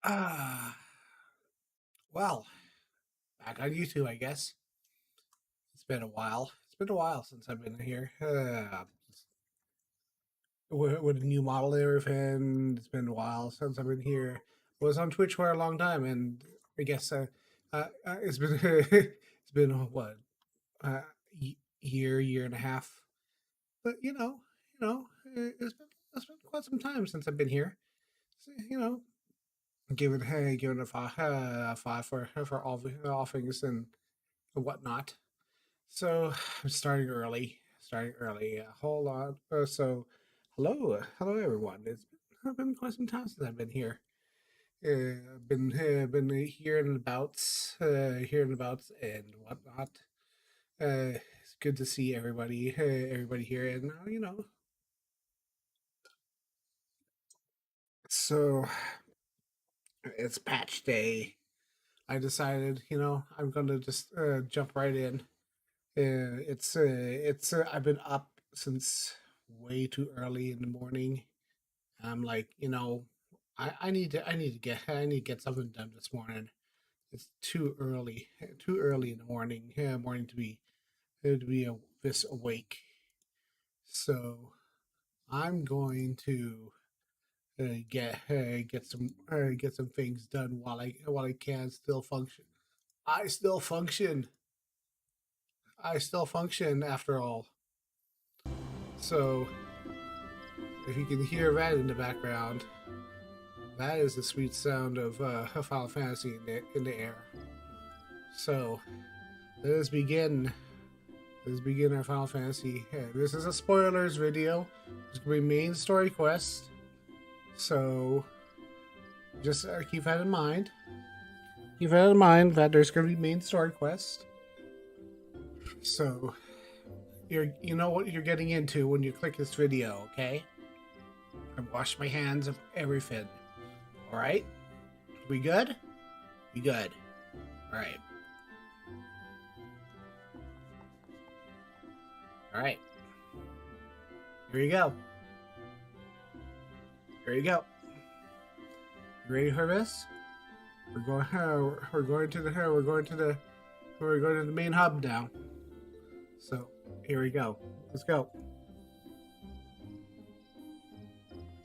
Ah, well, back on YouTube, I guess. It's been a while. It's been a while since I've been here. With a new model and everything. It's been a while since I've been here. Was on Twitch for a long time, and I guess it's been it's been what uh, year and a half. But it's been quite some time since I've been here. So, given a five for all things and whatnot. So I'm starting early. Starting early. Hold on. Hello everyone. It's been quite some time since I've been here. Been hearing abouts and whatnot. It's good to see everybody here, and so it's patch day. I decided, I'm gonna just jump right in. I've been up since way too early in the morning. I'm like, I need to get something done this morning. It's too early in the morning, morning to be this awake. So I'm going to get some things done while I can still function. I still function. I still function after all. So if you can hear that in the background, that is the sweet sound of Final Fantasy in the air. So let us begin. Let's begin our Final Fantasy. This is a spoilers video. It's gonna be main story quest. So just keep that in mind. Keep that in mind that there's gonna be main story quest. So you know what you're getting into when you click this video, okay? I wash my hands of everything. Alright? We good? We good. Alright. Alright. Here you go. Here you go. You ready for this? We're going to the main hub now. So here we go. Let's go.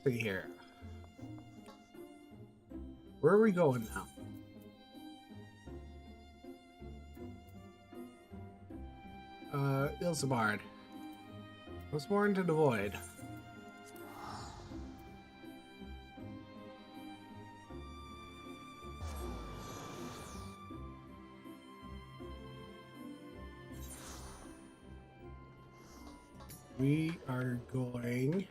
See here. Where are we going now? Eorzea. Let's more into the void. We are going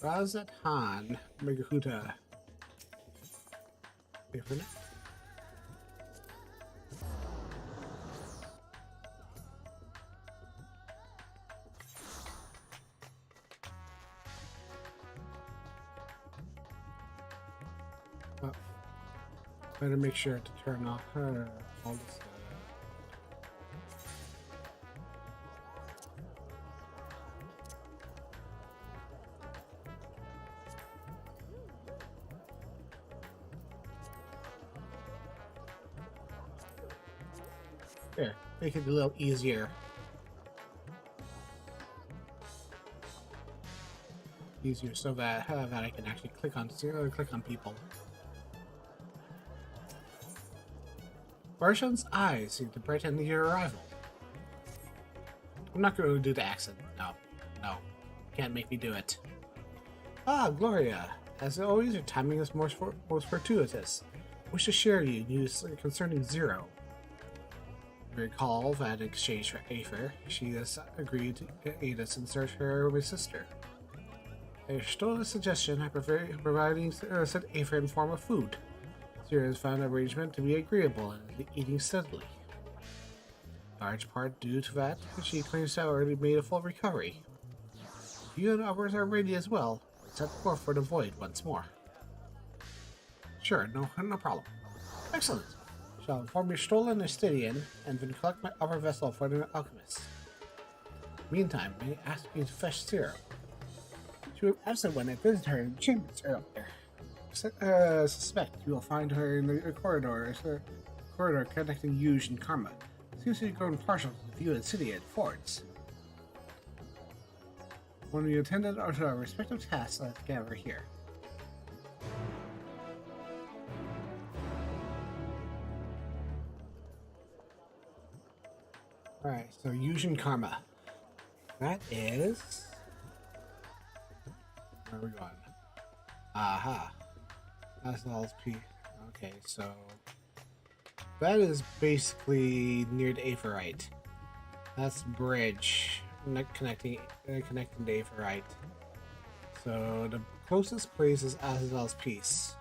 Razat Han Megahuta. Different. Oh, better make sure to turn off all this. There, make it a little easier. Easier so that I can actually click on people. Barshan's eyes seem to brighten your arrival. I'm not going to do the accent. No, can't make me do it. Ah, Gloria. As always, your timing is most fortuitous. Wish to share you news concerning Zero. Recall that in exchange for Aether, she has agreed to aid us in search for her sister. I stole a suggestion of providing said Aether in form of food. Zero has found an arrangement to be agreeable and is eating steadily. Large part due to that, she claims to have already made a full recovery. You and others are ready as well. Set forth for the void once more. Sure, no problem. Excellent. Shall inform your stolen Estidian and then collect my other vessel for the alchemist. Meantime, may I ask you to fetch Zero? She was absent when I visited her in the chambers earlier. Suspect you will find her in the corridor connecting Yuge and Karma. Seems to be grown partial to the view of the city at Fords. When we attended to our respective tasks, let's gather here. Alright, so Yuge and Karma. That is... Where are we going? Aha. That's LSP. Okay, so... That is basically near the Aetherite. That's the bridge connecting the Aetherite. So the closest place is Azazel's Peace.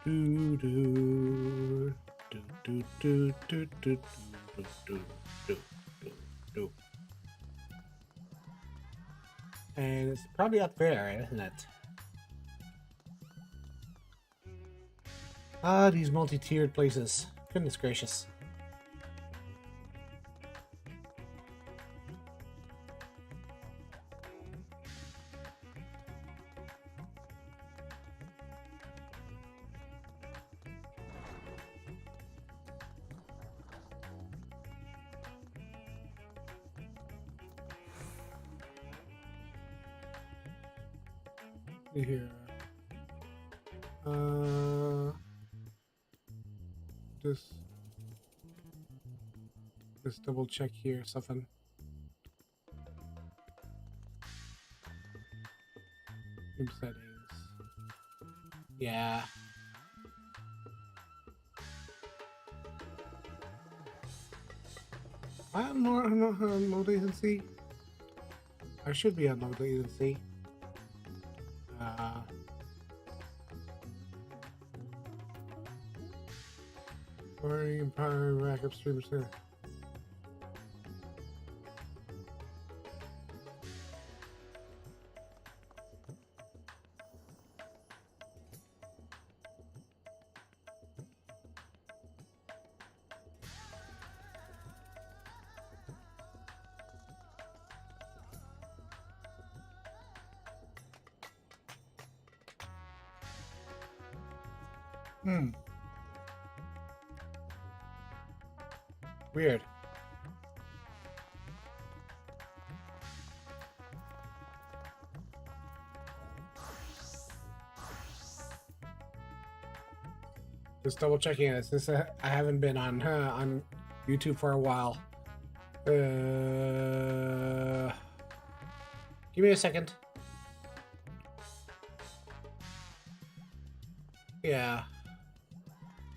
Do do do do do do do do do do do. And it's probably up there, isn't it? Ah, these multi-tiered places. Goodness gracious. Here. Uh, just double check here something. Game settings. Yeah. I'm on low latency. I should be on low latency. Powering and powering backup streamers here. Weird. Just double checking it. Since I haven't been on YouTube for a while. Give me a second. Yeah.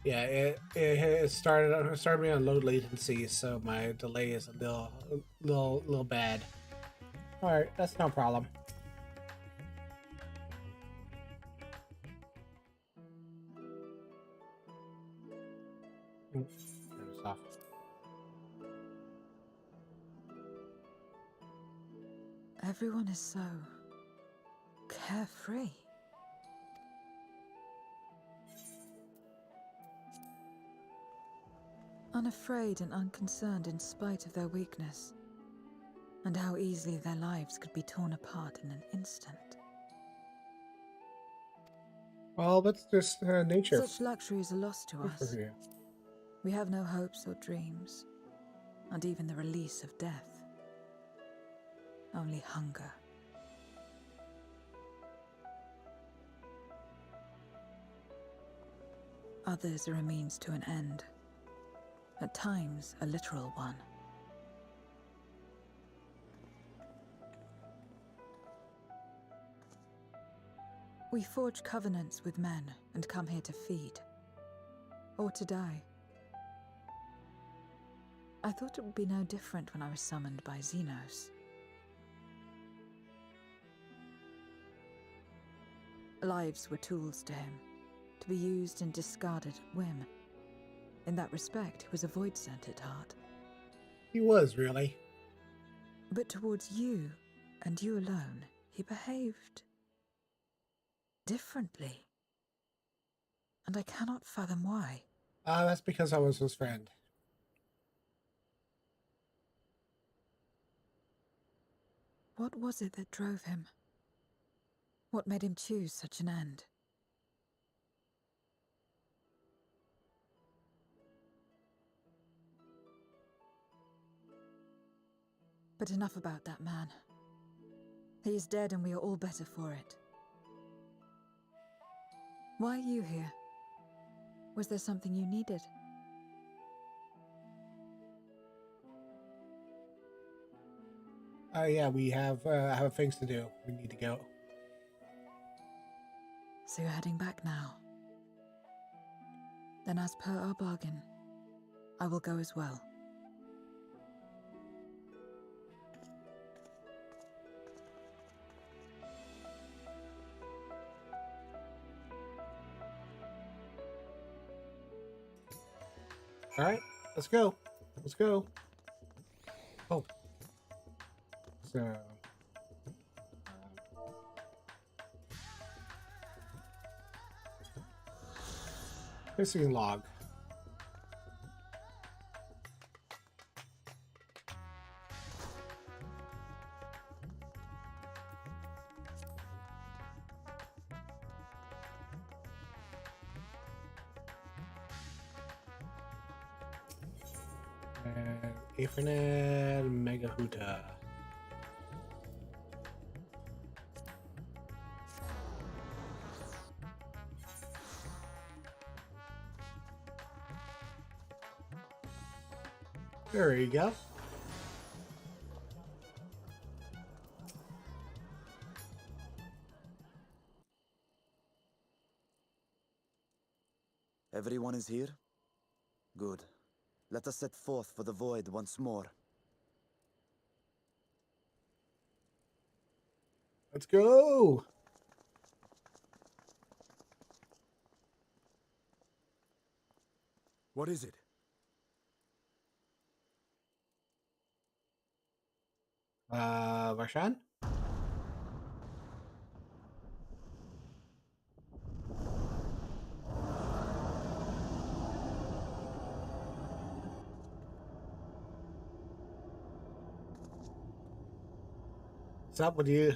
Yeah, it started me on low latency, so my delay is a little bad. All right, that's no problem. Turn this off. Everyone is so carefree. Unafraid and unconcerned in spite of their weakness, and how easily their lives could be torn apart in an instant. Well, that's just nature. Such luxuries are lost to us. We have no hopes or dreams, and even the release of death. Only hunger. Others are a means to an end, at times a literal one. We forge covenants with men and come here to feed, or to die. I thought it would be no different when I was summoned by Xenos. Lives were tools to him, to be used and discarded at whim. In that respect, he was a void-sent at heart. He was, really. But towards you, and you alone, he behaved differently. And I cannot fathom why. That's because I was his friend. What was it that drove him? What made him choose such an end? But enough about that man. He is dead and we are all better for it. Why are you here? Was there something you needed? Yeah, we have things to do. We need to go. So you're heading back now? Then as per our bargain, I will go as well. All right, let's go. Let's go. Oh. So. Missing log. Ethernet Mega Huta. There you go. Everyone is here? Good. Let us set forth for the void once more. Let's go. What is it? Varshan? What's up with you?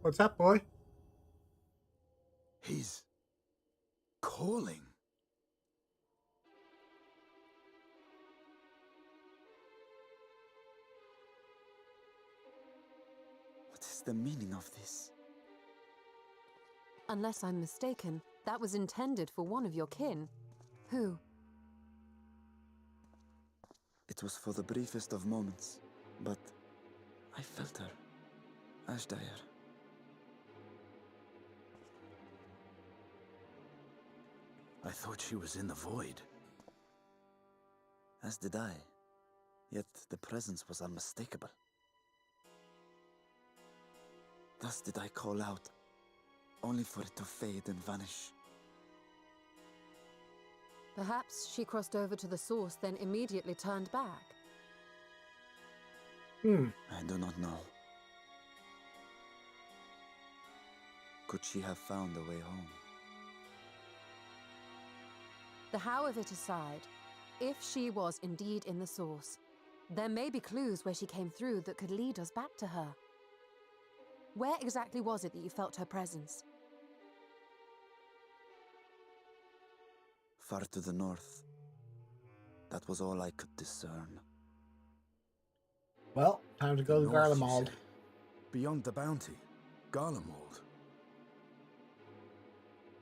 What's up, boy? He's calling. What is the meaning of this? Unless I'm mistaken, that was intended for one of your kin. Who? It was for the briefest of moments, but I felt her. Ashdire. I thought she was in the void. As did I. Yet the presence was unmistakable. Thus did I call out, only for it to fade and vanish. Perhaps she crossed over to the source, then immediately turned back. I do not know. Could she have found a way home? The how of it aside, if she was indeed in the source, there may be clues where she came through that could lead us back to her. Where exactly was it that you felt her presence? Far to the north. That was all I could discern. Well, time to go to North, you Garlemald. say? Beyond the bounty. Garlemald.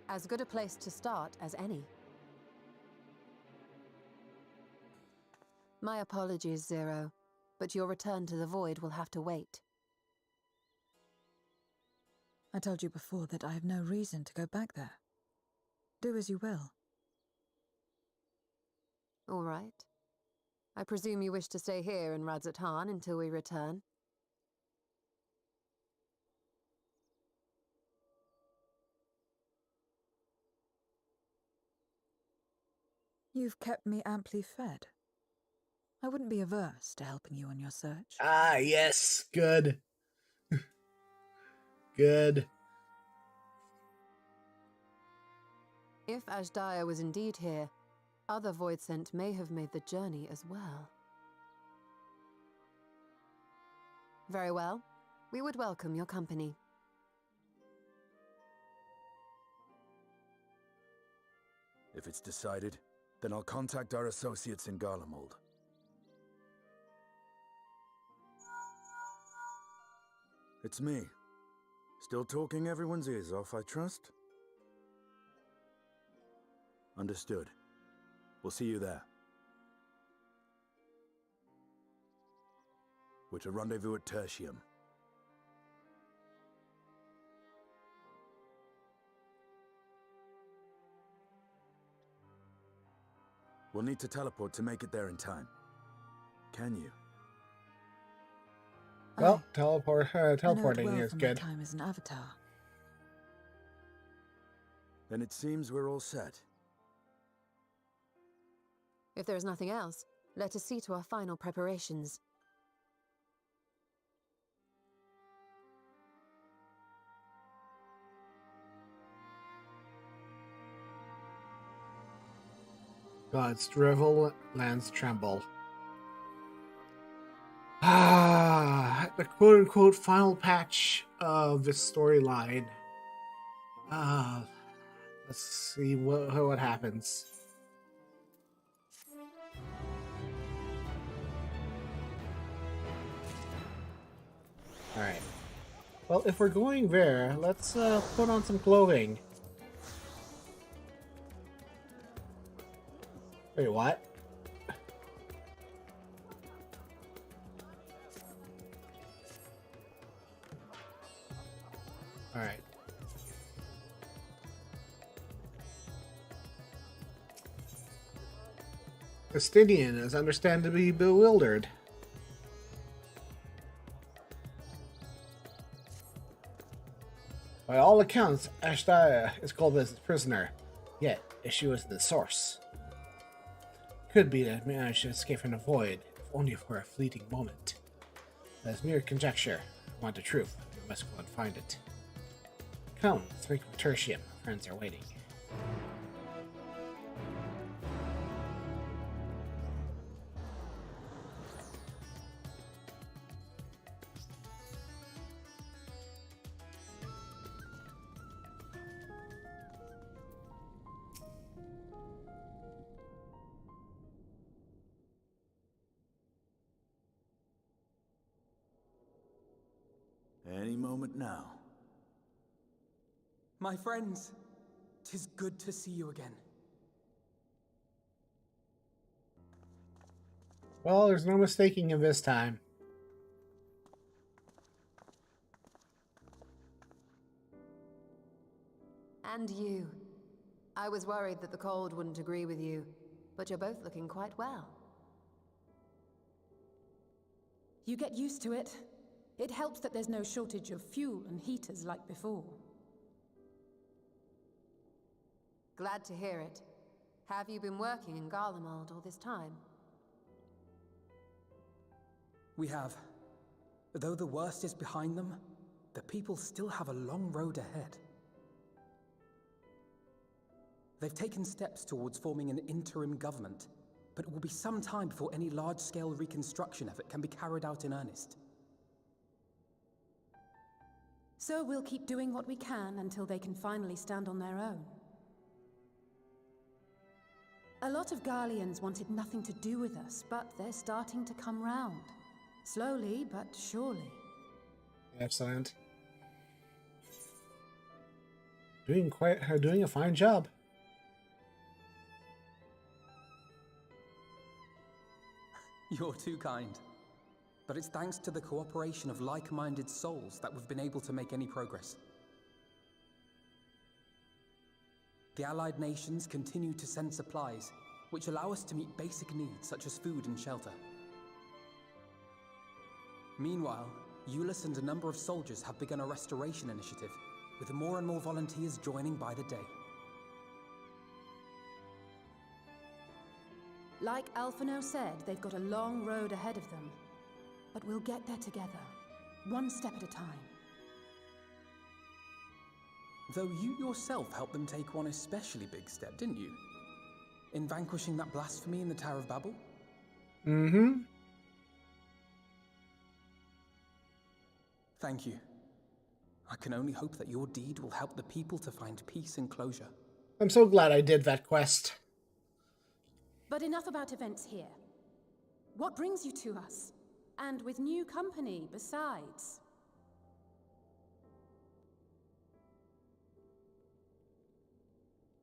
As good a place to start as any. My apologies, Zero, but your return to the void will have to wait. I told you before that I have no reason to go back there. Do as you will. All right. I presume you wish to stay here in Radzatan until we return. You've kept me amply fed. I wouldn't be averse to helping you on your search. Ah, yes. Good. Good. If Ashdire was indeed here, other Voidsent may have made the journey as well. Very well. We would welcome your company. If it's decided, then I'll contact our associates in Garlemald. It's me. Still talking everyone's ears off, I trust? Understood. We'll see you there. We're to rendezvous at Tertium. We'll need to teleport to make it there in time. Can you? Well, I know it teleporting well is from my good. time as an avatar. Then it seems we're all set. If there is nothing else, let us see to our final preparations. Gods drivel, lands tremble. Ah, the quote-unquote final patch of this storyline. Let's see what happens. All right. Well, if we're going there, let's put on some clothing. Wait, what? Justinian is understandably bewildered. By all accounts, Ashdaya is called as a prisoner, yet she was the source. Could be that I managed to escape from the void, if only for a fleeting moment. That's mere conjecture. I want the truth. We must go and find it. Come, let's make a tertium. Friends are waiting. Any moment now. My friends, 'tis good to see you again. Well, there's no mistaking him this time. And you. I was worried that the cold wouldn't agree with you, but you're both looking quite well. You get used to it. It helps that there's no shortage of fuel and heaters like before. Glad to hear it. Have you been working in Garlemald all this time? We have. Though the worst is behind them, the people still have a long road ahead. They've taken steps towards forming an interim government, but it will be some time before any large-scale reconstruction effort can be carried out in earnest. So we'll keep doing what we can until they can finally stand on their own. A lot of Garleans wanted nothing to do with us, but they're starting to come round. Slowly, but surely. Excellent. Doing a fine job. You're too kind. But it's thanks to the cooperation of like-minded souls that we've been able to make any progress. The Allied nations continue to send supplies, which allow us to meet basic needs such as food and shelter. Meanwhile, Euless and a number of soldiers have begun a restoration initiative, with more and more volunteers joining by the day. Like Alphino said, they've got a long road ahead of them. But we'll get there together, one step at a time. Though you yourself helped them take one especially big step, didn't you? In vanquishing that blasphemy in the Tower of Babel? Mm-hmm. Thank you. I can only hope that your deed will help the people to find peace and closure. I'm so glad I did that quest. But enough about events here. What brings you to us? And with new company, besides.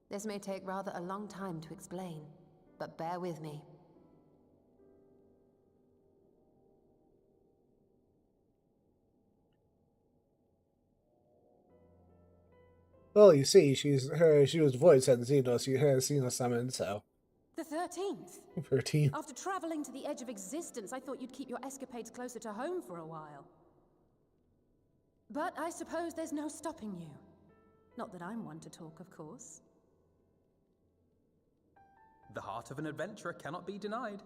This may take rather a long time to explain, but bear with me. Well, you see, she was voiced at Xenos. She has Xenos summoned, so. The 13th? 13. After traveling to the edge of existence, I thought you'd keep your escapades closer to home for a while. But I suppose there's no stopping you. Not that I'm one to talk, of course. The heart of an adventurer cannot be denied.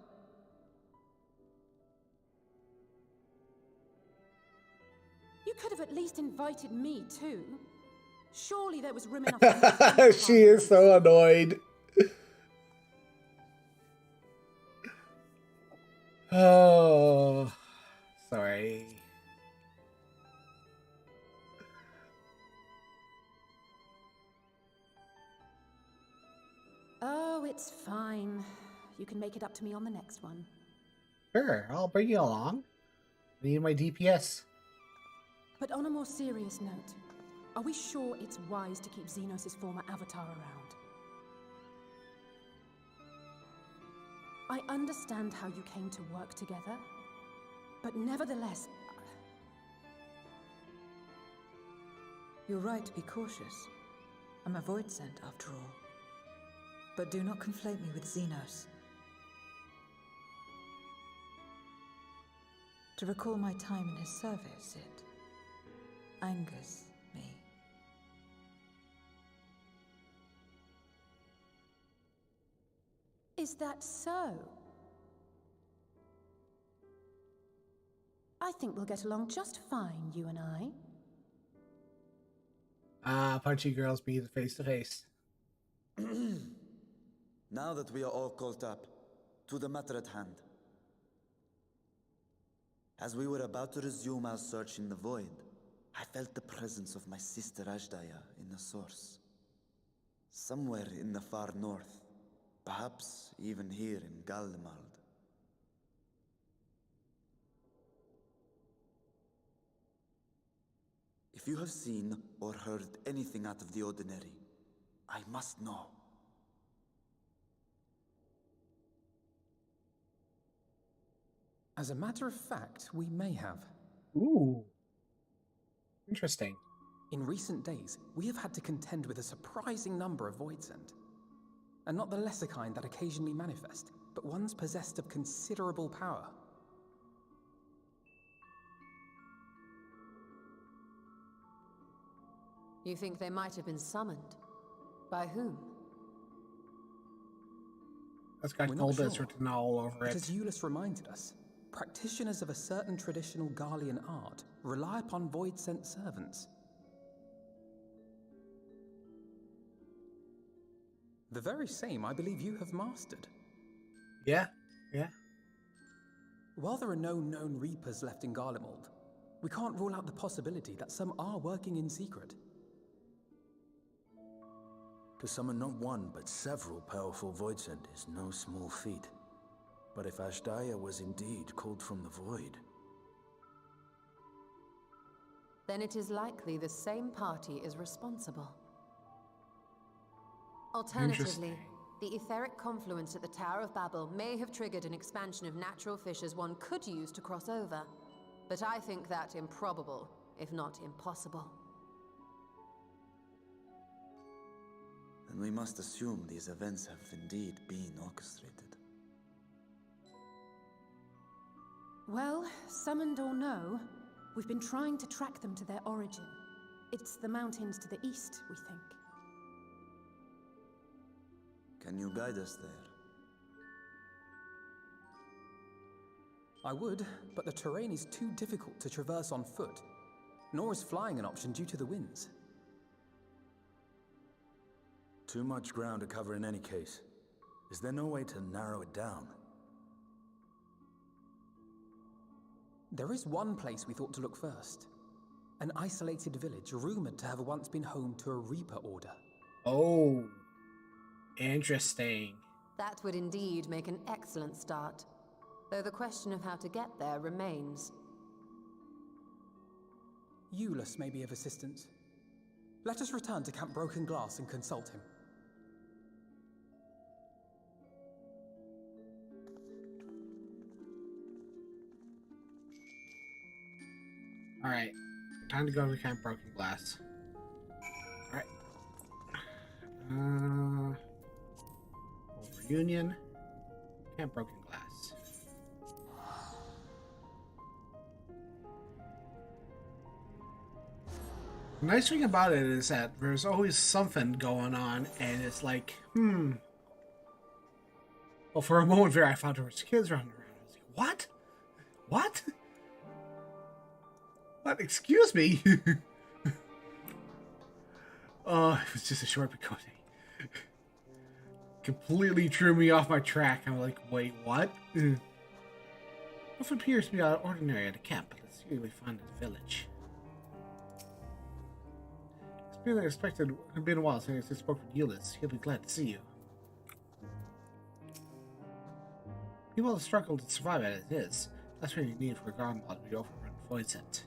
You could have at least invited me, too. Surely there was room enough. She is so annoyed. Oh, sorry. Oh, it's fine. You can make it up to me on the next one. Sure, I'll bring you along. I need my DPS. But on a more serious note, are we sure it's wise to keep Xenos' former avatar around? I understand how you came to work together, but nevertheless... You're right to be cautious. I'm a void sent, after all. But do not conflate me with Xenos. To recall my time in his service, it angers me. Is that so? I think we'll get along just fine, you and I. Punchy girls meet face to face. Now that we are all caught up, to the matter at hand. As we were about to resume our search in the void, I felt the presence of my sister Ajdaya in the source. Somewhere in the far north, perhaps even here in Galdemald. If you have seen or heard anything out of the ordinary, I must know. As a matter of fact, we may have. Ooh. Interesting. In recent days, we have had to contend with a surprising number of Voidsent. And not the lesser kind that occasionally manifest, but ones possessed of considerable power. You think they might have been summoned? By whom? That's got We're not Goldust sure. written all over But it. as Euless reminded us, practitioners of a certain traditional Garlean art rely upon Void-sent servants. The very same I believe you have mastered. Yeah, yeah. While there are no known Reapers left in Garlemald, we can't rule out the possibility that some are working in secret. To summon not one, but several powerful Voidsent is no small feat. But if Ajdaya was indeed called from the void... Then it is likely the same party is responsible. Alternatively, the etheric confluence at the Tower of Babel may have triggered an expansion of natural fissures one could use to cross over. But I think that improbable, if not impossible. Then we must assume these events have indeed been orchestrated. Well, summoned or no, we've been trying to track them to their origin. It's the mountains to the east, we think. Can you guide us there? I would, but the terrain is too difficult to traverse on foot, nor is flying an option due to the winds. Too much ground to cover in any case. Is there no way to narrow it down? There is one place we thought to look first. An isolated village rumored to have once been home to a Reaper order. Oh, interesting. That would indeed make an excellent start. Though the question of how to get there remains. Euless may be of assistance. Let us return to Camp Broken Glass and consult him. Alright, time to go to Camp Broken Glass. Alright. Over Union. Camp Broken Glass. The nice thing about it is that there's always something going on, and it's like, Well, for a moment there, I thought there was kids running around. I was like, what? What? What? Excuse me? Oh, it was just a short Picote. Completely threw me off my track. I'm like, wait, what? Nothing appears to be out of ordinary at a camp, but let's see what we find at the village. It's been unexpected. It's been a while since I spoke with Euless. He'll be glad to see you. People have struggled to survive as it is. That's what you need for a garden plot to be overrun Voidsent.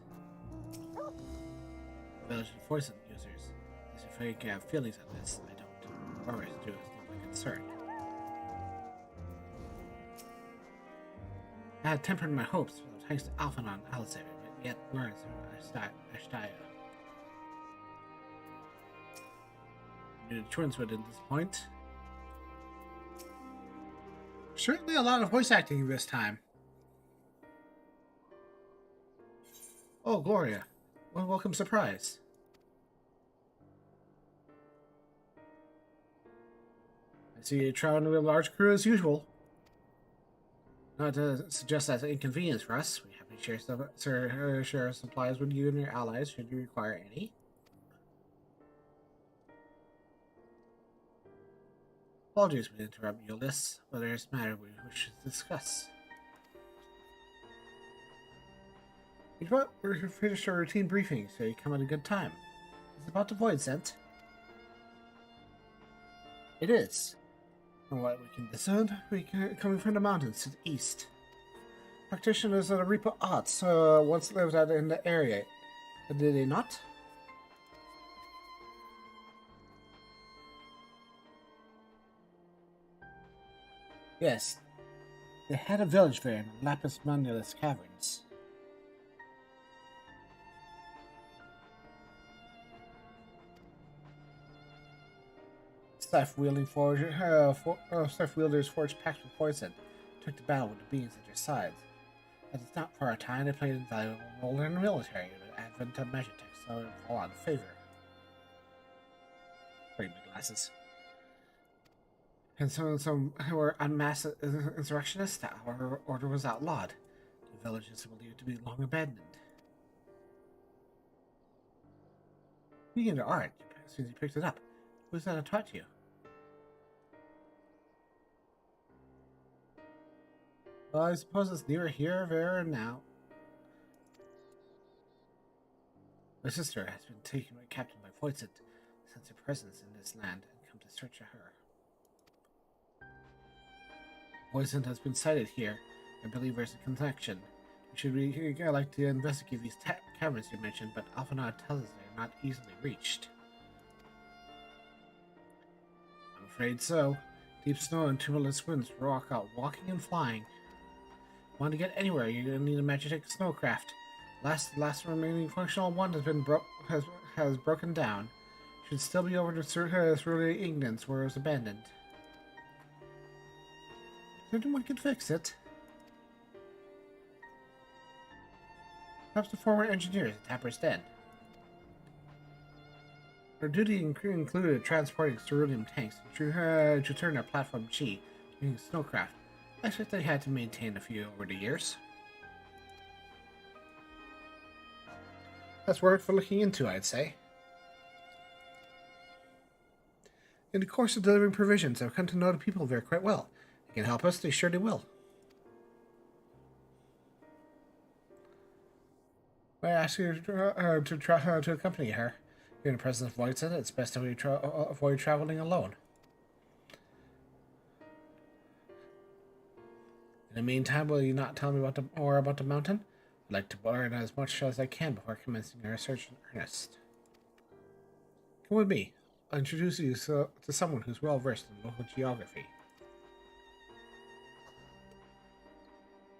Village and Voidsent users. As if I have feelings on this, I don't. Whatever I do is not my concern. I had tempered my hopes thanks to Alphanon and Alizé, but yet words of Ashtaya. The twins would disappoint. Certainly a lot of voice acting this time. Oh, Gloria. Well, welcome surprise. I see you traveling with a large crew as usual. Not to suggest that's an inconvenience for us. We happy to share supplies with you and your allies should you require any. Apologies we interrupt you, Ulysses, but there's a matter we wish to discuss. We're finished our routine briefing, so you come at a good time. It's about the void scent. It is. From what we can discern, coming from the mountains to the east. Practitioners of the Reaper arts once lived out in the area. Did they not? Yes. They had a village there in the Lapis Manulus caverns. Staff-wielders forged pacts with poison, took the battle with the beings at their sides. At the not for a time, they played a valuable role in the military, with the advent of magic texts that would fall out of favor. Bring my glasses. And some who were unmasked insurrectionists, our order was outlawed. The village is believed to be long abandoned. Speaking of art, as soon as you picked it up, who's that taught you? Well, I suppose it's neither here, there, or now. My sister has been taken captive by Voidsent, since her presence in this land and come to search for her. Voidsent has been sighted here. I believe there's a connection. We should like to investigate these caverns you mentioned, but Alphanard tells us they're not easily reached. I'm afraid so. Deep snow and tumultuous winds rock out walking and flying. Want to get anywhere, you're going to need a magic snowcraft. Last remaining functional one has broken down. Should still be over to Cerulean Ignis, where it was abandoned. Anyone can fix it. Perhaps the former engineers at Tapper's Den. Their duty included transporting cerulean tanks to turn their platform Chi using snowcraft. I expect they had to maintain a few over the years. That's worth looking into, I'd say. In the course of delivering provisions, I've come to know the people there quite well. They can help us, they surely will. I ask you to accompany her. You're in the presence of Voidsent, it's best to avoid traveling alone. In the meantime, will you not tell me more about the mountain? I'd like to learn as much as I can before commencing our research in earnest. Come with me. I'll introduce you to someone who's well versed in local geography.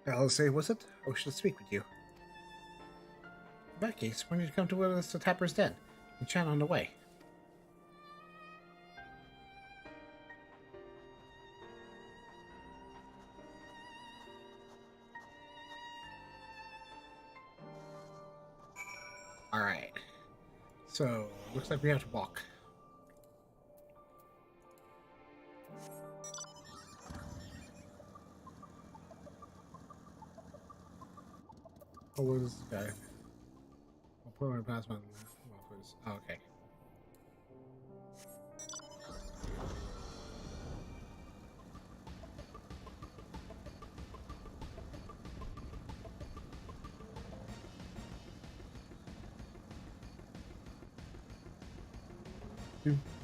Eorzea, was it? I wish to speak with you. In that case, why don't you come with us to Tapper's Den and chat on the way? Alright. So, looks like we have to walk. Oh, what is this guy? I'll put my plasma. Oh, okay.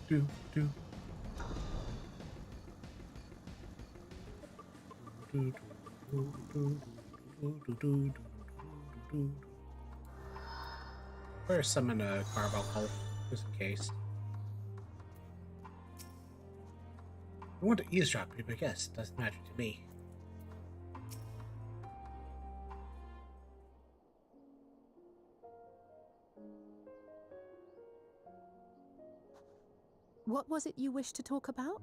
Do. Where's summon a carbuncle, just in case. I want to eavesdrop you, but I guess it doesn't matter to me. What was it you wished to talk about?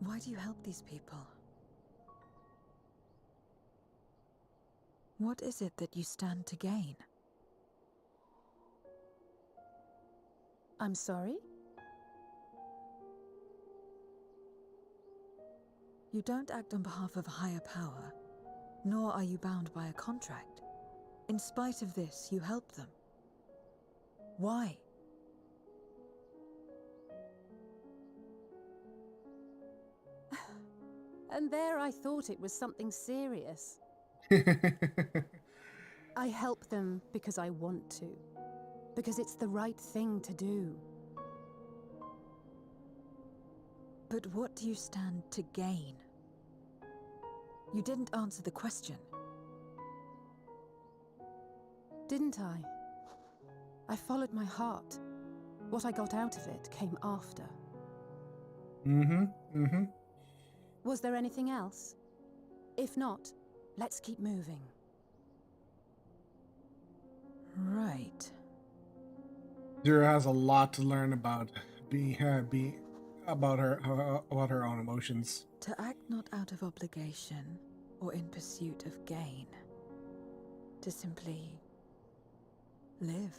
Why do you help these people? What is it that you stand to gain? I'm sorry? You don't act on behalf of a higher power, nor are you bound by a contract. In spite of this, you help them. Why? And there I thought it was something serious. I help them because I want to. Because it's the right thing to do. But what do you stand to gain? You didn't answer the question. Didn't I? I followed my heart. What I got out of it came after. Was there anything else? If not, let's keep moving. Right. Zero has a lot to learn about about her own emotions. To act not out of obligation or in pursuit of gain. To simply live.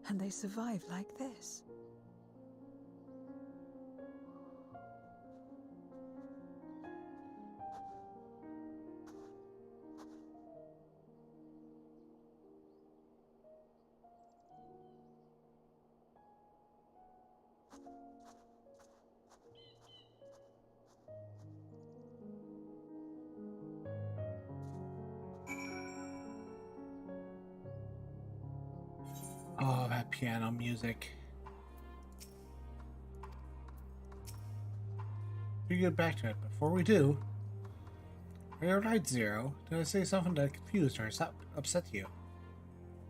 And they survive like this. Oh, that piano music. We get back to it. Before we do, are you right, Zero? Did I say something that confused or upset you?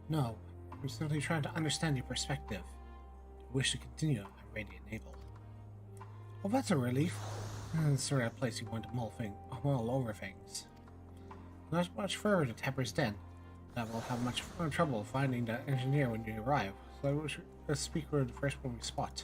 No, I'm simply trying to understand your perspective. I wish to continue on my radiant navel. Well, that's a relief. It's the sort of place you want to mull over things. Not much further to Tepper's Den. I will have much trouble finding the engineer when you arrive, so I wish the speaker were the first one we spot.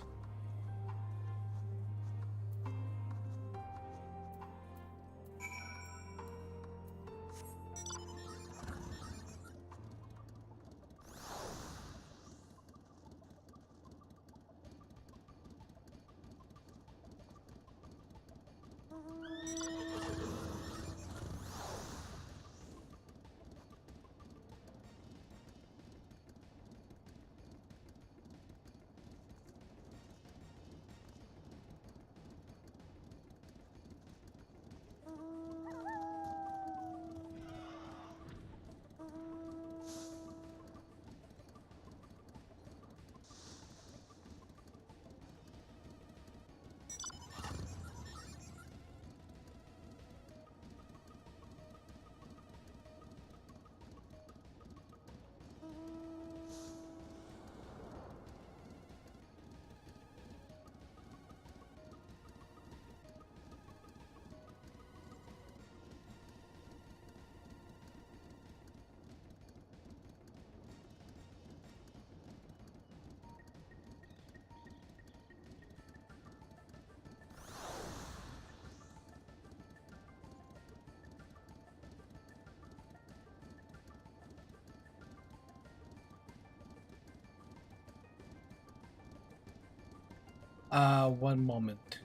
One moment.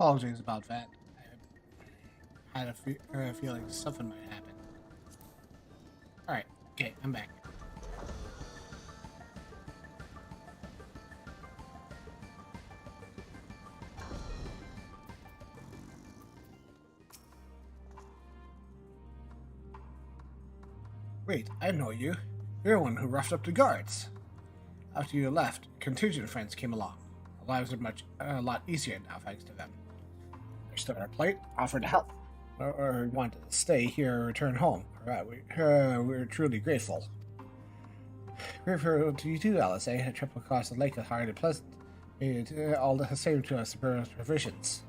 Apologies about that. had a feeling something might happen. Alright, okay, I'm back. Wait, I know you. You're the one who roughed up the guards. After you left, contingent friends came along. Our lives are a lot easier now thanks to them. They stood our plate, offered to help, or wanted to stay here or return home. We're truly grateful. Grateful to you too, Eorzea. A trip across the lake is hardly pleasant. Made it all the same to us provisions.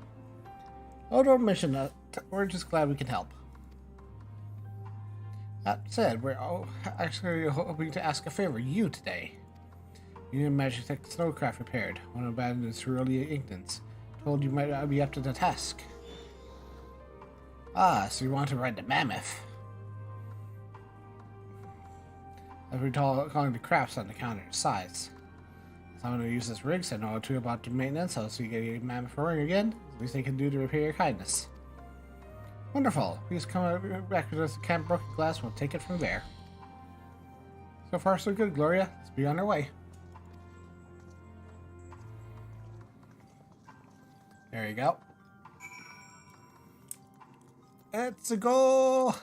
Oh, don't mention that. We're just glad we can help. That said, we're actually hoping to ask a favor of you today. You need a Magitech snowcraft repaired. One abandoned its early ignorance. Told you might be up to the task. Ah, so you want to ride the mammoth. As we're calling the crafts on the counter size. Someone who uses rigs and know too about the maintenance, so you get a mammoth roaring again. At least they can do to repay your kindness. Wonderful. Please come back to us at Camp Broken Glass. We'll take it from there. So far, so good, Gloria. Let's be on our way. There you go. Let's go.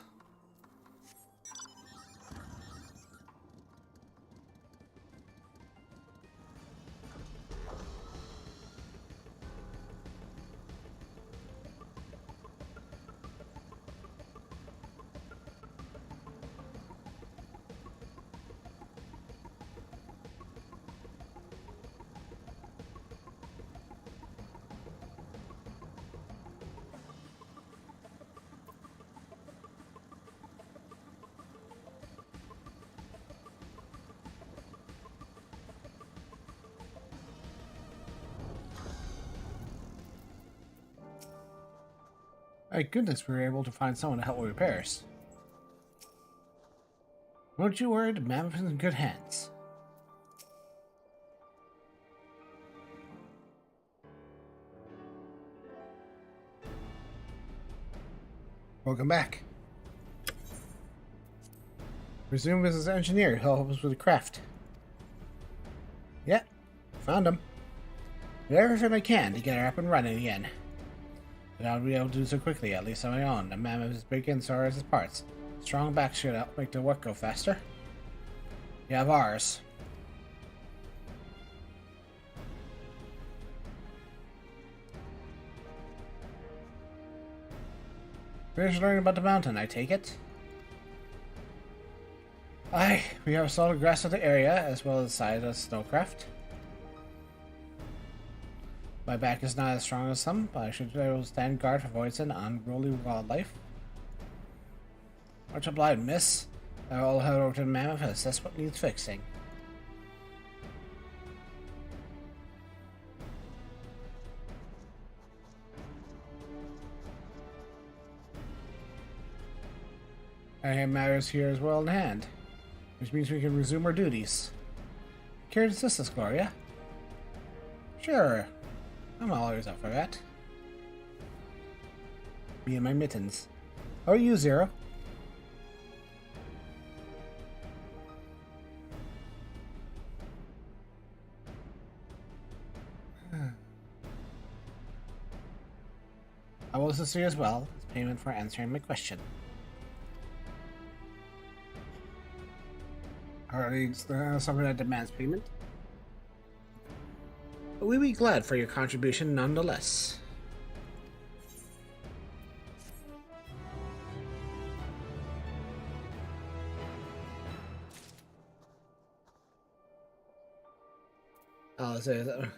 Thank goodness we were able to find someone to help with repairs. Don't you worry, the mammoth is in good hands. Welcome back. Resume as an engineer. He'll help us with the craft. Yeah, found him. Do everything I can to get her up and running again. But I'll be able to do so quickly, at least on my own. The mammoth is big and so are its parts. Strong back should help make the work go faster. You have ours. Finished learning about the mountain, I take it? Aye, we have solid grasp of the area, as well as the size of the snowcraft. My back is not as strong as some, but I should be able to stand guard for voids and unruly wildlife. Much obliged, miss. I'll head over to the mammoth and assess what needs fixing. I have matters here as well in hand, which means we can resume our duties. Care to assist us, Gloria? Sure. I'm always up for that. Me and my mittens. How are you, Zero? I will assist you as well as payment for answering my question. Are there something that demands payment? We'd be glad for your contribution nonetheless. I'll say that.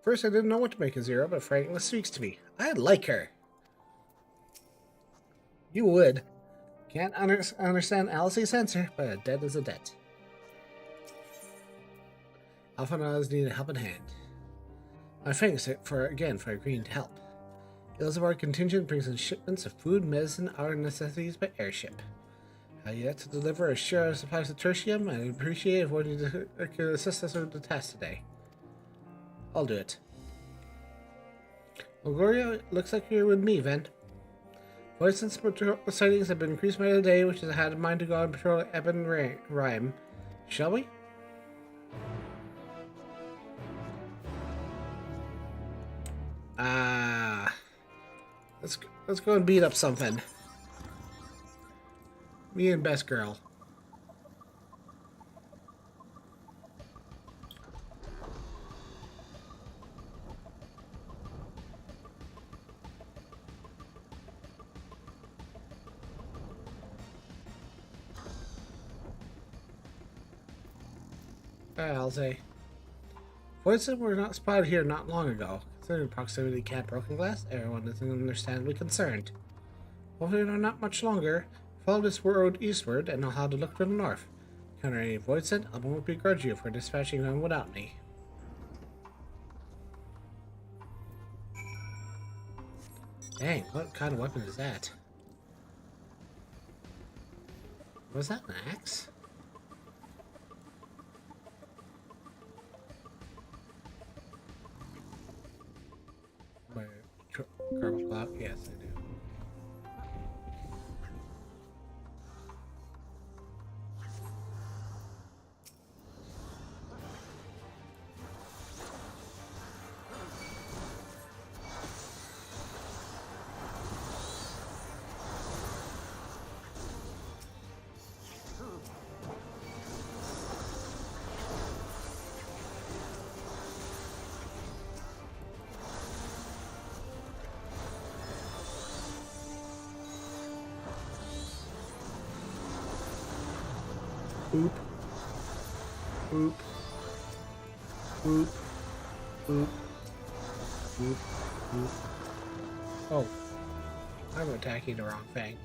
First, I didn't know what to make of Zero, but frankness speaks to me. I like her. You would. Can't understand Alice's answer, but a debt is a debt. Alpha and others need a helping hand. My thanks for agreeing to help. Eorzea contingent brings in shipments of food, medicine, our necessities by airship. I yet to deliver a share of supplies to Tertium, and I appreciate if one could assist us with the task today. I'll do it. Well, Gloria, looks like you're with me, Ven. Voice patrol sightings have been increased by the day, which has had in mind to go on patrol at Eben Rhyme. Shall we? Let's go and beat up something. Me and Best Girl. I'll say. Voices were not spotted here not long ago. Considering proximity Camp Broken Glass, everyone is understandably concerned. Hopefully not much longer. Follow this road eastward, and I'll have to look to the north. Encounter any void scent, I won't begrudge you for dispatching them without me. Dang, what kind of weapon is that? Was that an axe? Garbage cloud? Yes, I do. Boop. Boop. Boop. Boop. Boop. Boop. Oh. I'm attacking the wrong thing.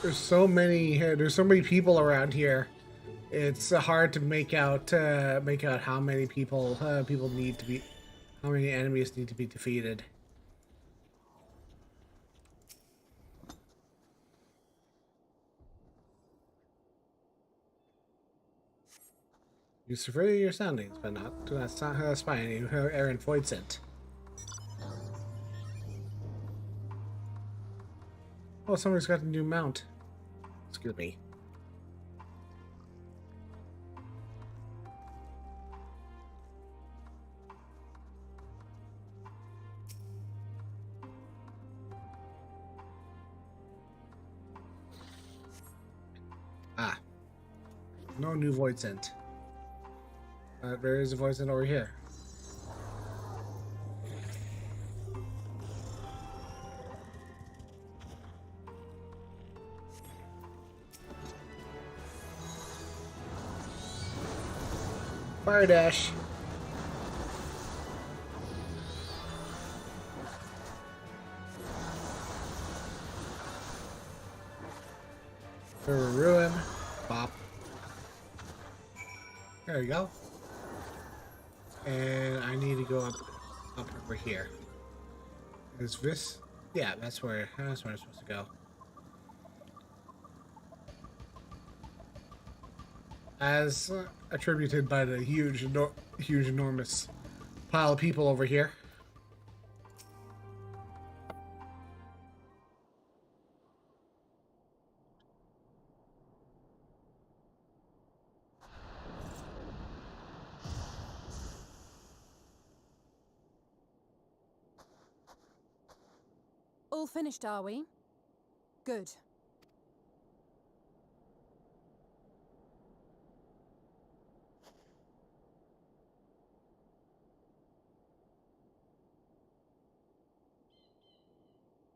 There's so many people around here. It's hard to make out how many people how many enemies need to be defeated. You survey your soundings, but do not spy any errant void scent. Oh, somebody's got a new mount. Excuse me. Ah. No new void scent. There is a voice in over here. Fire dash. Ruin. Bop. There we go. And I need to go up over here. Is this? Yeah, that's where I'm supposed to go. As attributed by the huge, enormous pile of people over here. All finished, are we? Good.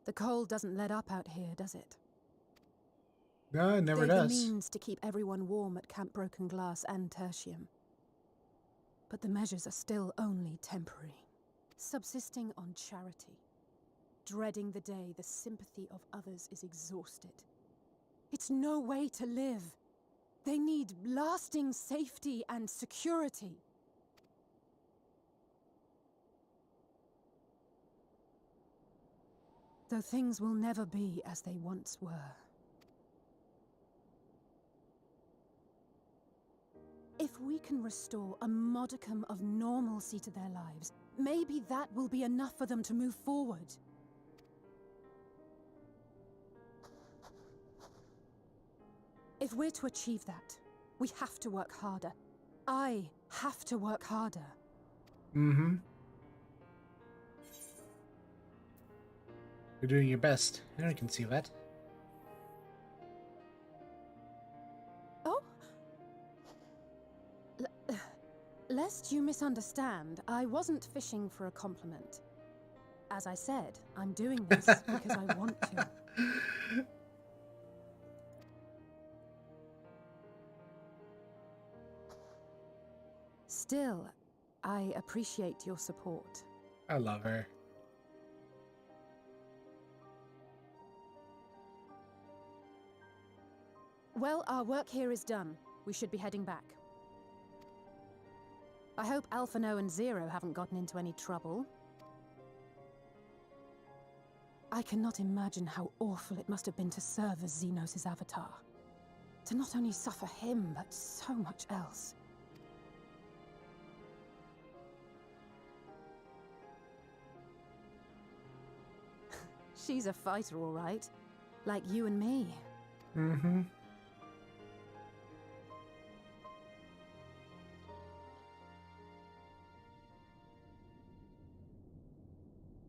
The cold doesn't let up out here, does it? No, it never They've does. the means to keep everyone warm at Camp Broken Glass and Tertium. But the measures are still only temporary. Subsisting on charity. Dreading the day the sympathy of others is exhausted. It's no way to live. They need lasting safety and security. Though things will never be as they once were. If we can restore a modicum of normalcy to their lives, maybe that will be enough for them to move forward. If we're to achieve that, we have to work harder. I have to work harder. Mm-hmm. You're doing your best. I can see that. Oh? Lest you misunderstand, I wasn't fishing for a compliment. As I said, I'm doing this because I want to. Still, I appreciate your support. I love her. Well, our work here is done. We should be heading back. I hope Alphino and Zero haven't gotten into any trouble. I cannot imagine how awful it must have been to serve as Xenos' avatar. To not only suffer him, but so much else. She's a fighter, all right. Like you and me. Mm-hmm.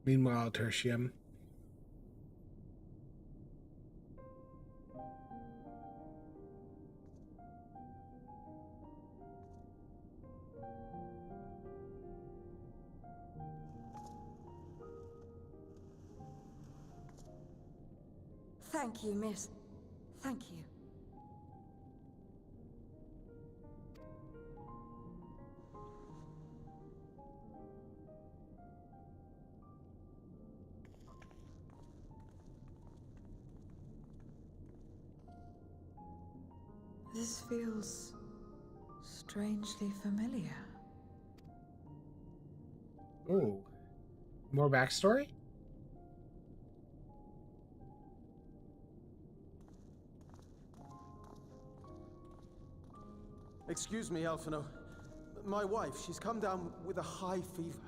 Meanwhile, Tertium. Thank you, miss. Thank you. This feels strangely familiar. Oh. More backstory? Excuse me, Alphino. My wife, she's come down with a high fever.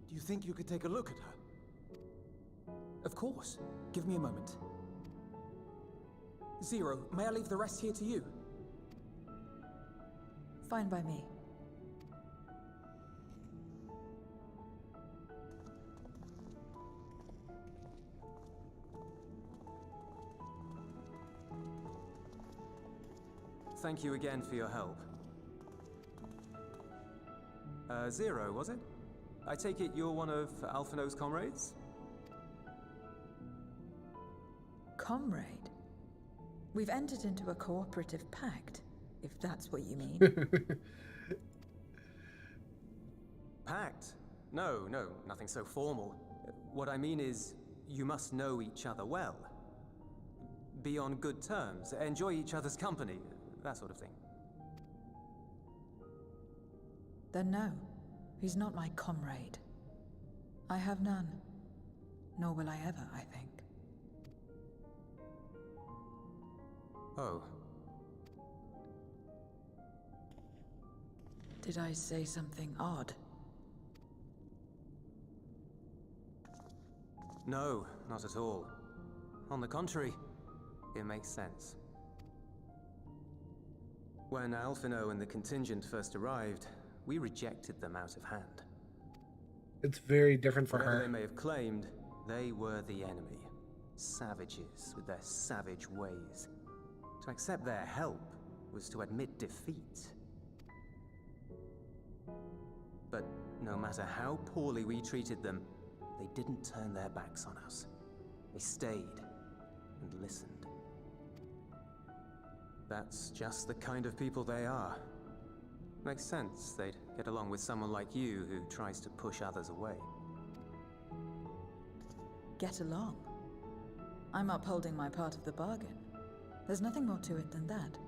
Do you think you could take a look at her? Of course. Give me a moment. Zero, may I leave the rest here to you? Fine by me. Thank you again for your help. Zero, was it? I take it you're one of Alphino's comrades? Comrade? We've entered into a cooperative pact, if that's what you mean. Pact? No, nothing so formal. What I mean is, you must know each other well. Be on good terms, enjoy each other's company, that sort of thing. Then no, he's not my comrade. I have none. Nor will I ever, I think. Oh. Did I say something odd? No, not at all. On the contrary, it makes sense. When Alphino and the contingent first arrived, we rejected them out of hand. It's very different for Whatever her. they may have claimed, they were the enemy. Savages with their savage ways. To accept their help was to admit defeat. But no matter how poorly we treated them, they didn't turn their backs on us. They stayed and listened. That's just the kind of people they are. Makes sense they'd get along with someone like you who tries to push others away. Get along. I'm upholding my part of the bargain. There's nothing more to it than that.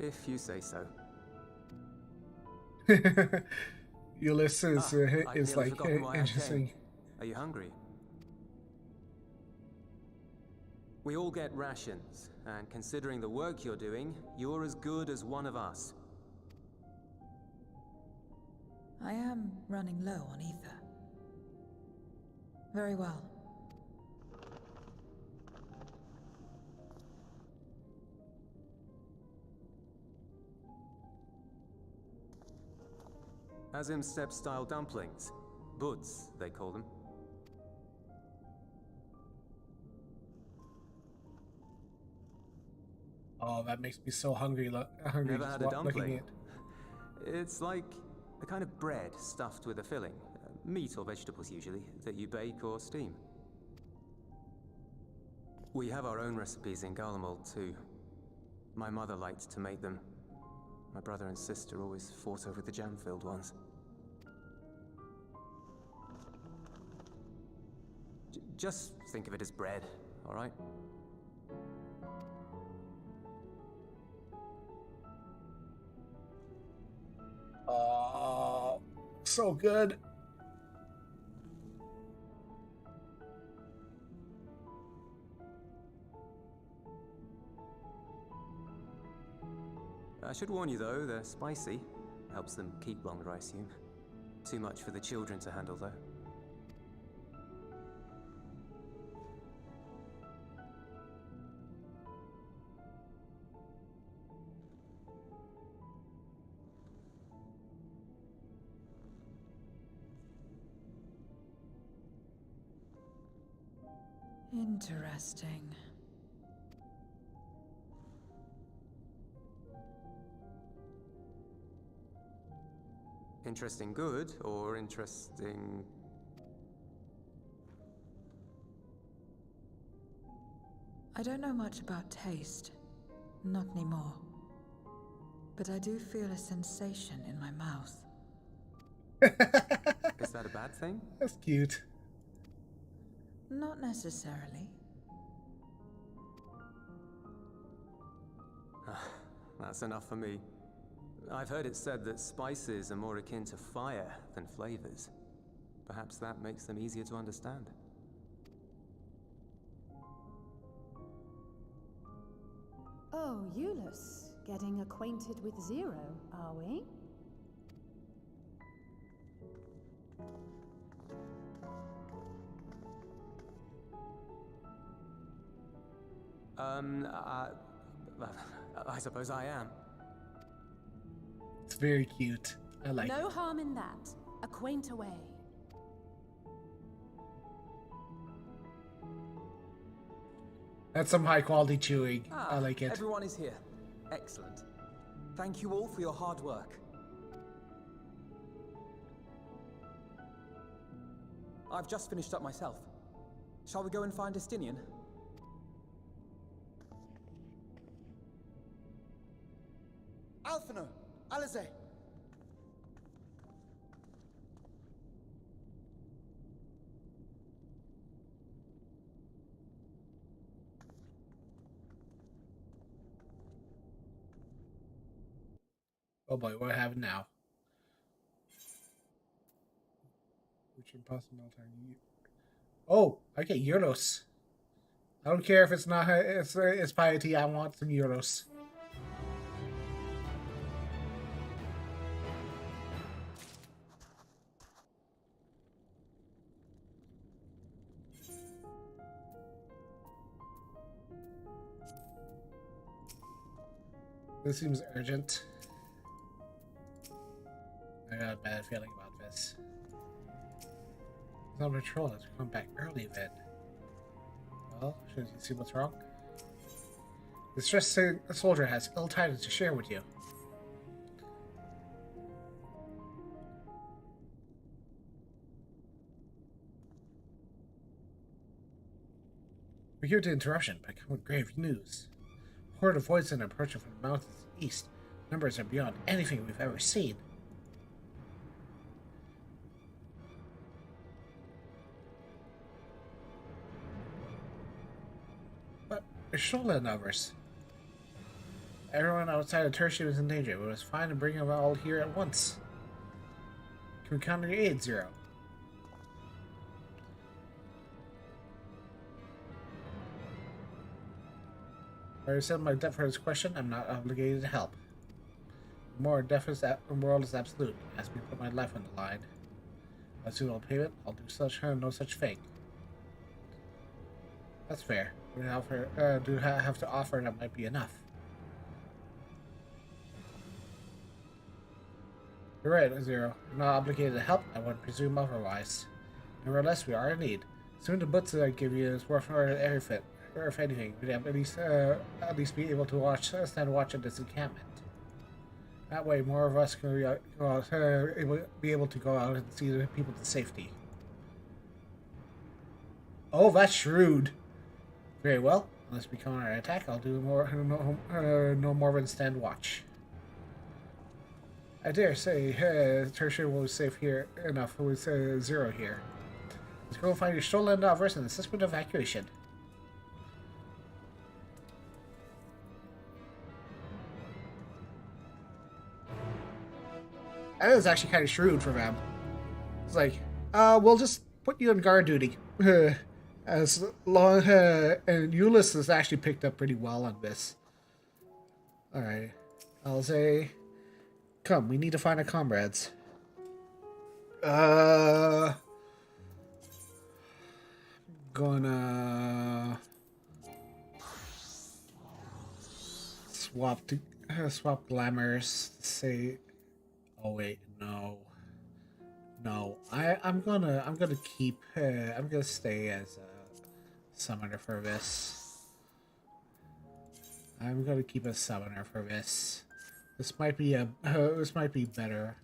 If you say so. Ulysses I'd is nearly like forgotten why I interesting. came. Are you hungry? We all get rations, and considering the work you're doing, you're as good as one of us. I am running low on ether. Very well. Azim step-style dumplings. Buds, they call them. Oh, that makes me so hungry. Hungry Never just had a looking dumpling. at. It's like a kind of bread stuffed with a filling. Meat or vegetables usually, that you bake or steam. We have our own recipes in Garlemald too. My mother liked to make them. My brother and sister always fought over the jam-filled ones. Just think of it as bread, all right? Oh, so good. I should warn you though, they're spicy. Helps them keep longer, I assume. Too much for the children to handle though. Interesting. Interesting good, or interesting... I don't know much about taste. Not anymore. But I do feel a sensation in my mouth. Is that a bad thing? That's cute. Not necessarily. That's enough for me. I've heard it said that spices are more akin to fire than flavors. Perhaps that makes them easier to understand. Oh, Eulus, getting acquainted with Zero, are we? I suppose I am. It's very cute. I like No it. harm in that. Acquaint away. That's some high quality chewing. I like it. Everyone is here. Excellent. Thank you all for your hard work. I've just finished up myself. Shall we go and find Estinian? Alphino! Alize! Oh boy, what happened now? Which impossible time? Oh, I get Euros. I don't care if it's not. It's piety. I want some Euros. This seems urgent. I got a bad feeling about this. It's on patrol. Let's come back early then. Well, should you see what's wrong? The stressed soldier has ill tidings to share with you. We're here to interruption, but come with grave news. Horde of voids and approaching from the mountains east. Numbers are beyond anything we've ever seen. But there's Shola and others. Everyone outside of Tertium is in danger. We must find and bring them all here at once. Can we count on your aid, Zero? I said my debt for this question, I'm not obligated to help. More debt is world is absolute. Ask me to put my life on the line. As soon as I'll payment, I'll do no such thing. That's fair. We have to offer that might be enough. You're right, Zero. I'm not obligated to help. I wouldn't presume otherwise. Nevertheless, we are in need. Soon the boots that I give you is worth every fit. Or if anything, we'd at least be able to stand watch at this encampment. That way, more of us can be able to go out and see the people to safety. Oh, that's shrewd. Very well. Unless we come on our attack, I'll do no more than stand watch. I dare say, Tertiary will be safe here enough with Zero here. Let's go find your stolen novels and assist with evacuation. That is actually kind of shrewd for them. It's like, we'll just put you on guard duty. As long and Euless has actually picked up pretty well on this. Alright. Eorzea. Come, we need to find our comrades. Gonna swap glamours. Say, oh wait, no. I'm gonna keep. I'm gonna stay as a summoner for this. I'm gonna keep a summoner for this. This might be better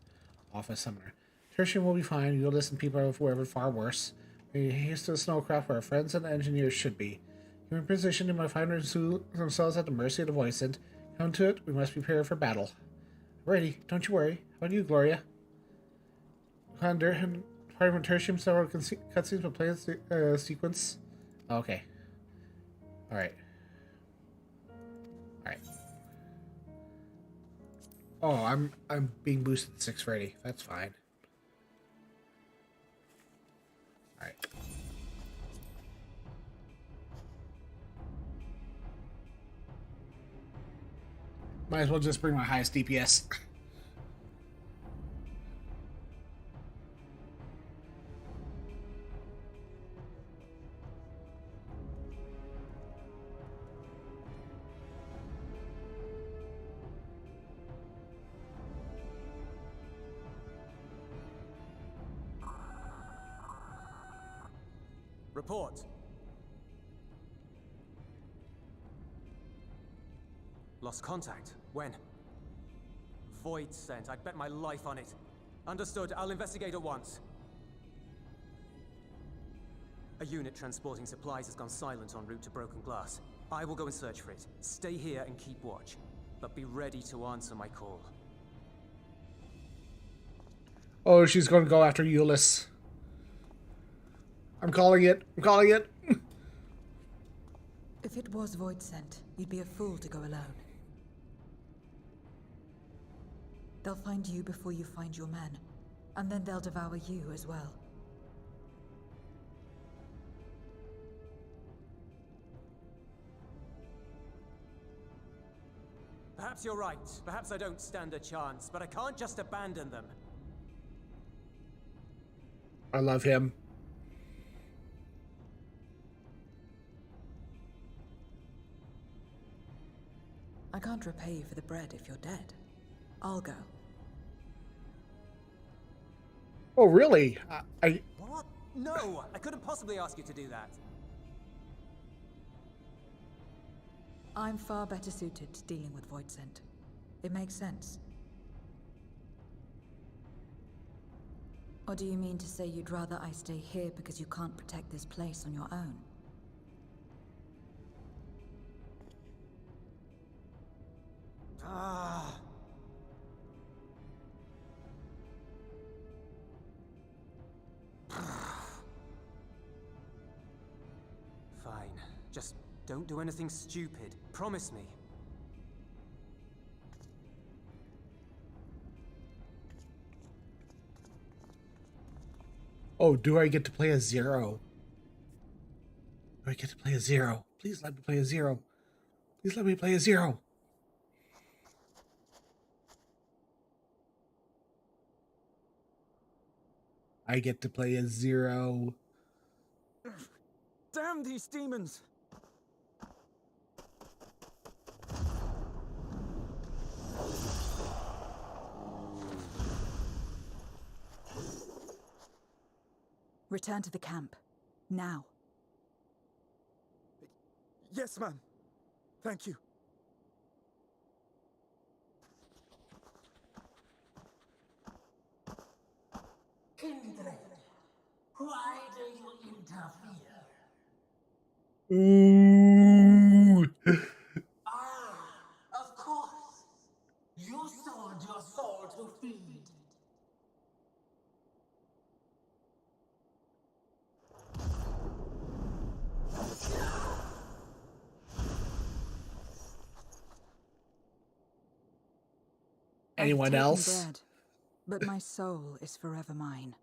off as summoner. Tertiary will be fine. You'll listen to people whoever far worse. We're used to the snowcraft where our friends and the engineers should be. You're in position to might find themselves at the mercy of the voice. Come to it, we must prepare for battle. Ready, don't you worry. How about you, Gloria? Pardon Tertium, several cutscenes will play the sequence. Okay. Alright. Oh, I'm being boosted to 6 ready. That's fine. Alright. Might as well just bring my highest DPS. Report. Lost contact. When? Void sent. I'd bet my life on it. Understood. I'll investigate at once. A unit transporting supplies has gone silent en route to Broken Glass. I will go and search for it. Stay here and keep watch. But be ready to answer my call. Oh, she's going to go after Euless. I'm calling it. If it was Void sent, you'd be a fool to go alone. They'll find you before you find your men, and then they'll devour you as well. Perhaps you're right. Perhaps I don't stand a chance, but I can't just abandon them. I love him. I can't repay you for the bread if you're dead. I'll go. Oh, really? What? No! I couldn't possibly ask you to do that. I'm far better suited to dealing with Void Sent. It makes sense. Or do you mean to say you'd rather I stay here because you can't protect this place on your own? Fine. Just don't do anything stupid. Promise me. Oh, do I get to play a Zero? Do I get to play a Zero? Please let me play a Zero. Please let me play a 0. I get to play a 0. Damn these demons! Return to the camp. Now. Yes, ma'am. Thank you. Kindred, why do you interfere? Ooh. Of course. You sold your soul to feed. Anyone I've taken else? bread, but my soul is forever mine.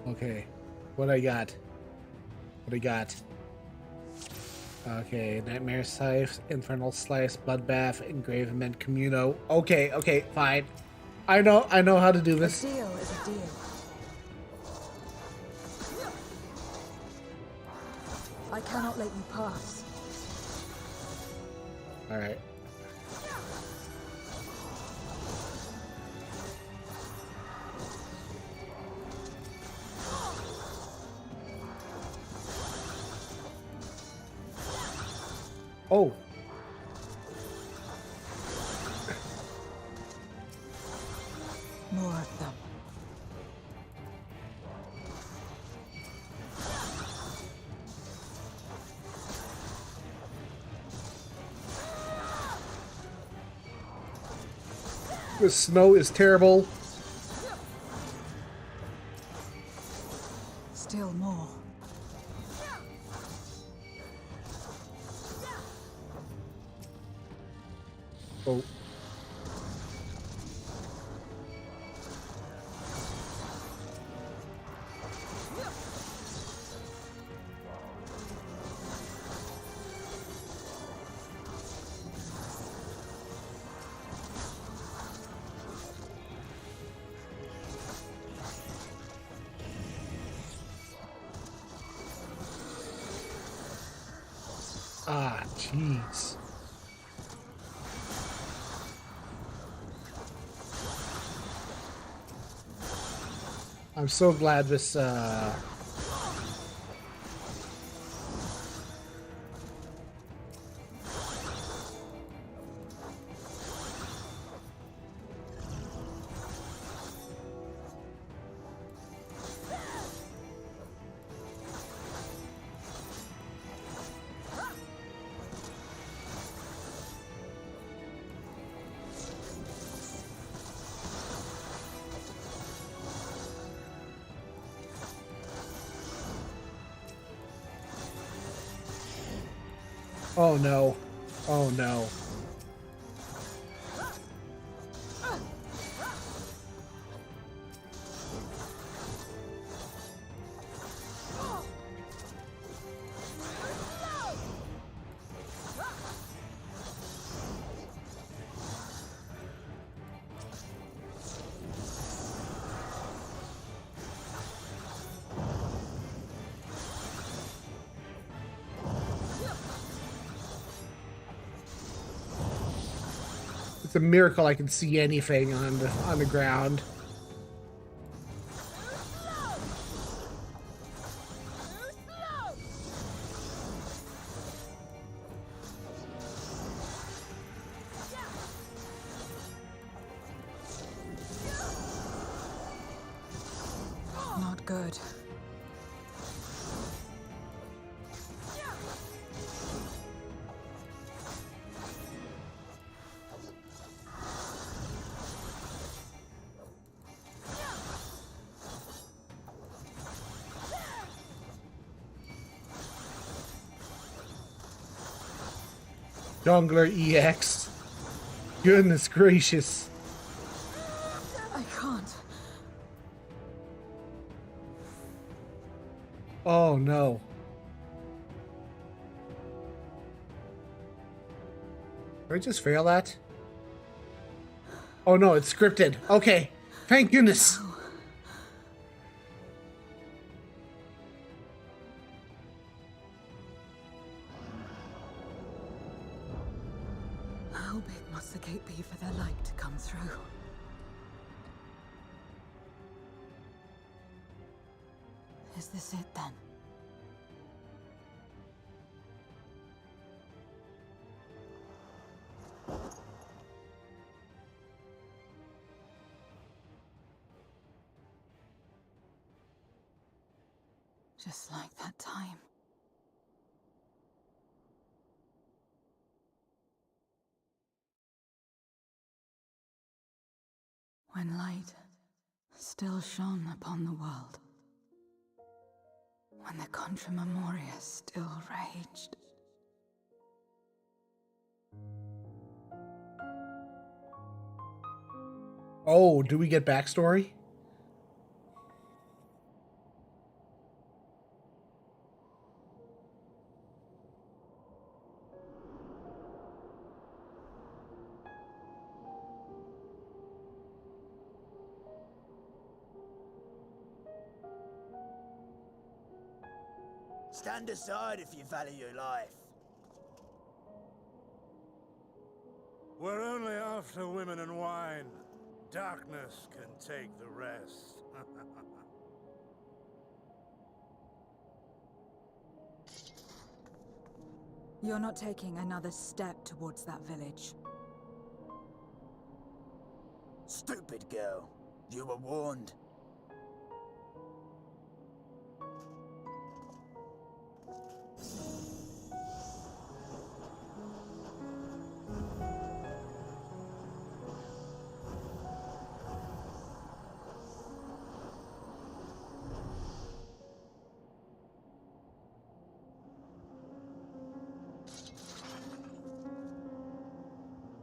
Okay. What I got? Okay, Nightmare Scythe, Infernal Slice, Bloodbath, Engravement, Communo. Okay, fine. I know how to do A this. deal is a deal. I cannot let you pass. Alright. Oh. More of them. The snow is terrible. Still more. Oh. Ah, jeez. I'm so glad this, Oh no. Oh no. It's a miracle I can see anything on the ground. Not good. Jungler EX. Goodness gracious. I can't. Oh no. Did I just fail that? Oh no, it's scripted. Okay. Thank goodness. How big must the gate be for their light to come through? Is this it then? Just like that time. When light still shone upon the world. When the Contra Memoria still raged. Oh, do we get backstory? Stand aside if you value your life. We're only after women and wine. Darkness can take the rest. You're not taking another step towards that village. Stupid girl. You were warned.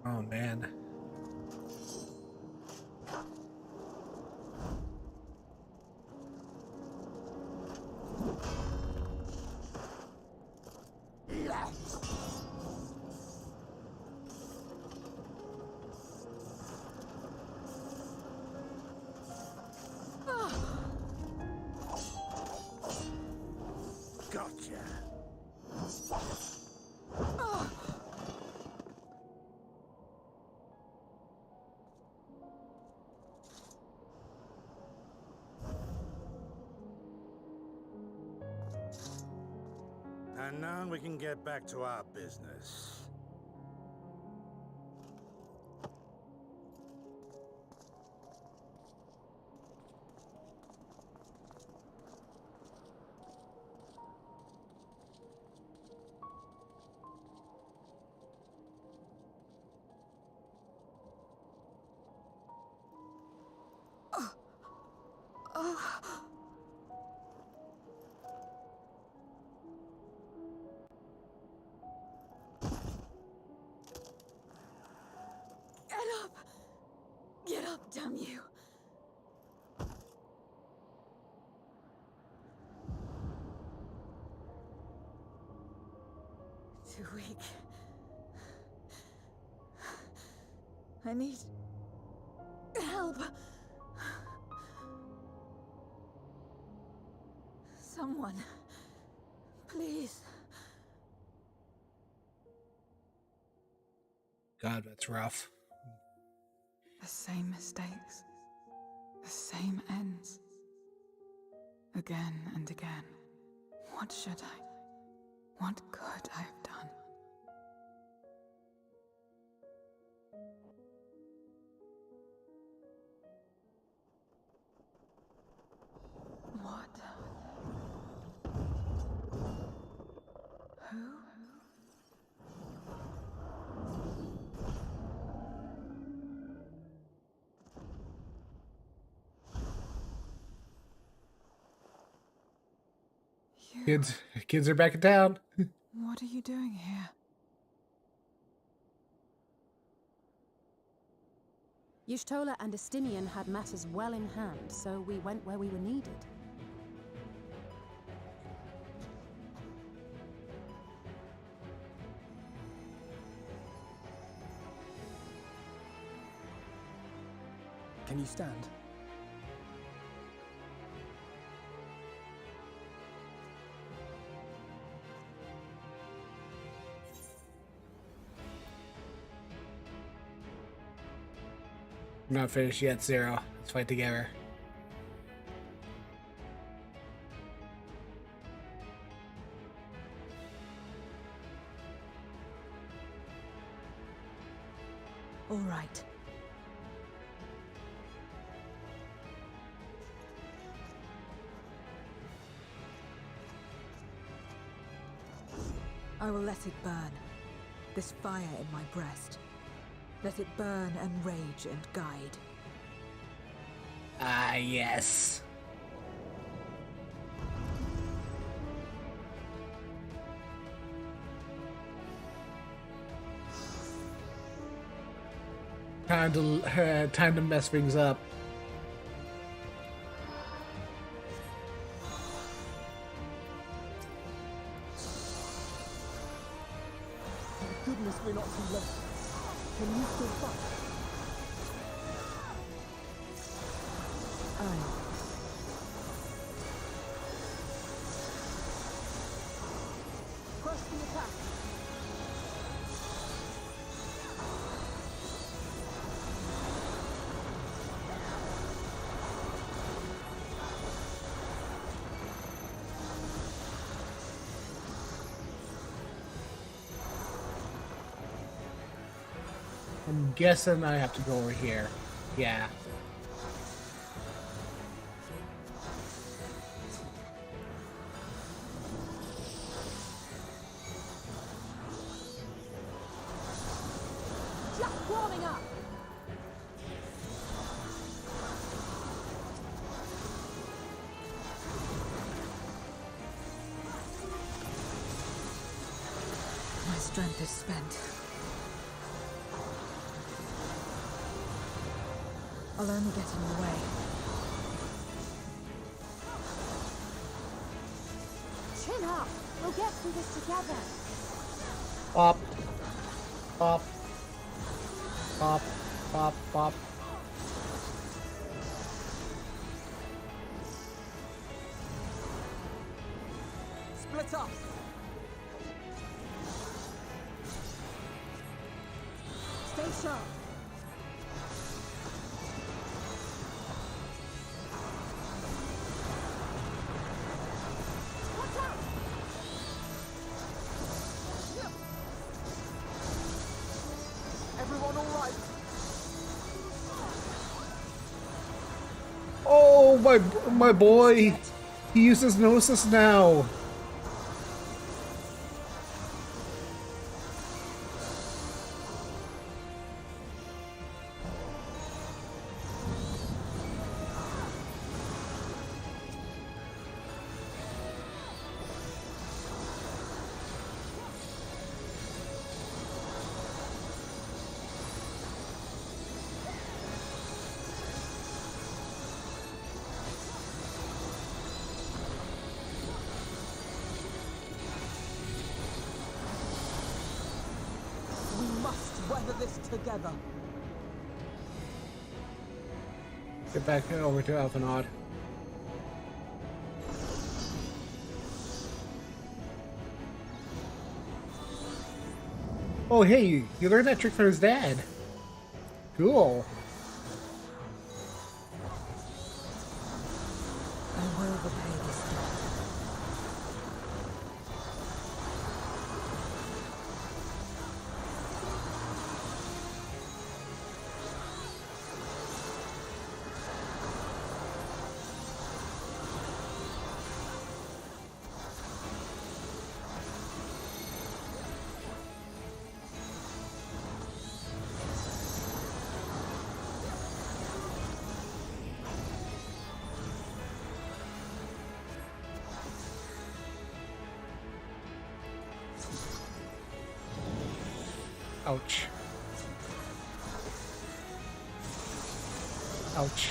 Oh man. Gotcha. And now we can get back to our business. Get up, damn you! Too weak. I need help. Someone, please. God, that's rough. The same mistakes, the same ends. Again and again. What should I? What could I have done? What? Who? Kids are back in town. What are you doing here? Y'shtola and Estinian had matters well in hand, so we went where we were needed. Can you stand? I'm not finished yet, Zero. Let's fight together. All right. I will let it burn. This fire in my breast. Let it burn and rage and guide. Ah, yes. Time to mess things up. Thank goodness we're not too late. Can you still fight? Aye. Press the attack! I'm guessing I have to go over here. Yeah. Just warming up! My strength is spent. I'll only get in the way. Chin up! We'll get through this together! Pop. Pop. Pop. Pop. Pop. Split up! Stay sharp! Everyone all right? Oh, my boy. He uses Gnosis now. We must weather this together. Get back over to Alphanod. Oh, hey, you learned that trick from his dad. Cool. I will repay this debt. Ouch. Ouch.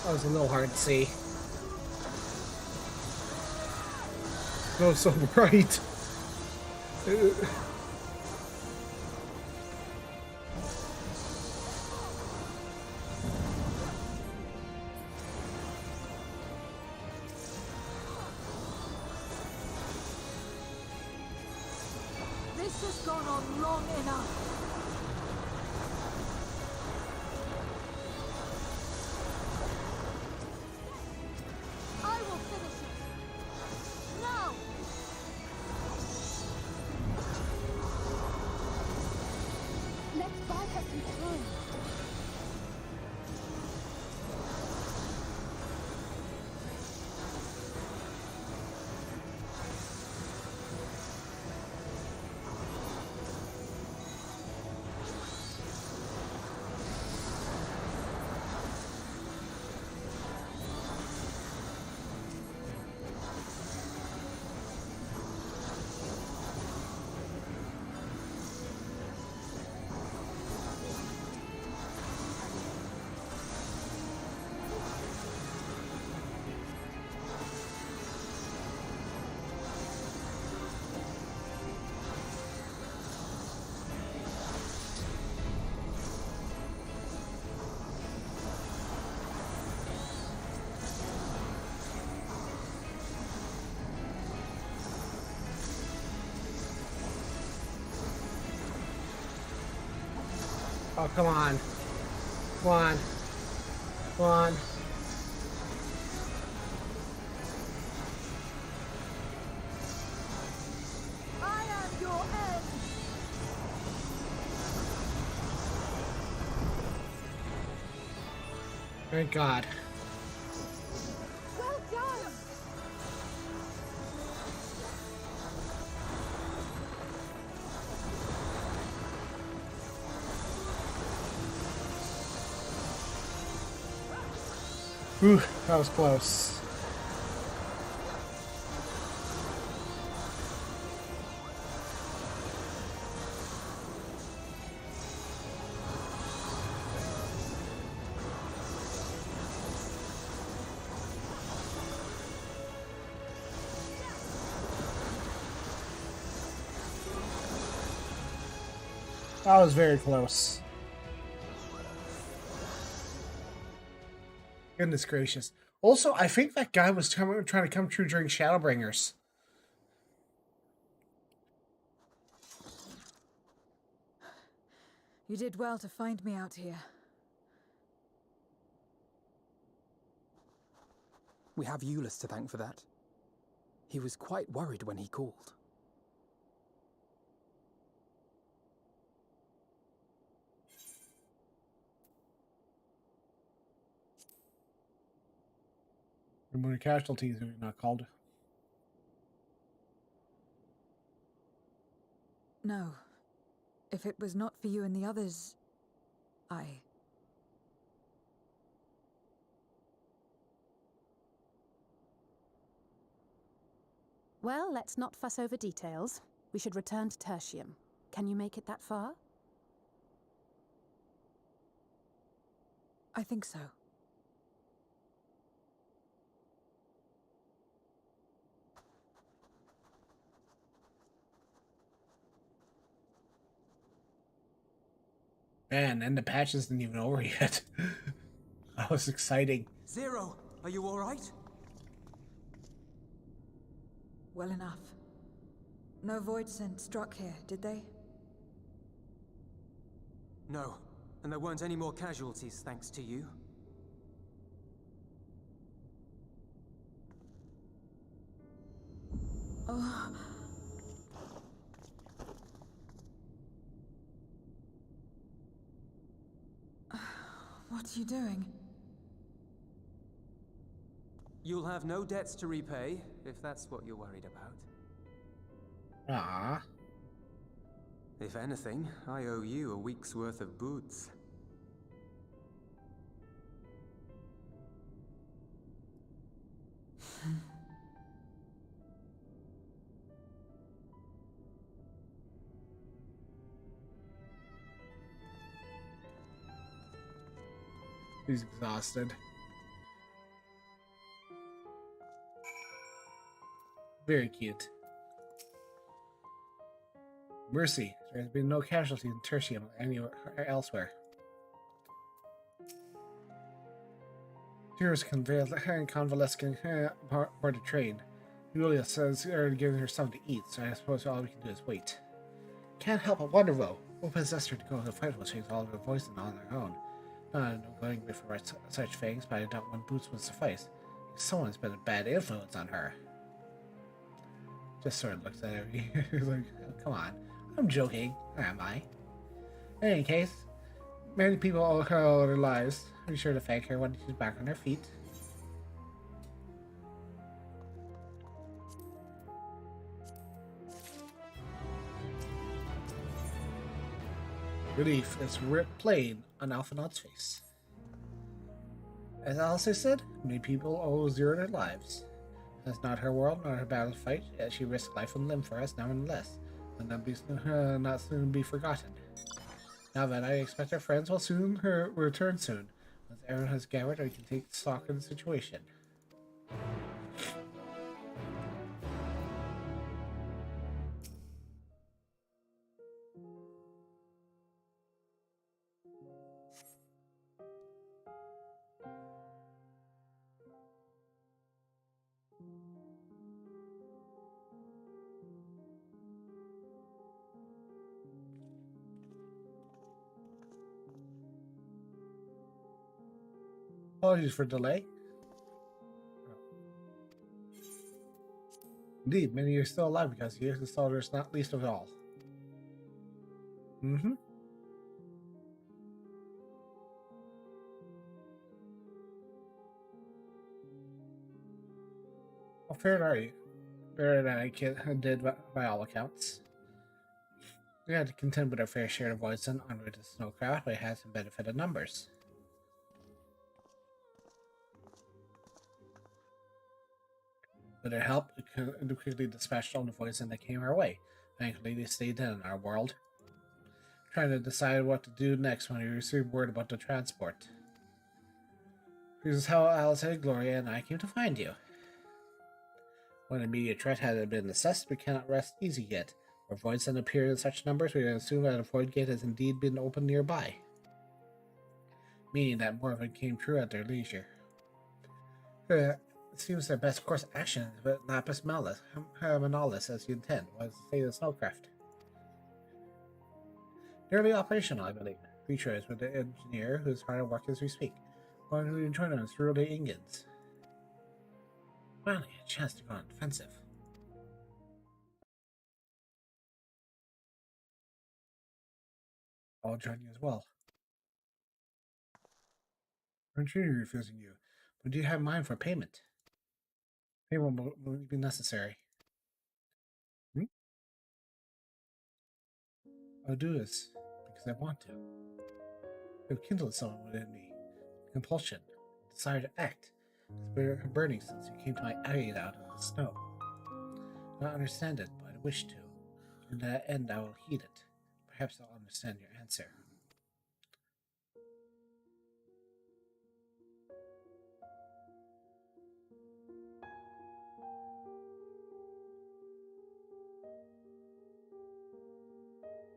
That was a little hard to see. No, so bright. This has gone on long enough. I will finish it. Now! Let's buy her some time. Oh, come on. Come on. Come on. I am your end. Thank God. Well done! Whew, that was close. That was very close. Goodness gracious. Also, I think that guy was trying to come true during Shadowbringers. You did well to find me out here. We have Eulus to thank for that. He was quite worried when he called. Remove casualties are not called. No. If it was not for you and the others, I... Well, let's not fuss over details. We should return to Tertium. Can you make it that far? I think so. Man, and the patch isn't even over yet. That was exciting. Zero, are you all right? Well enough. No void scent struck here, did they? No, and there weren't any more casualties thanks to you. Oh. What are you doing? You'll have no debts to repay, if that's what you're worried about. Ah. If anything, I owe you a week's worth of boots. He's exhausted. Very cute. Mercy. There has been no casualty in Tertium or anywhere elsewhere. Tears convalescing aboard the train. Julia says they're giving her something to eat, so I suppose all we can do is wait. Can't help but wonder, though, what possessed her to go to the fight with all of her voice and on her own. No going before such things, but I doubt one boost would suffice. Someone's been a bad influence on her. Just sort of looks at her. He's like, oh, come on. I'm joking. Or am I? In any case, many people owe her all their lives. Be sure to thank her when she's back on her feet. Relief is plain on Alphinaud's face. As Alistair said, many people owe Zero their lives. That's not her world nor her battle fight, yet she risked life and limb for us nonetheless, and not soon be forgotten. Now that I expect our friends will soon return soon. Once everyone has gathered, we can take stock of the situation. Apologies for delay. Indeed, many are still alive because he is the soldiers, not least of all. How fair are you? Better than I did by all accounts. We had to contend with our fair share of voids and en route to Snowcraft, but it has some benefit of numbers. With their help, we quickly dispatched all the voids that came our way. Thankfully, they stayed in our world. Trying to decide what to do next when we received word about the transport. This is how Alice, Gloria, and I came to find you. When immediate threat had been assessed, we cannot rest easy yet. Where voids then appear in such numbers, we can assume that a void gate has indeed been opened nearby. Meaning that more of it came true at their leisure. It seems their best course of action is with Lapis Manalis as you intend, was to say the Snowcraft. Nearly operational, I believe. Creature is with the engineer who is hard at work as we speak. Going to join us through the Ingans. Finally, a chance to go on defensive. I'll join you as well. I'm truly refusing you, but do you have mine for payment? Payment will be necessary. I'll do this because I want to. I've kindled someone within me. Compulsion, desire to act. It's been burning since you came to my aid out of the snow. I don't understand it, but I wish to. In that end, I will heed it. Perhaps I'll understand your answer.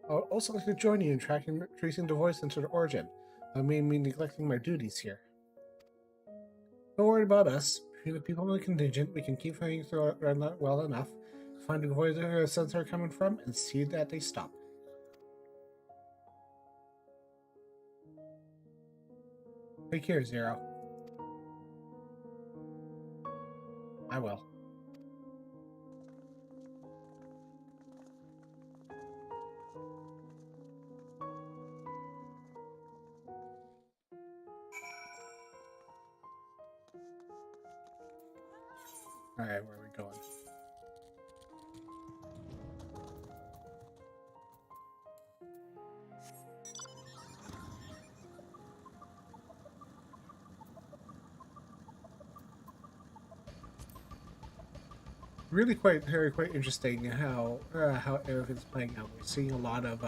I would also like to join you in tracing the voice into the origin. I may mean neglecting my duties here. Don't worry about us. Between the people in the contingent, we can keep things run well enough, find the voice the sense are coming from, and see that they stop. Take care, Zero. I will. Alright, where are we going? Really quite interesting how everything's playing out. We're seeing a lot of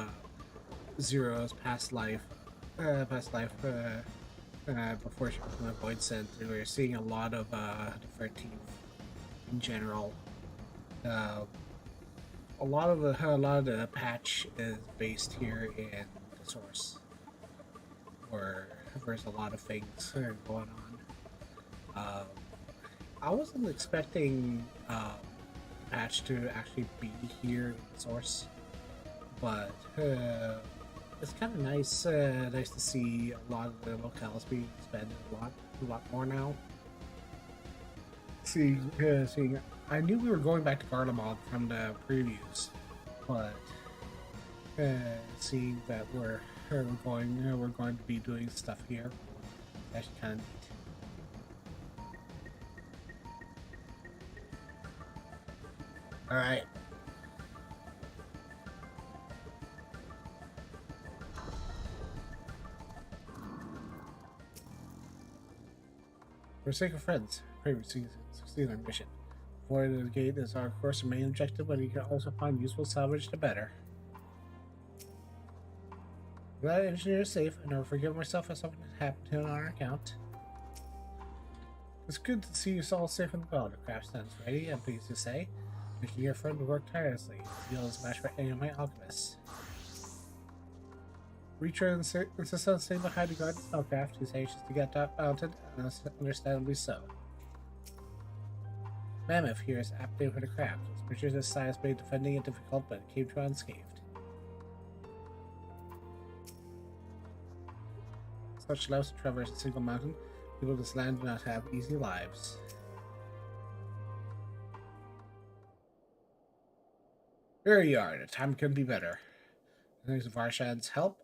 Zero's past life before she became a Void Sent. We're seeing a lot of the 13th in general. Uh, a lot of the patch is based here in the source, where there's a lot of things going on. Um, I wasn't expecting the patch to actually be here in the source, but it's kind of nice. Nice to see a lot of the locales being expanded a lot more now. Seeing, I knew we were going back to Garlemald from the previews, but seeing that we're going to be doing stuff here, that's kind of neat. All right. For the sake of friends, pray we succeed on our mission. Avoid the gate is our course main objective, but you can also find useful salvage to better. Glad engineer is safe, and I'll forgive myself if something has happened to him on our account. It's good to see you all safe and well. The craft stands ready, I'm pleased to say. Making your friend work tirelessly. Skill is matched by any of my alchemists. Reacher insists on staying behind to guard the spellcraft. He's anxious to get that mounted, and understandably so. Mammoth here is aptly for the craft. His creatures this size made defending it difficult, but it came to unscathed. Such lives to traverse a single mountain. People of this land do not have easy lives. Here you are. The time couldn't be better. Thanks to Varshad's help,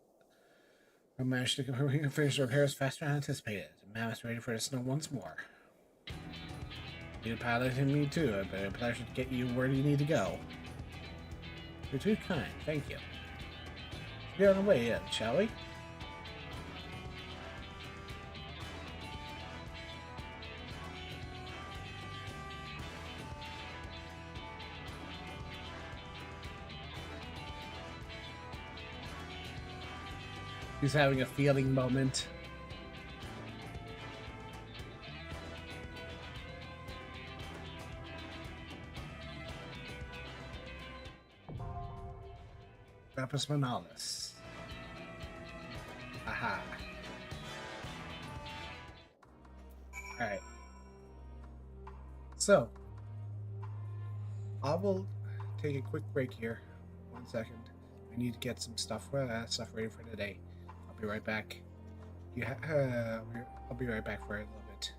I managed to finish the repairs faster than anticipated. Mammoth's ready for the snow once more. You piloted me too. I'd be a pleasure to get you where you need to go. You're too kind. Thank you. Let's get on the way in, shall we? He's having a feeling moment. Lapis Manalis. Aha. Alright. So, I will take a quick break here. 1 second. I need to get some stuff ready for today. I'll be right back. I'll be right back for a little bit.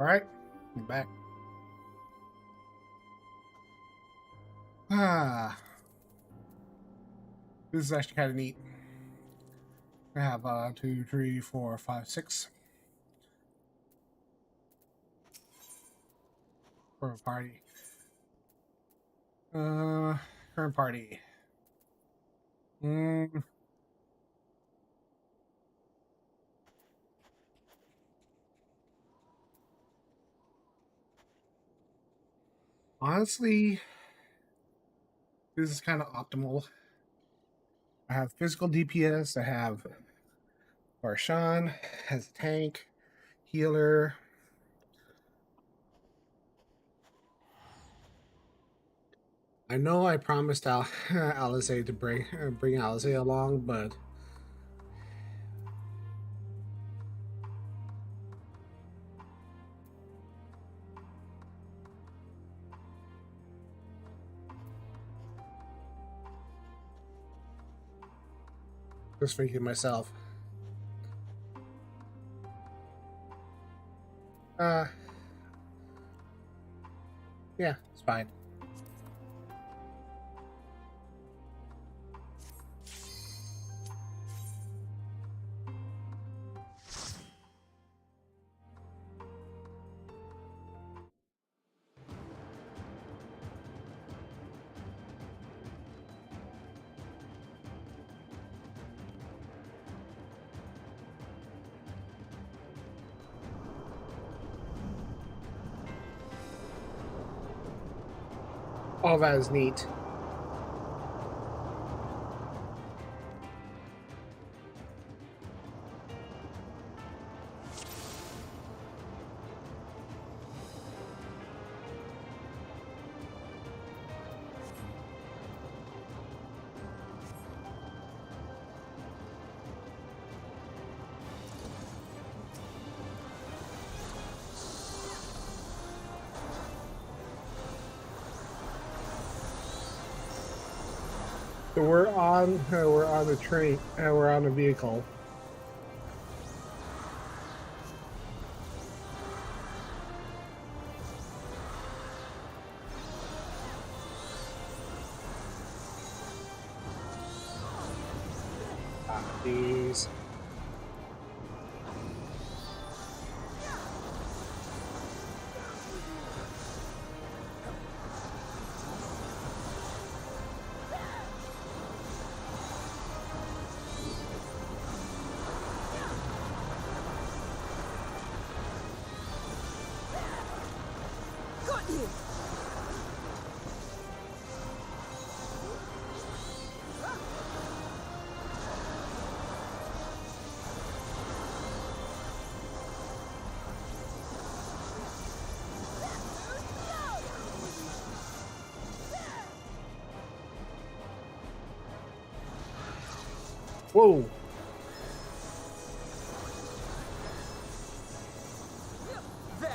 All right, I'm back. This is actually kind of neat. I have 2, 3, 4, 5, 6 for a party. Current party. Honestly, this is kind of optimal. I have physical DPS. I have Barshan as a tank, healer. I know I promised Eorzea to bring Eorzea along, but just thinking myself. Yeah, it's fine. All that is neat. So we're on a train. We're on a vehicle. These. Whoa! There!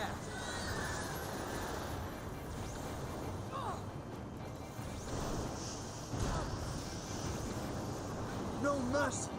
No mercy!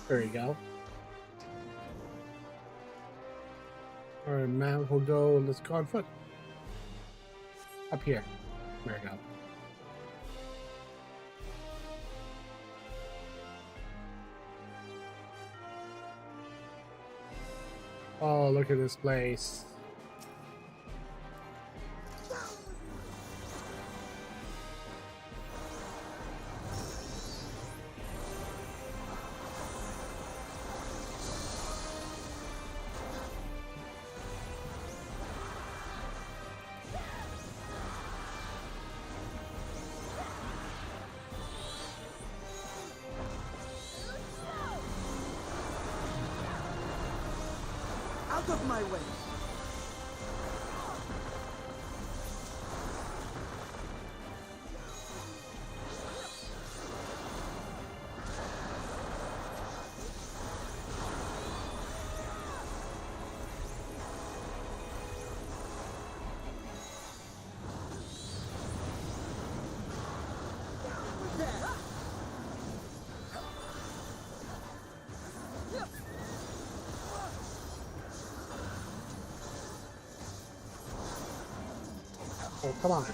There you go. Alright, now we'll go. Let's go on foot. Up here. There we go. Oh, look at this place. Out of my way! Oh, come on.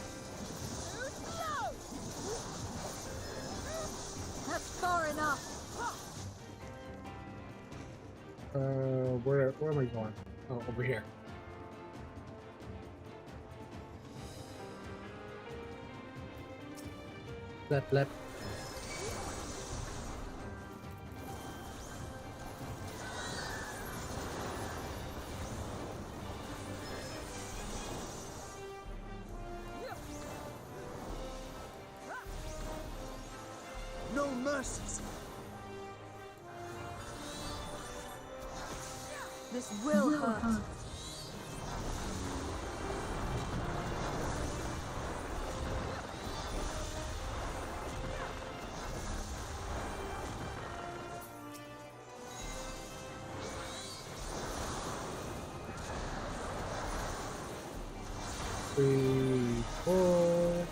That's far enough. Where am I going? Oh, over here. Left. No mercies! This will hurt. Three, four.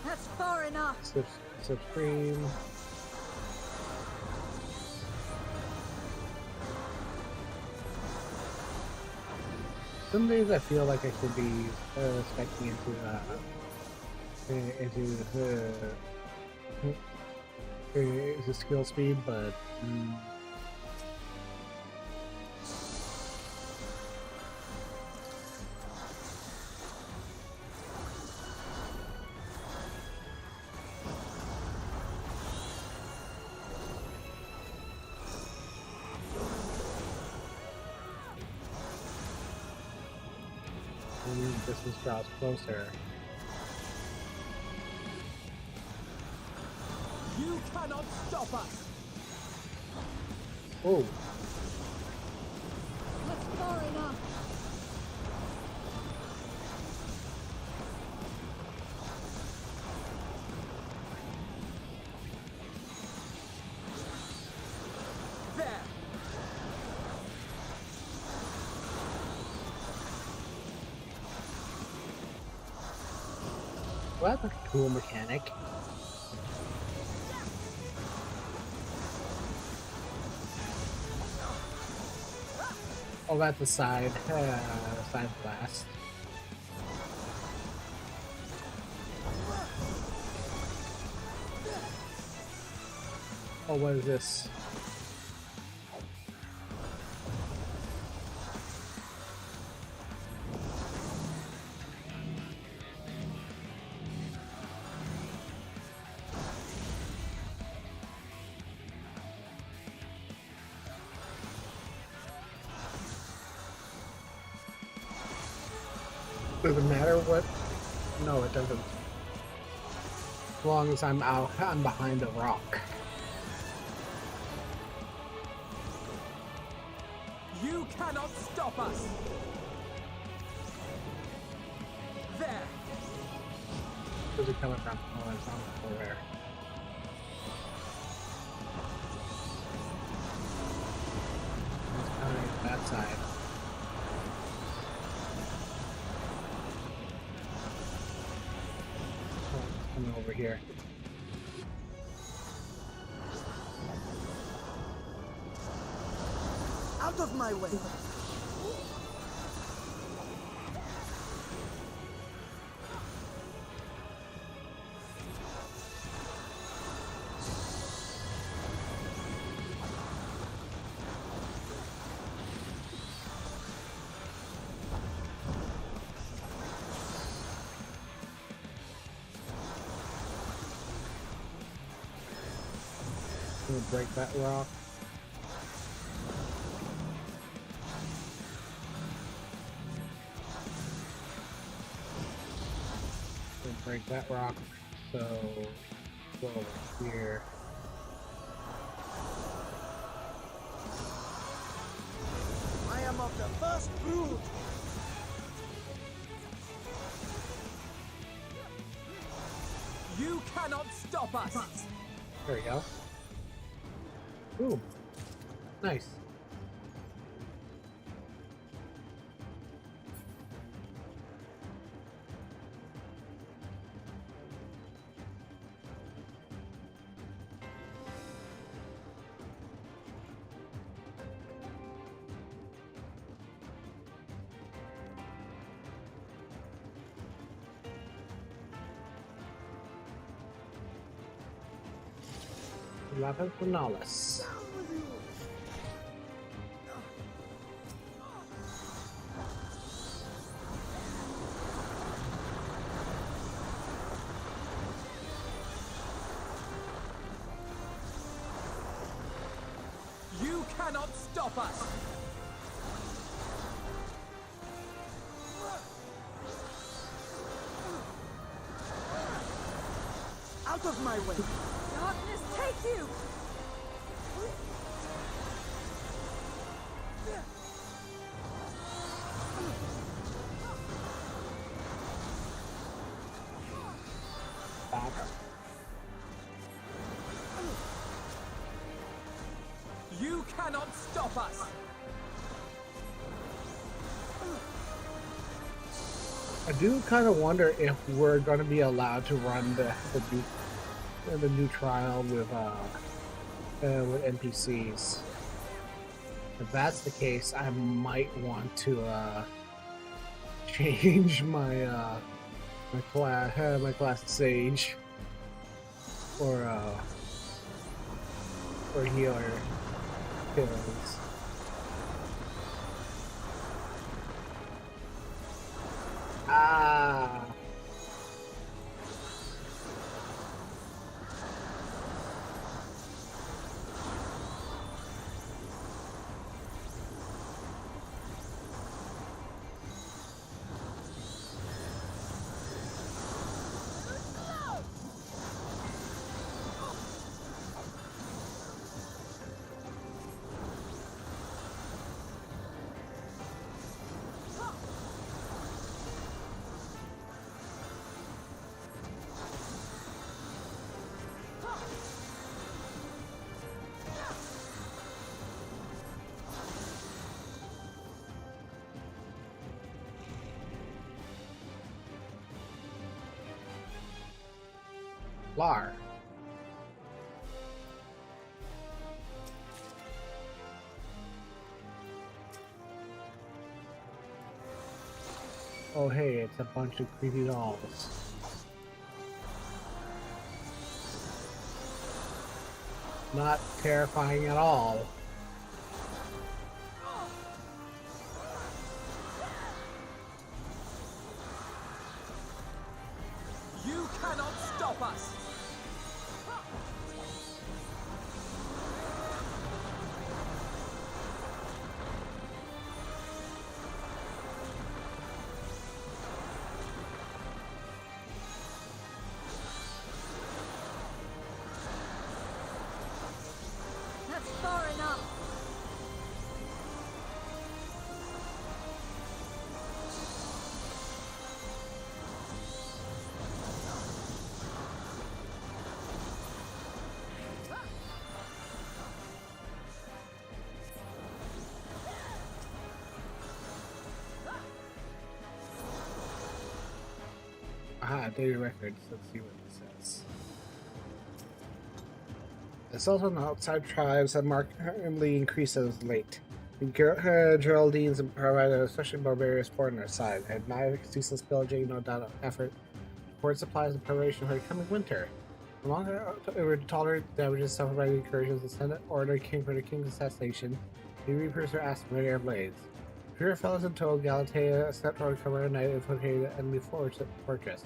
That's far enough. Substream. Some days I feel like I should be specking into skill speed, but distance draws closer. You cannot stop us! Oh. That's far enough. There! Well, that's a cool mechanic. Oh, that's a side blast. Oh, what is this? Does it matter what? No, it doesn't. As long as I'm behind a rock. You cannot stop us! There! Where's it coming from? Oh, it's on over there. It's coming from that side. Oh, it's coming over here. Out of my way! Gonna break that rock. Gonna break that rock. So go over here. I am of the first brood! You cannot stop us! There we go. Ooh, nice. Lapis Finalis. You cannot stop us! Out of my way! Darkness, take you! Back. You cannot stop us! I do kind of wonder if we're going to be allowed to run the new trial with NPCs. If that's the case, I might want to change my my class to Sage or healer kills. Ah. Lar. Oh hey, it's a bunch of creepy dolls. Not terrifying at all. You cannot stop us! That's far enough. Aha, daily records. Let's see what this says. The assault on outside tribes had markedly increased as of late. The Geraldines provided especially barbarous support on their side, and neither ceaseless pillaging, no doubt effort, poured supplies in preparation for the coming winter. No longer able to tolerate the damages suffered by the incursions, the Senate ordered King for the king's assassination. The Reapers were asked to ready their blades. Fewer fellows in tow, Galatea stepped on cover at night and infiltrated the enemy fortress.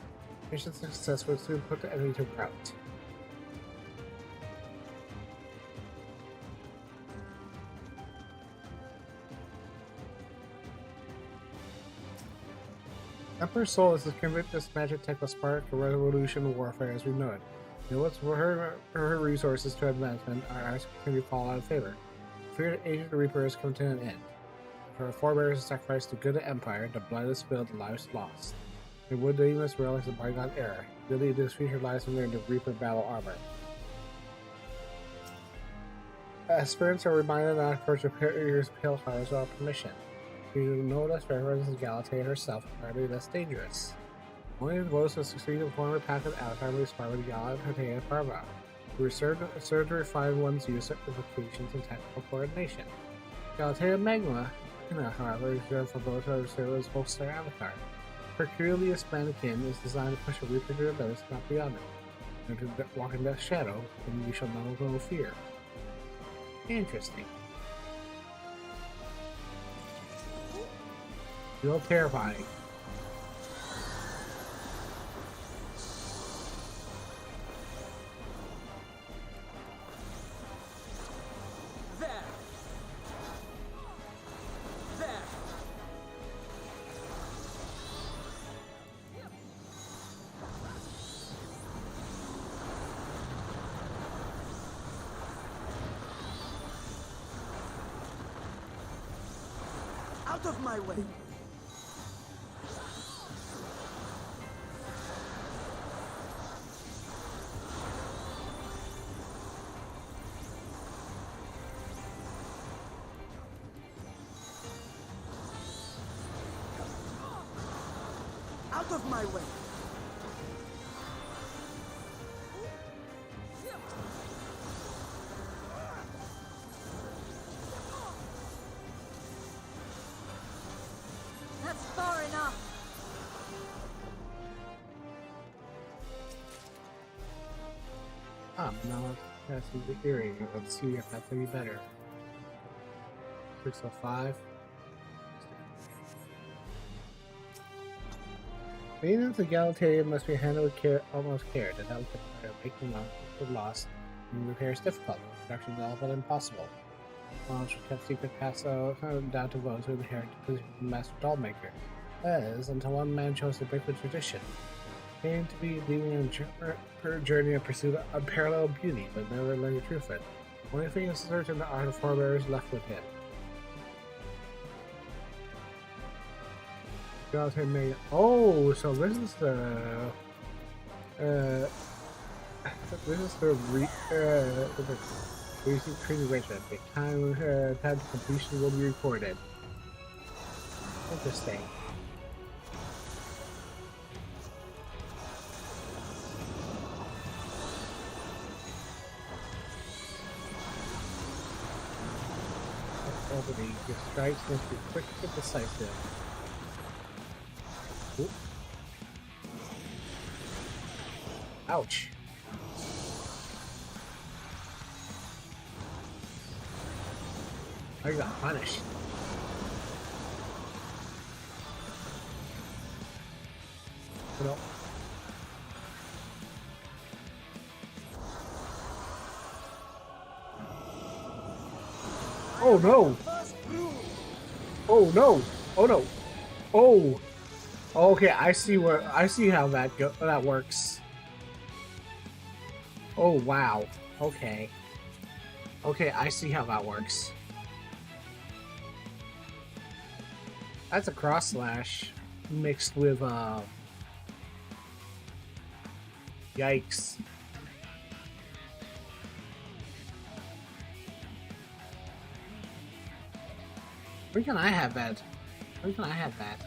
Mission success would soon put the enemy to rout. Emperor Solus is convinced this magic tech will spark a revolution in warfare as we know it. And what's for her resources to advancement are asked to continue to fall out of favor. Fear the age of the Reaper has come to an end. For our forebears to sacrifice the good of empire, the blood is spilled, the lives lost. And would they must relish the bygone era. Really, this future lies in the Reaper battle armor. Aspirants are reminded not to approach the pale hearts without permission. You no less reverence as Galatea herself, hardly less dangerous. Only the most will succeed in forming a path of avatar will inspire with Galatea and Parva, who are served to refine one's use of implications and technical coordination. Galatea Magma, however, is reserved for those who are served as hosts their avatar. Her Curilius Mannequin is designed to push a Reaper to the limits, not beyond it. And to walk in Death's shadow, and you shall know no fear. Interesting. Feel terrifying. There! There! Out of my way! Out of my way! That's far enough. Now let's see the hearing. Let's see if that's any better. 605. Maintenance of Galatea must be handled with care, almost care. The delicate part of making the loss and repair is difficult. Production is all but impossible. Knowledge was kept secret passed down to those who inherit the position of the master doll maker. That is, until one man chose to break the tradition. Claiming to be leading her journey of pursuit of unparalleled beauty, but never learned the truth of it. Only thing is certain, the art of forebears left with him. Oh, so this is the basic training regiment. The time to completion will be recorded. Interesting. stealthily. Your strikes must be quick and decisive. Oop. Ouch. I got punished. No. Oh no! Oh no! Oh no! Oh! Okay, I see how that works. Oh wow. Okay. Okay, I see how that works. That's a cross slash mixed with yikes. Where can I have that? Where can I have that?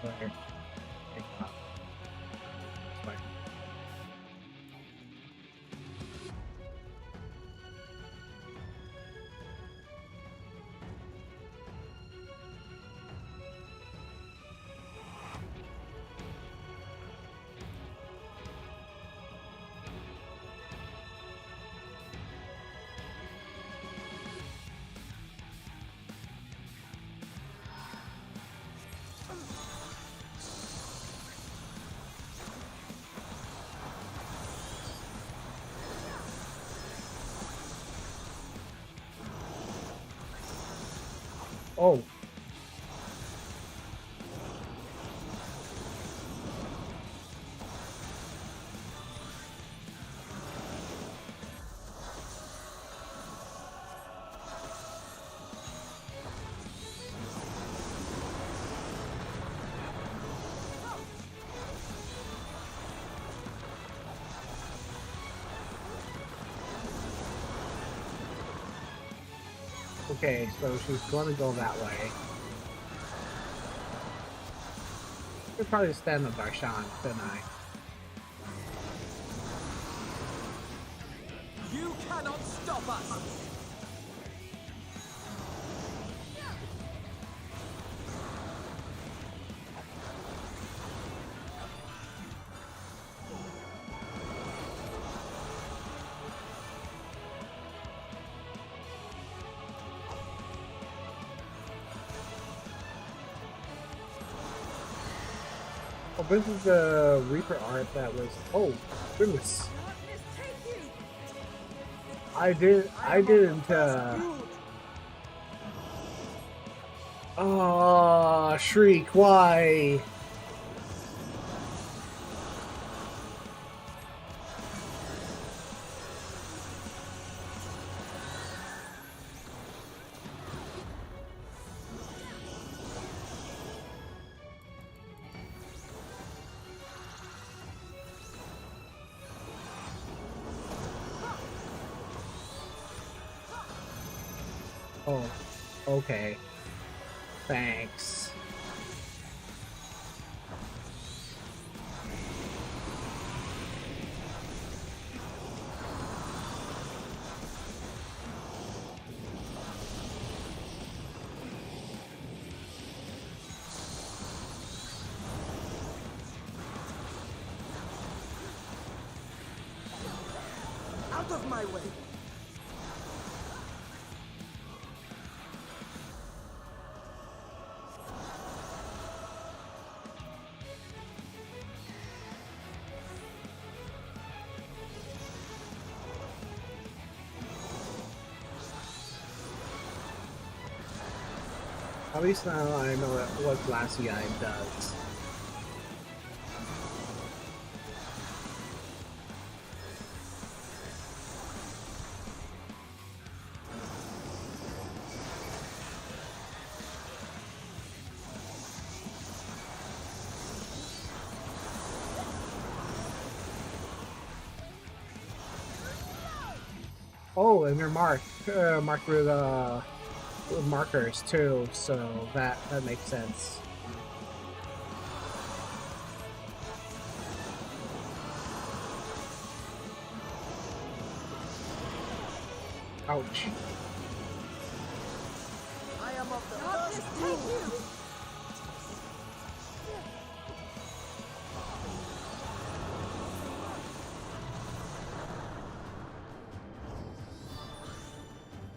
Where? Take it off. This way. Oh. Okay, so she's going to go that way. Could probably stand with Darshan, couldn't I? You cannot stop us! Oh, this is the Reaper art that was. Oh, goodness. I didn't. Oh, Shriek, why? Oh, okay. Thanks. Out of my way! At least now I know what Glassy Eye does. Oh, and they're marked with markers too, so that makes sense. Ouch. I am of the Darkness, take you!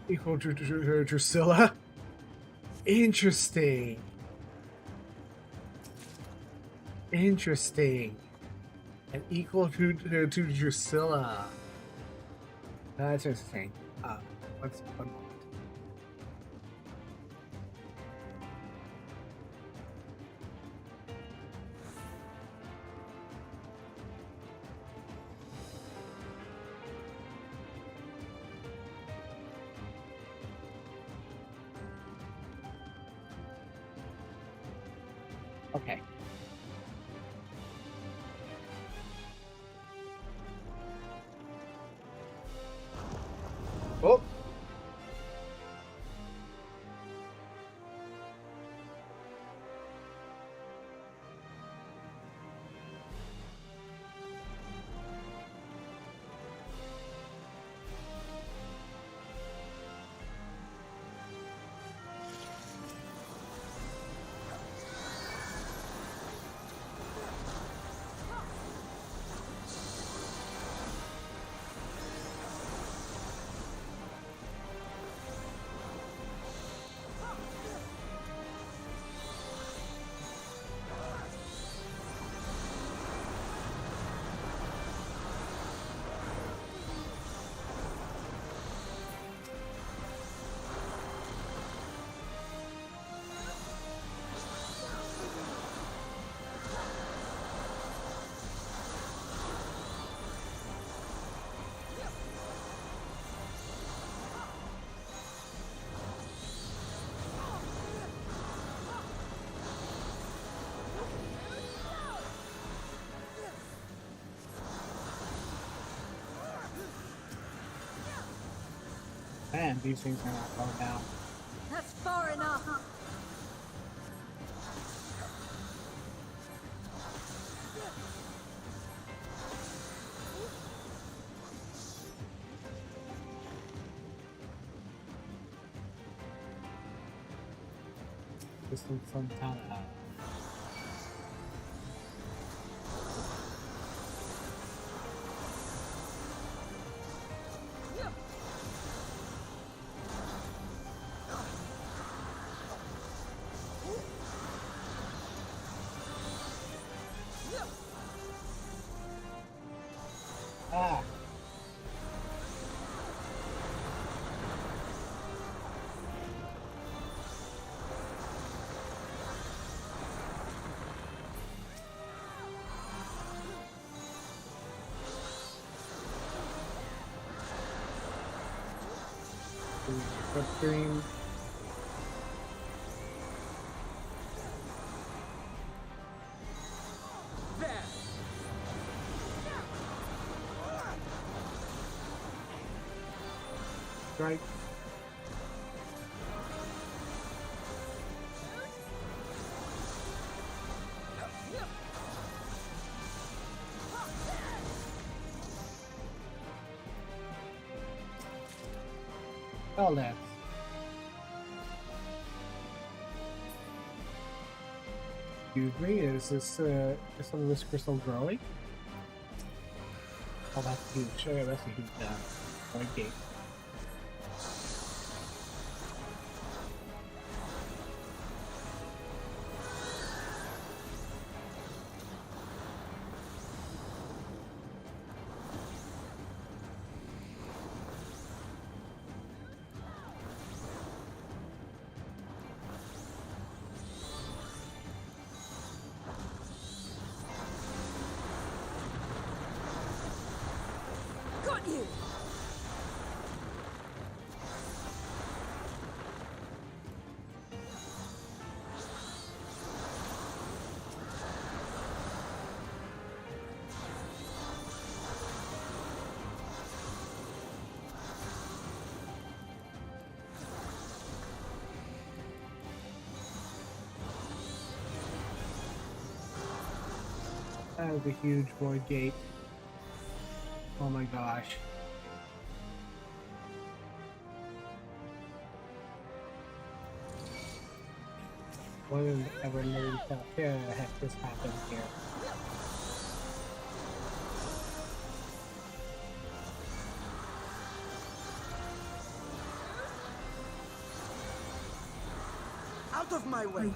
Equal to Drusilla. Interesting. Interesting. And equal to Drusilla. That's interesting. What's one moment? Okay. Oh. Man, these things are not going down. That's far enough! This looks from town. Ah. Upstream. Right. Oh, that's. Excuse me, is is some of this crystal growing? Oh, that's huge. Oh, that's a huge gate. Got you! That is a huge void gate. Oh my gosh. What in the ever living stuff? Yeah, heck, this happens here. Out of my way!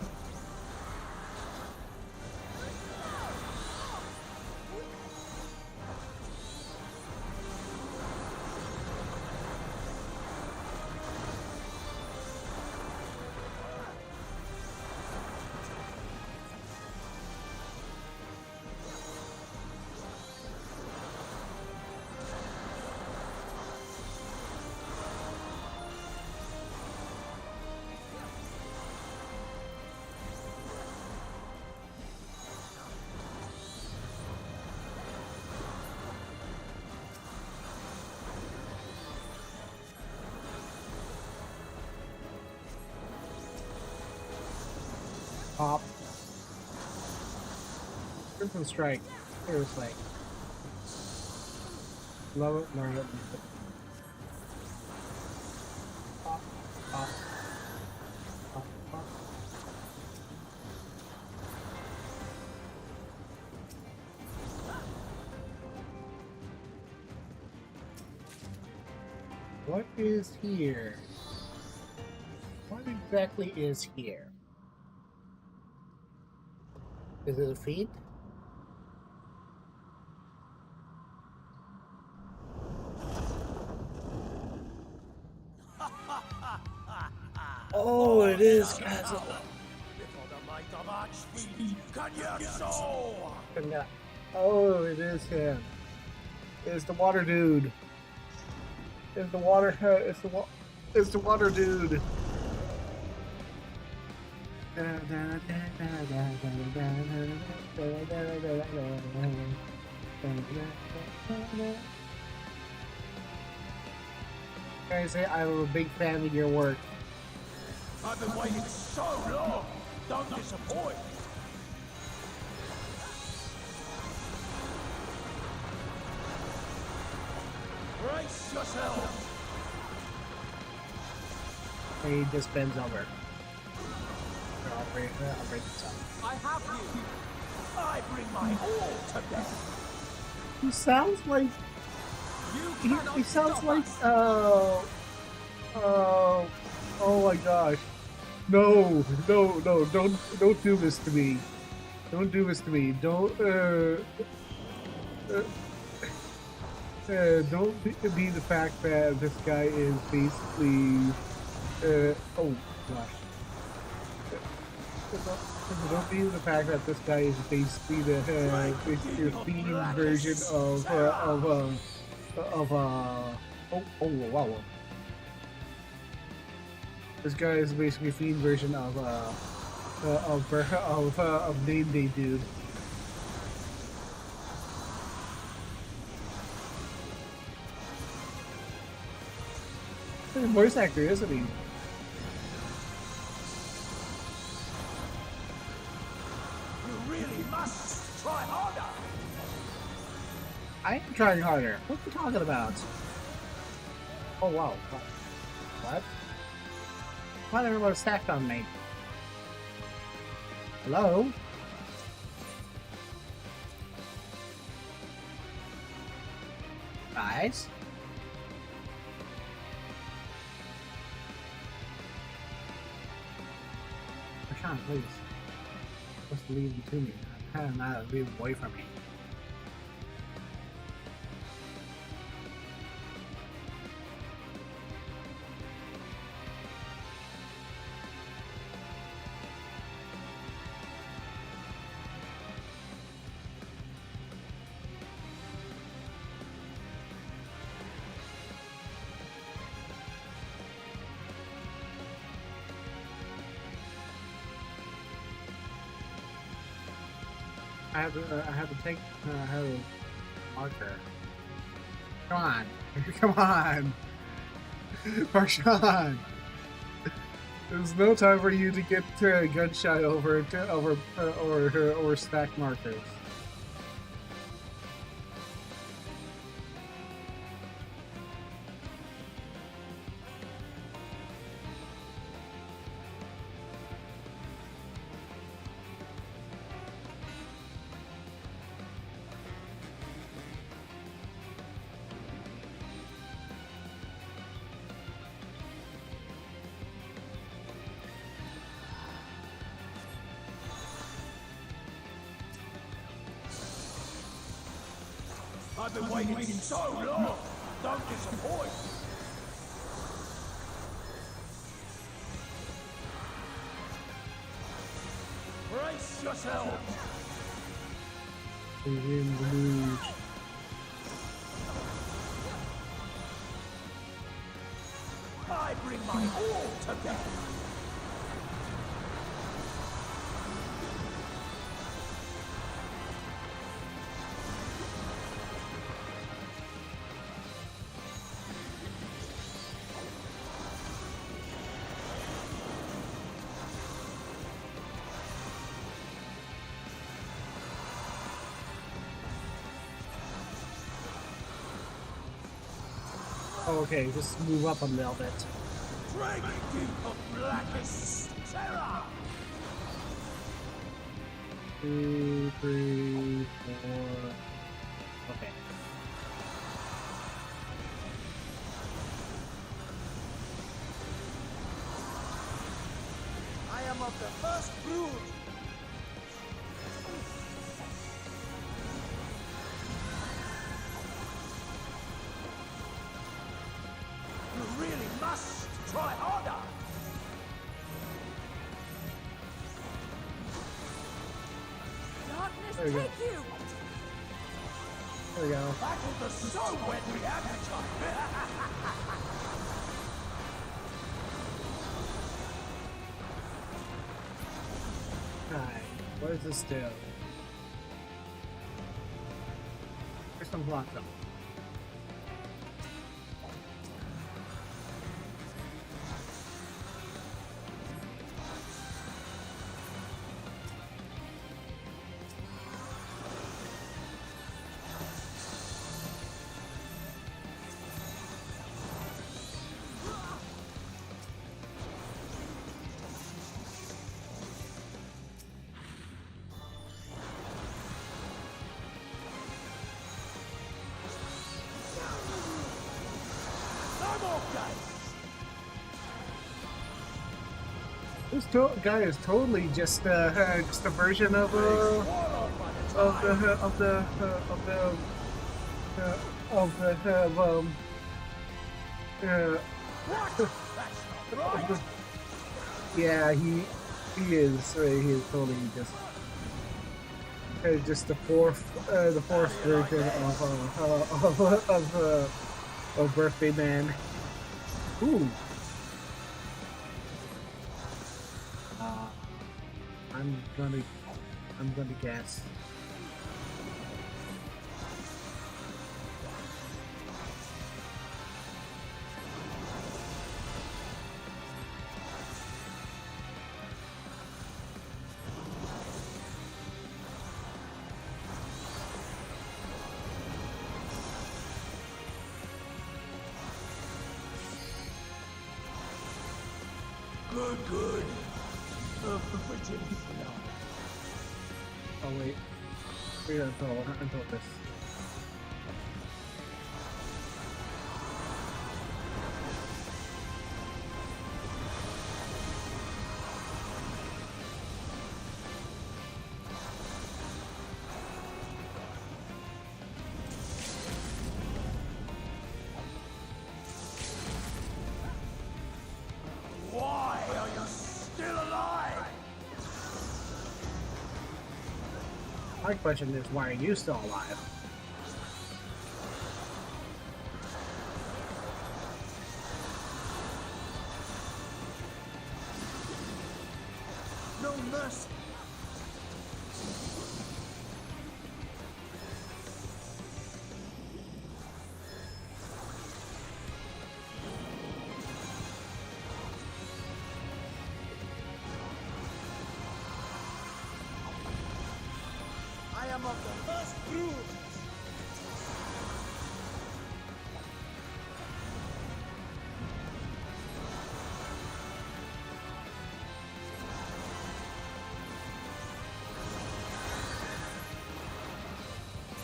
Pop. Crimson Strike. Seriously. Love it, learn it. Pop, pop. Pop, pop. What is here? What exactly is here? Is it a feed? Oh, it is Castle. Oh, it is him. It's the water dude. It's the water. It's the water dude. Guys, I'm a big fan of your work. I've been waiting so long. Don't disappoint. Brace yourself. He just bends over. I'll break this up. I have you. I bring my all to bear. He sounds like he sounds like oh my gosh. No, don't do this to me. Don't do this to me. Don't be the fact that this guy is basically oh gosh. Don't be the fact that this guy is basically the fiend version of oh wow. This guy is basically a fiend version of Name Day Dude. He's a voice actor, isn't he? Try harder. I am trying harder. What are you talking about? Oh wow. What? Why everyone stacked on me? Hello? Guys? Rashawn, please. Just leave them to me. Not leave them away from me. I have to take her marker. Come on, come on, Marshawn. There's no time for you to get gunshot over stack markers. I've been waiting so long. Don't disappoint. Brace yourself. He's in the mood. I bring my all together. Okay, just move up a little bit. Drink deep of blackest terror. 2, 3, 4. Okay. I am of the first brood. You really must try harder. Darkness, There we go. take you! There we go. Battle the so wet the appetite. Alright, what does this do? There's some block though. This guy is totally just a version of the yeah, he is. He is totally just the fourth version of Birthday Man. Ooh. I'm gonna guess. Good. Oh wait, we're until this. Why are you still alive? My question is, why are you still alive? No mercy. I am of the first brood.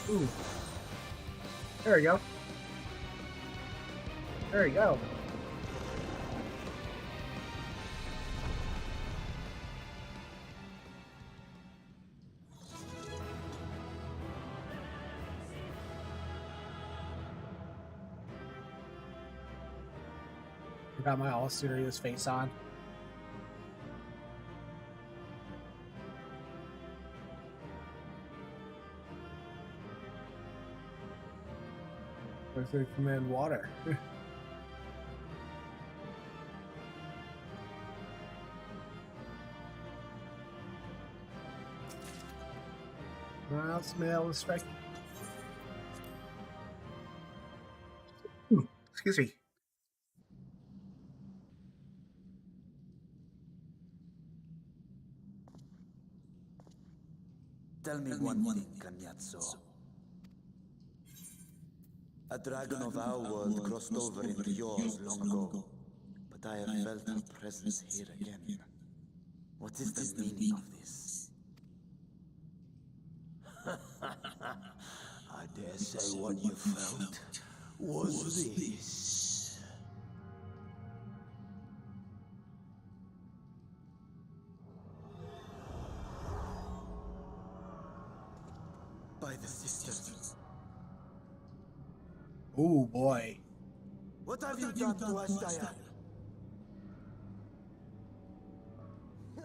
Ooh. There we go. There we go. got my all serious face on. I say command water. Well, smell is striking. Excuse me. Tell me one thing, Cagnazzo. A dragon of our world crossed over into yours long ago, but I have felt her presence here again. What is the meaning of this? I dare say what you felt was this. By the sisters. Oh boy. What have you done to Ashdaya?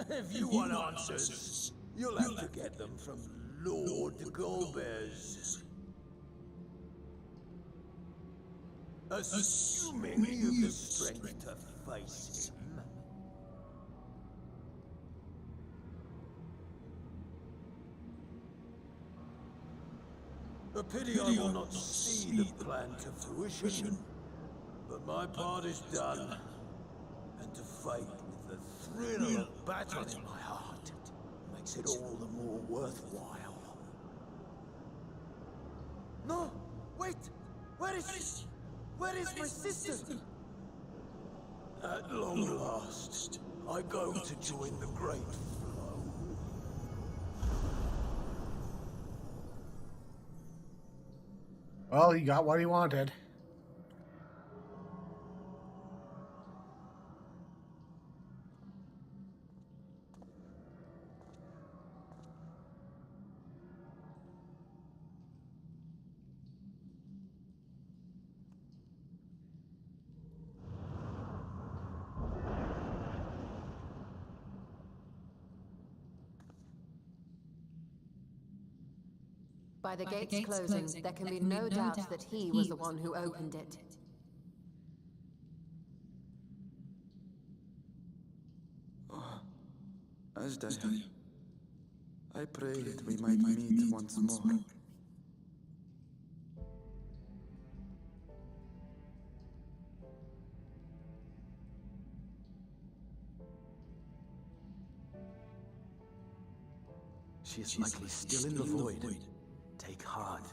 If you want answers, you'll have to get them from Lord Golbez. Assuming you've the strength to face him. A pity I will not see the plan to fruition, but my part is done, and to fight with the thrill of battle in my heart makes it all the more worthwhile. No! Wait! Where is my sister? At long last, I go to join the great flow. Well, he got what he wanted. By the gates closing, there can be no doubt that he was the one who opened it. Oh, Ashdaya, I prayed we might meet once more. She is likely still in the void. Take heart.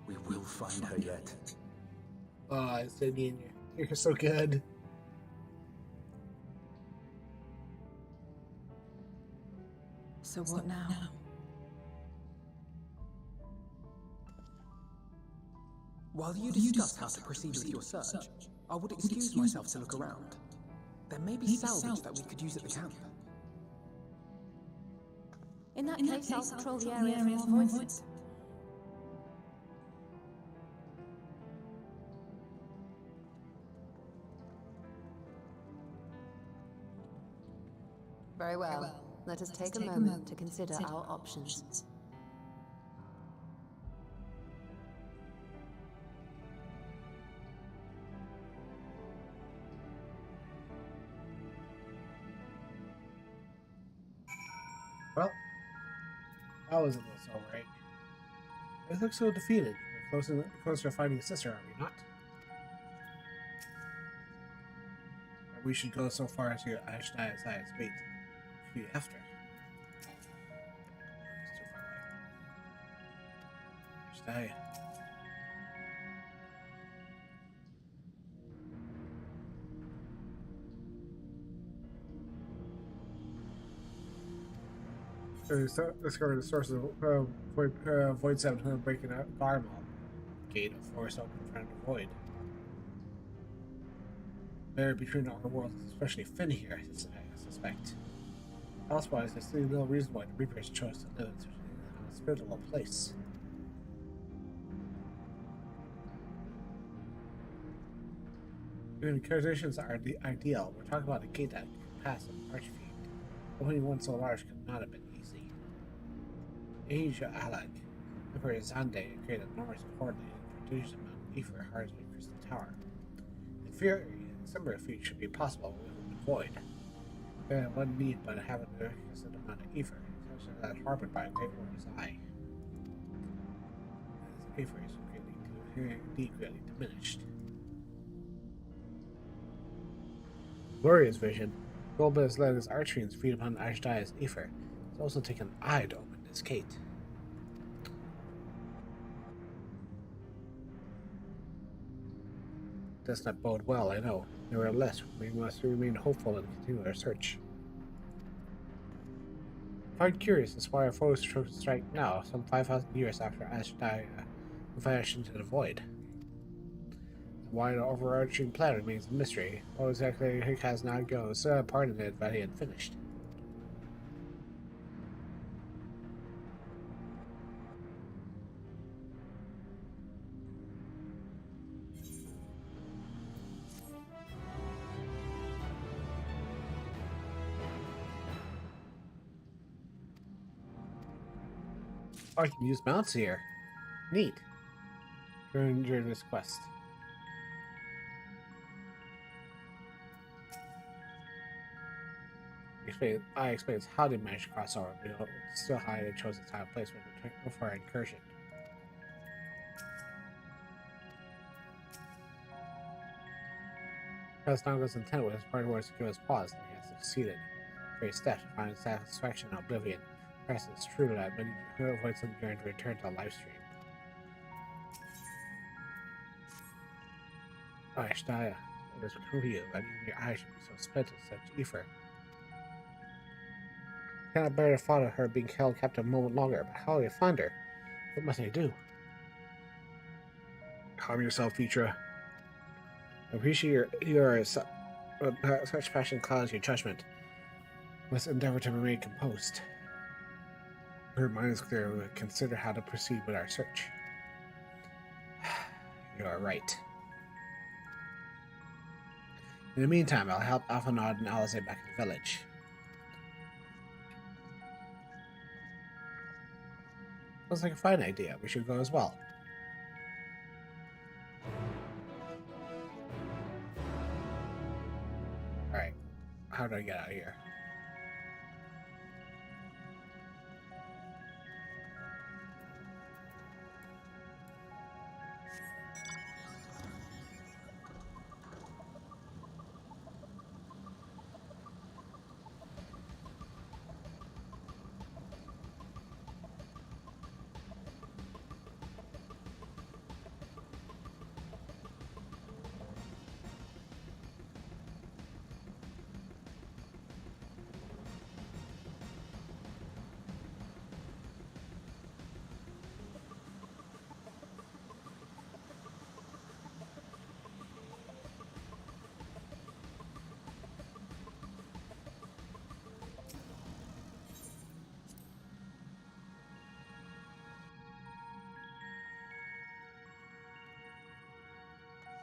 We will find her yet. Oh, Sydney, you're so good. So what now? While you discuss how to proceed with your search, I would excuse myself to look around. There may be salvage that we could use at the camp. In that case, I'll patrol the area for more voices. Very well. Let us take a moment to consider our options. Well, that was a little so right. They look so defeated. We're closer to finding a sister, are we not? We should go so far as to Ashdaya's highest fate. Be after. It's too far away. Ashdaya. Discover the source of void sound breaking out Garmal. Gate of force open in front of the void. There between all the worlds, especially Finn here, I suspect. Elsewise, I see no reason why the Reapers chose to live in such a hospitable place. Even conditions are ideal. We're talking about a gate that could pass an archfiend. Opening one so large could not have been easy. Asia Alec, Emperor Zande created an enormous coordinate and produced a Mount Efer hard to Crystal Tower. In theory, a similar feat should be possible with the void. There one need but have a magnificent amount of ether, such as that harbored by a great Eorzea. As ether is greatly diminished. Gloria's vision. Golba has led his archfiends feed upon Ashdia's ether. It's also taken an eye to open this gate. Does not bode well, I know. Nevertheless, we must remain hopeful and continue our search. I find curious as why our foes chose to strike now, some 5,000 years after Ashdia vanished into the void. Why the overarching plan remains a mystery. What exactly has now goes, pardon it, but he had finished. Oh, I can use mounts here. Neat. During this quest. I explains how they managed to cross over, but still hide and chose a time and place for our incursion. Kasnaga's intent with his party was to give us pause, and he has succeeded. For his step to find satisfaction in oblivion. Perhaps it's true that many avoid some yearn to return to a live stream. Oh, Ashdaya, it was true of you that even your eyes should be so spent with such ether. I cannot bear the thought of her being held captive a moment longer, but how do I find her? What must I do? Calm yourself, Vitra. I appreciate such passion clouds your judgment. Must endeavor to remain composed. Her mind is clear, we will consider how to proceed with our search. You are right. In the meantime, I'll help Alphanod and Eorzea back in the village. Sounds like a fine idea. We should go as well. Alright. How do I get out of here?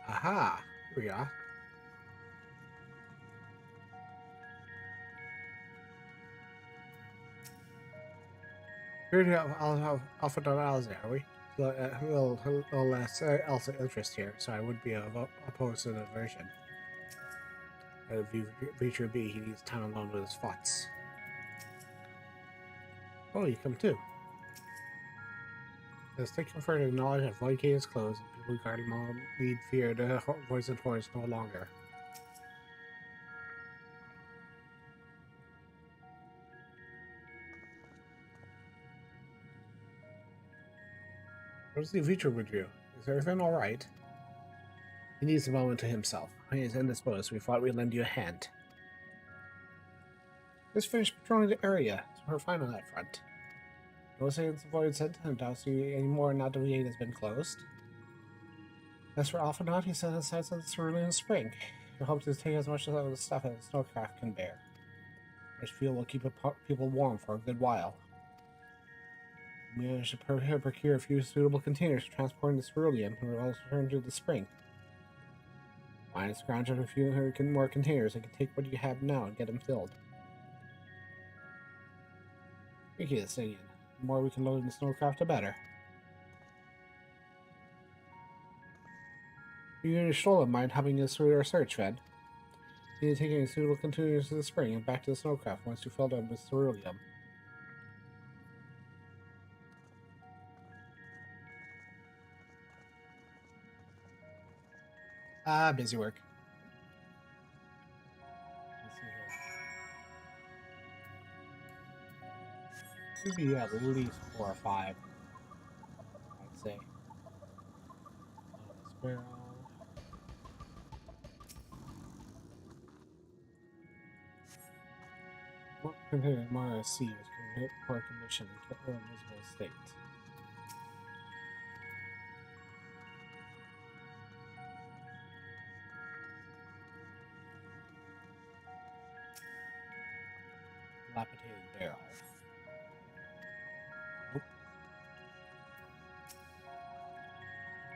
Aha! Here we are. Here we have Alpha Eorzea, are we? A little less Elsa interest here, so I would be opposed to the version. Feature B, he needs time alone with his thoughts. Oh, you come too. Let's take comfort in the knowledge that Void Gate is closed and people who guard them all need fear the voice and force no longer. What is the future with you? Is everything alright? He needs a moment to himself. When he is indisposed, we thought we'd lend you a hand. Let's finish patrolling the area, so we're fine on that front. No saying the void sent him to see anymore now that the gate has been closed. As for Alphanot, he set his sights on the cerulean spring. He hopes to take as much of the stuff as the snowcraft can bear. This fuel will keep people warm for a good while. We managed to procure a few suitable containers for transporting the cerulean, and we'll also return to the spring. Mine is scrounge up a few more containers. I can take what you have now and get them filled. We keep this thing in. The more we can load in the snowcraft, the better. You and your Stolen mind helping us through our search, Fed. You need to take any suitable containers to the spring and back to the snowcraft once you filled them with ceruleum. Busy work. Let's see here. Maybe at least 4 or 5, I'd say. This barrel. What container Mara C was hit poor condition and kept her in visible state. Dilapidated barrel. Nope.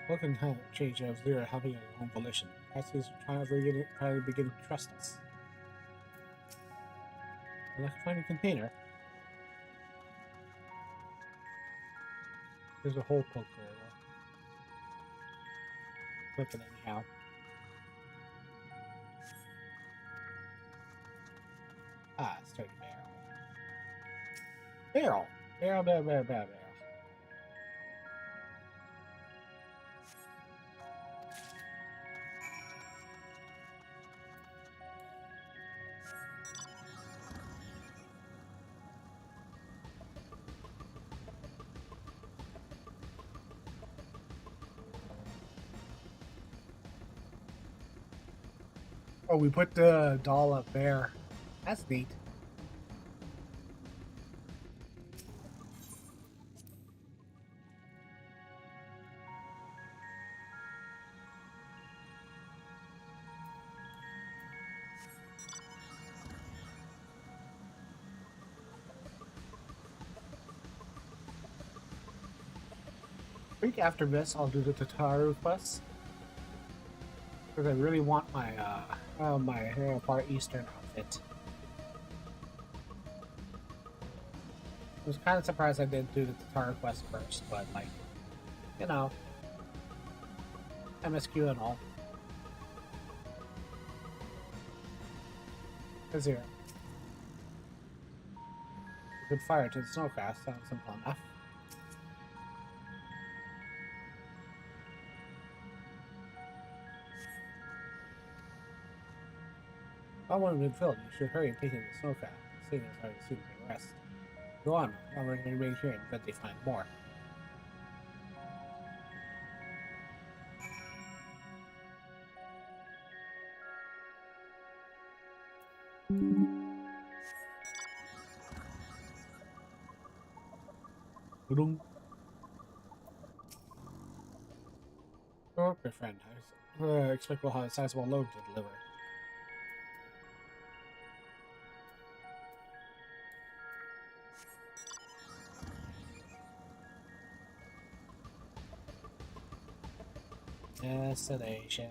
Look and how change of zero helping on your own volition. Perhaps he's trying to begin to trust us. And I can find a container. There's a hole poke there. Click it anyhow. Sturdy barrel. Barrel. Oh, we put the doll up there. That's neat. I think after this, I'll do the Tataru quest. Because I really want my my Far Eastern outfit. I was kind of surprised I didn't do the Tataru quest first, but like, you know, MSQ and all. Cause here, good fire to the snowcraft sounds simple enough. I want to be filled. You should hurry and take it to the snowcraft. Seeing as how soon as they rest. Go on. I'll remain here and bet they find more. Oh, my friend. I expect we'll have a sizable load to deliver. Destination.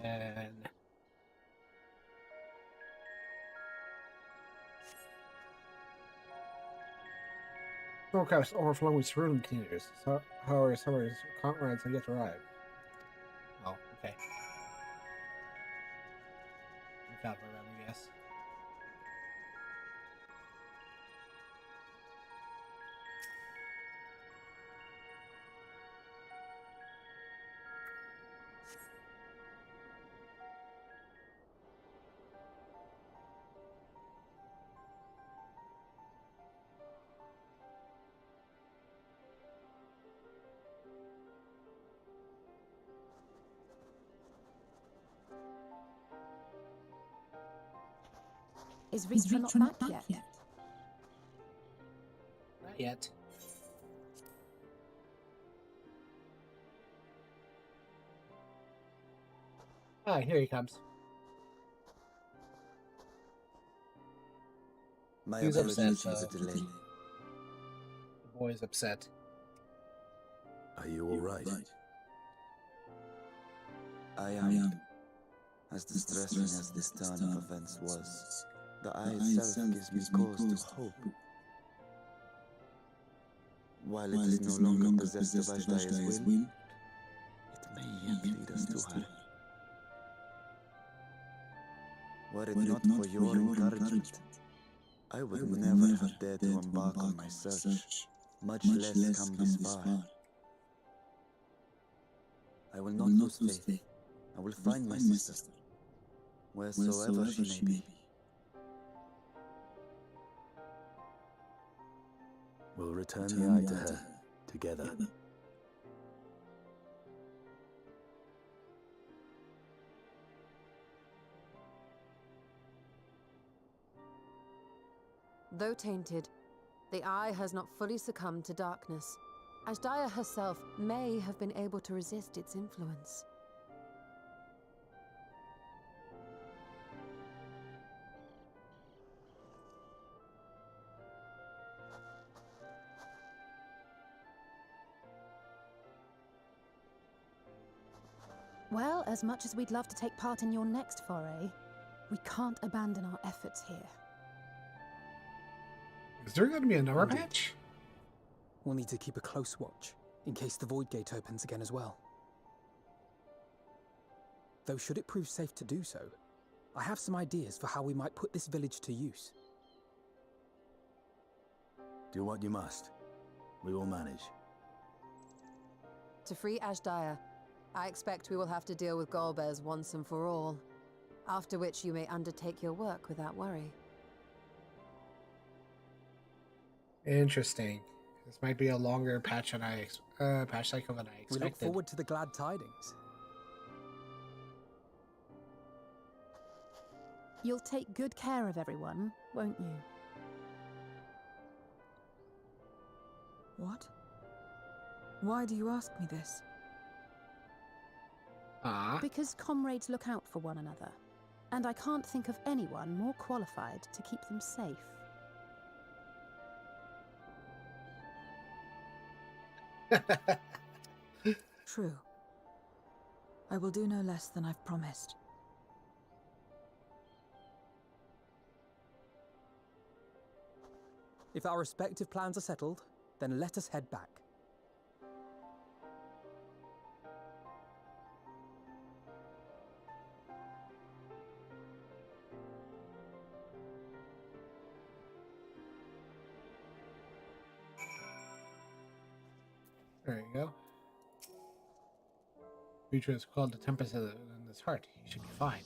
Snowcraft's overflowing with cerulean containers. So, however, summer's comrades have yet to arrive. Oh, okay. Look out for them, I guess. Is Ritra not back yet? Not yet. Ah, here he comes. My He's apologies upset, for the delay. The boy's upset. Are you all right? I am. As distressing as this turn of events was, the eye itself gives me cause to hope. While it is no longer possessed of Ashdaya's will, it may yet lead us to her. Were it not for your encouragement, I would never have dared to embark on my search, much less come this far. I will not lose faith. I will find my sister, wheresoever she may be. We'll return the eye to her, together. Though tainted, the eye has not fully succumbed to darkness. Ashdaya herself may have been able to resist its influence. Well, as much as we'd love to take part in your next foray, we can't abandon our efforts here. Is there going to be another patch? We'll need to keep a close watch, in case the Void Gate opens again as well. Though should it prove safe to do so, I have some ideas for how we might put this village to use. Do what you must. We will manage. To free Ashdaya, I expect we will have to deal with Golbez once and for all, after which you may undertake your work without worry. Interesting. This might be a longer patch than patch cycle than I expected. We look forward to the glad tidings. You'll take good care of everyone, won't you? What? Why do you ask me this? Because comrades look out for one another, and I can't think of anyone more qualified to keep them safe. True. I will do no less than I've promised. If our respective plans are settled, then let us head back. There you go. Future is called the tempest in his heart. He should be fine.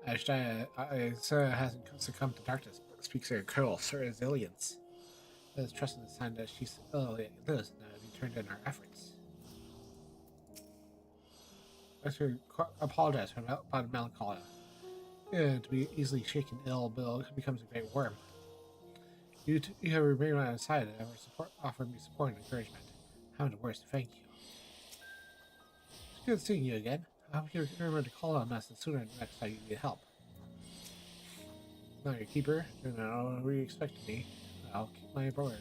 Ashdaya hasn't succumbed to darkness, but speaks her curls, her resilience. Let us trust in the sign that she's lives and be turned in our efforts. Let's apologize for about melancholy. To be easily shaken ill, Bill becomes a great worm. You have remained on my side and offered me support and encouragement. How much worse to thank you. It's good seeing you again. I hope you remember to call on us sooner than next time you need help. Now your keeper, you know what you expect me. I'll keep my word.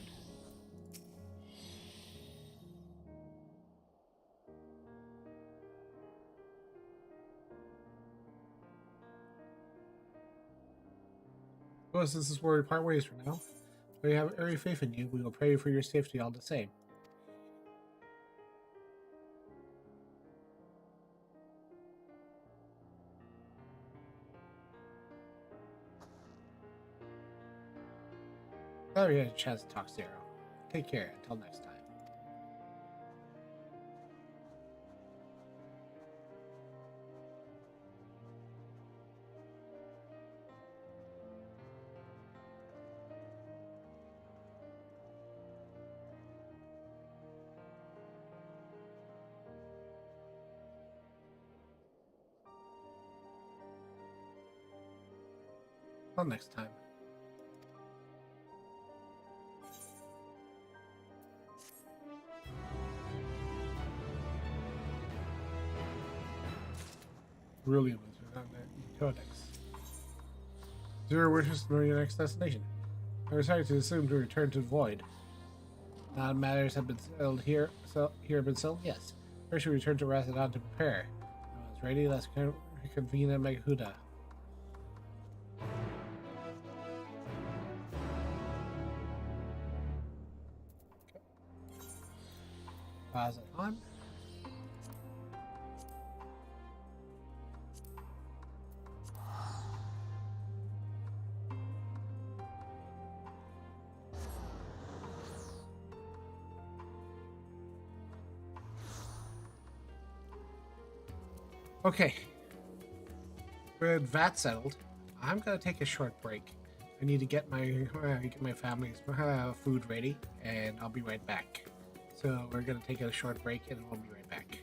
Well, since this is where we part ways for now, we have every faith in you. We will pray for your safety all the same. Glad we had a chance to talk, Zero. Take care. Until next time. Until next time. Brilliant on the codex. Zero wishes to know your next destination. I decided to assume to return to the void. Now matters have been settled here. Yes. First we return to Rathodon to prepare. ready. Let's convene at Meghuda. Pause it on. Okay. With that settled, I'm gonna take a short break. I need to get my family's food ready, and I'll be right back. So we're gonna take a short break, and we'll be right back.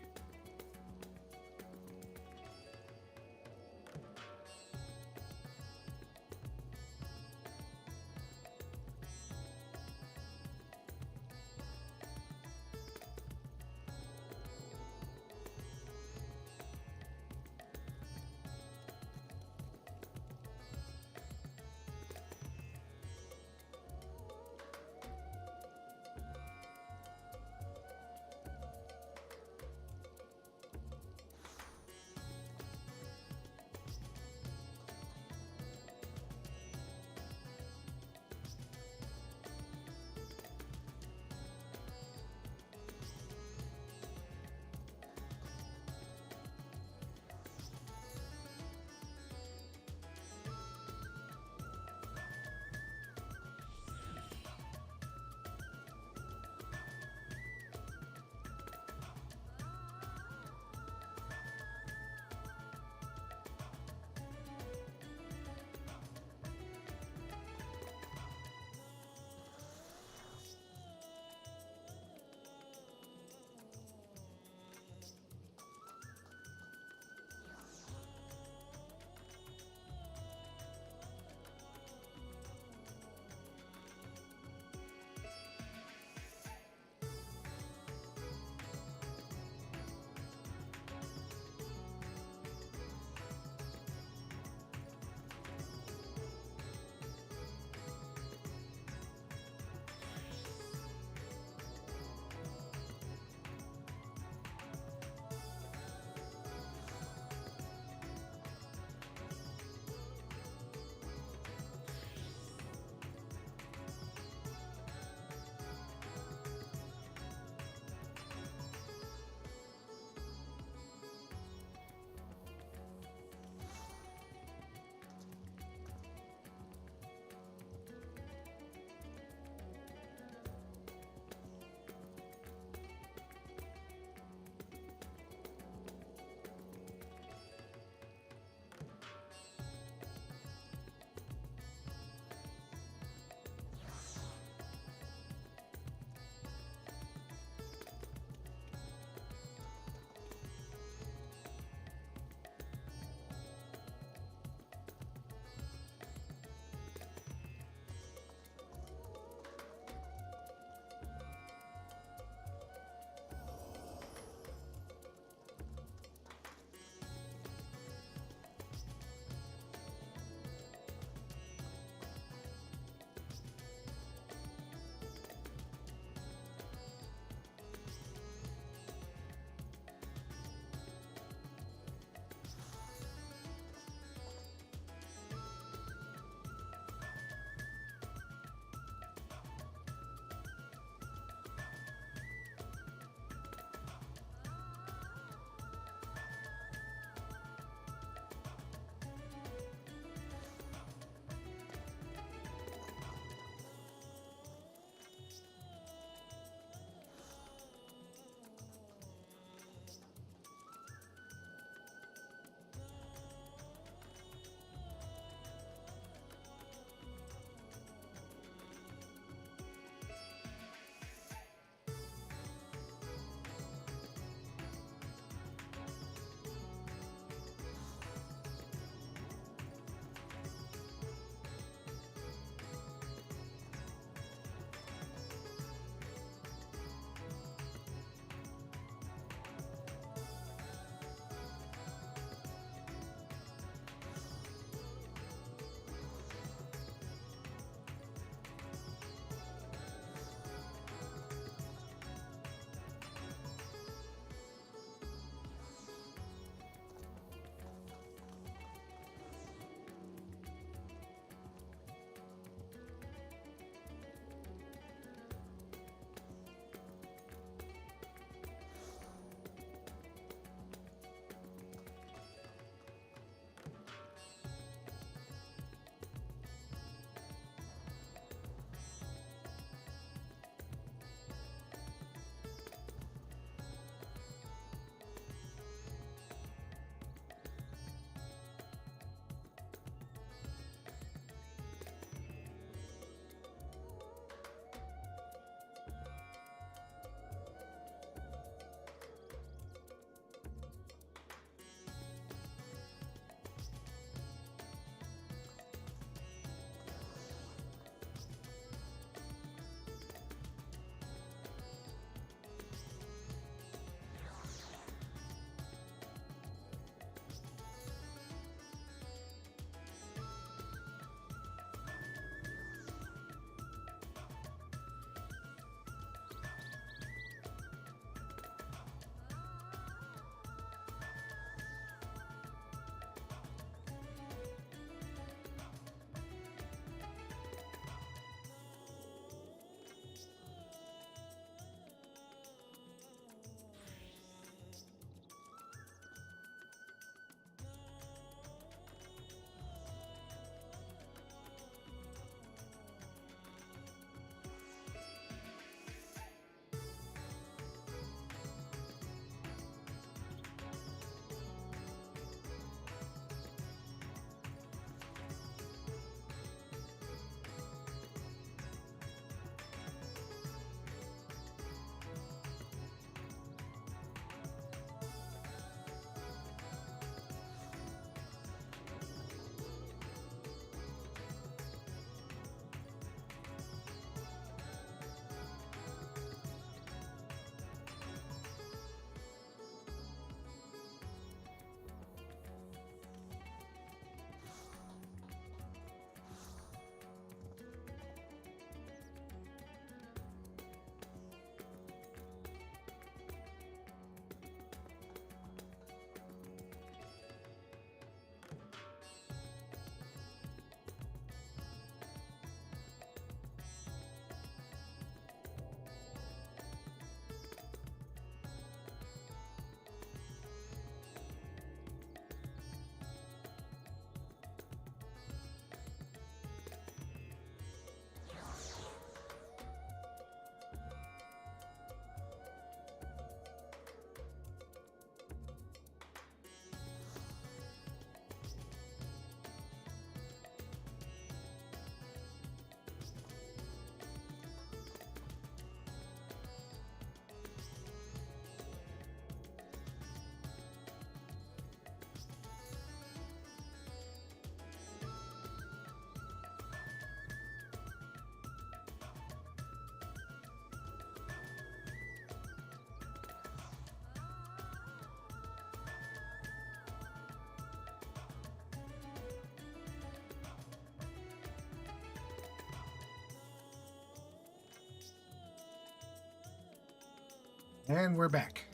And we're back.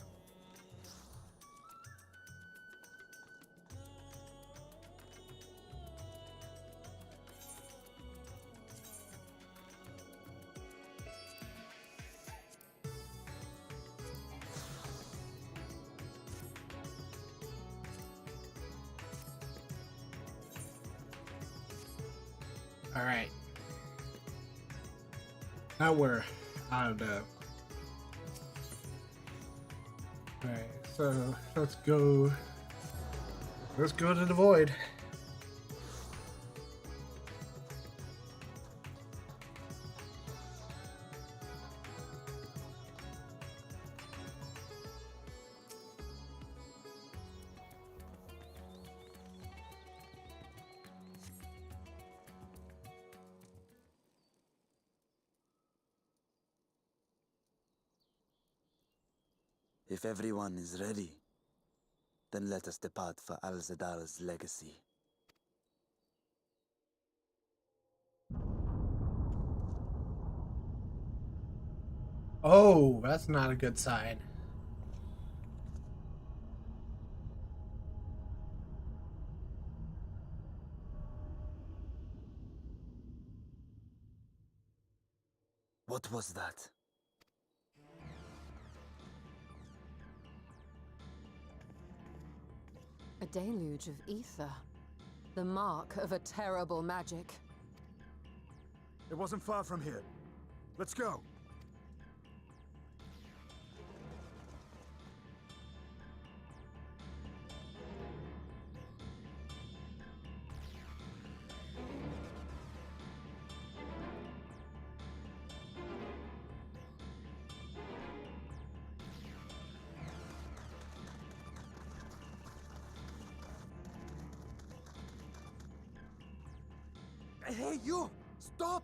All right. Now we're on the. All right, so let's go. Let's go to the void. If everyone is ready, then let us depart for Al-Zadal's legacy. Oh, that's not a good sign. What was that? A deluge of ether. The mark of a terrible magic. It wasn't far from here. Let's go. Hey, you! Stop!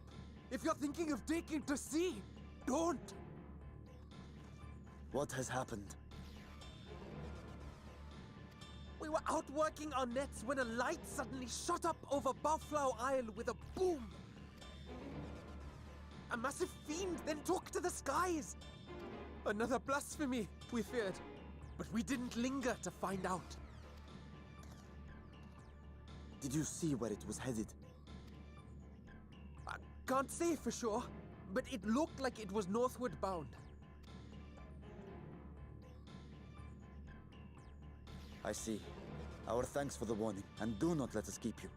If you're thinking of taking to sea, don't! What has happened? We were out working our nets when a light suddenly shot up over Buffalo Isle with a boom. A massive fiend then took to the skies. Another blasphemy, we feared. But we didn't linger to find out. Did you see where it was headed? I can't say for sure, but it looked like it was northward bound. I see. Our thanks for the warning, and do not let us keep you.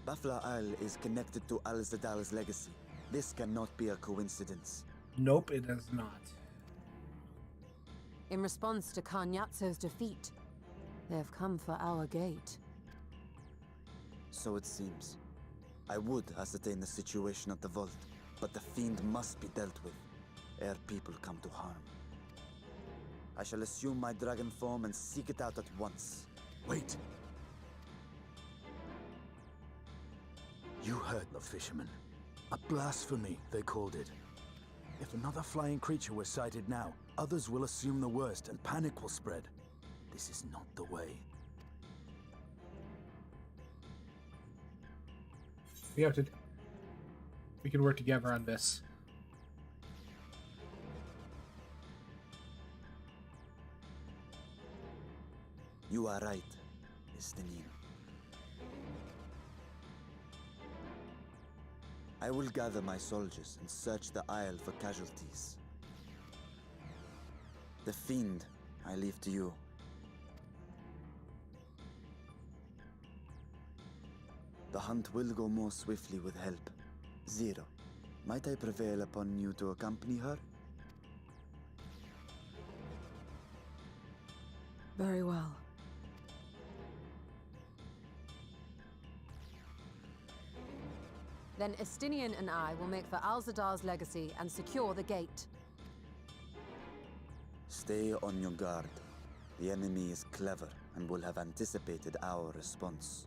Buffalo Isle is connected to Al-Zadal's legacy. This cannot be a coincidence. Nope, it is not. In response to Karnyatso's defeat, they have come for our gate. So it seems. I would ascertain the situation at the vault, but the fiend must be dealt with, ere people come to harm. I shall assume my dragon form and seek it out at once. Wait! You heard the fisherman. A blasphemy, they called it. If another flying creature were sighted now, others will assume the worst and panic will spread. This is not the way. We can work together on this. You are right, Estinian. I will gather my soldiers and search the Isle for casualties. The fiend, I leave to you. The hunt will go more swiftly with help. Zero, might I prevail upon you to accompany her? Very well. Then Estinian and I will make for Al-Zadar's legacy and secure the gate. Stay on your guard. The enemy is clever and will have anticipated our response.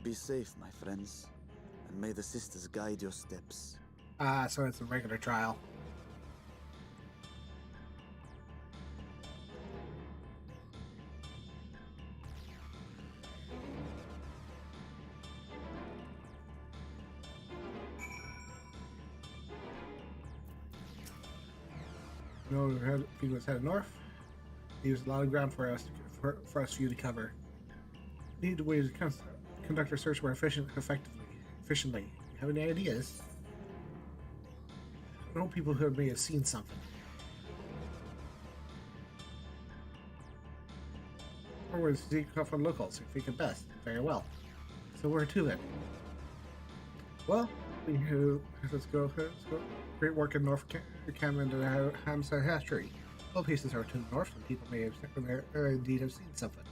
Be safe, my friends, and may the sisters guide your steps. So it's a regular trial. know he was headed north. He used a lot of ground for us for you to cover. Need a way to conduct our search more efficiently. You have any ideas? I know people who may have seen something. Or was seek out from locals who think it best. Very well. So where to then? Well, let's go. Great work in North Cam and Hamside Hatchery. All pieces are to the north, and people may have indeed have seen something.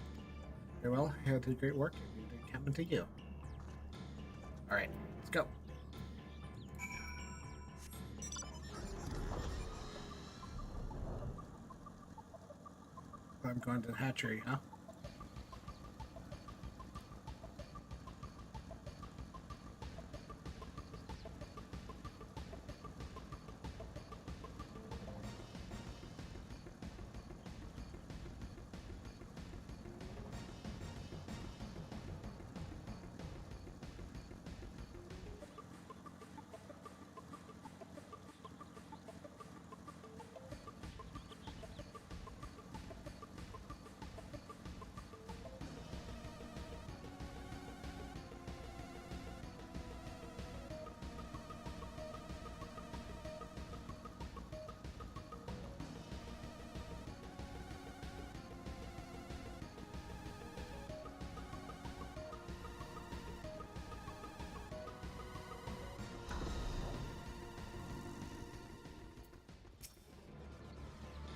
Very well, you did great work, and we did come into you. Alright, let's go. I'm going to the hatchery, huh?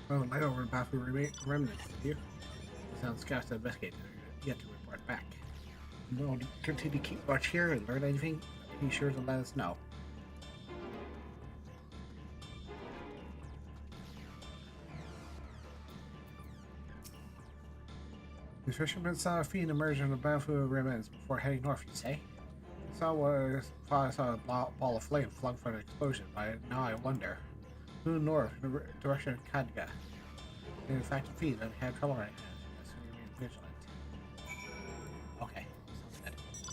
Oh, light over and baffle remnants, did you? Sounds scouts to investigate, yet to report back. No, continue to keep watch here and learn anything. Be sure to let us know. The fisherman saw a fiend emerge from the baffle remnants before heading north, you say? I saw a ball of flame flung from an explosion, but now I wonder. Due north, in the direction of Kadga. In fact, the feed and had trouble right now, so we remain vigilant. Okay, sounds good.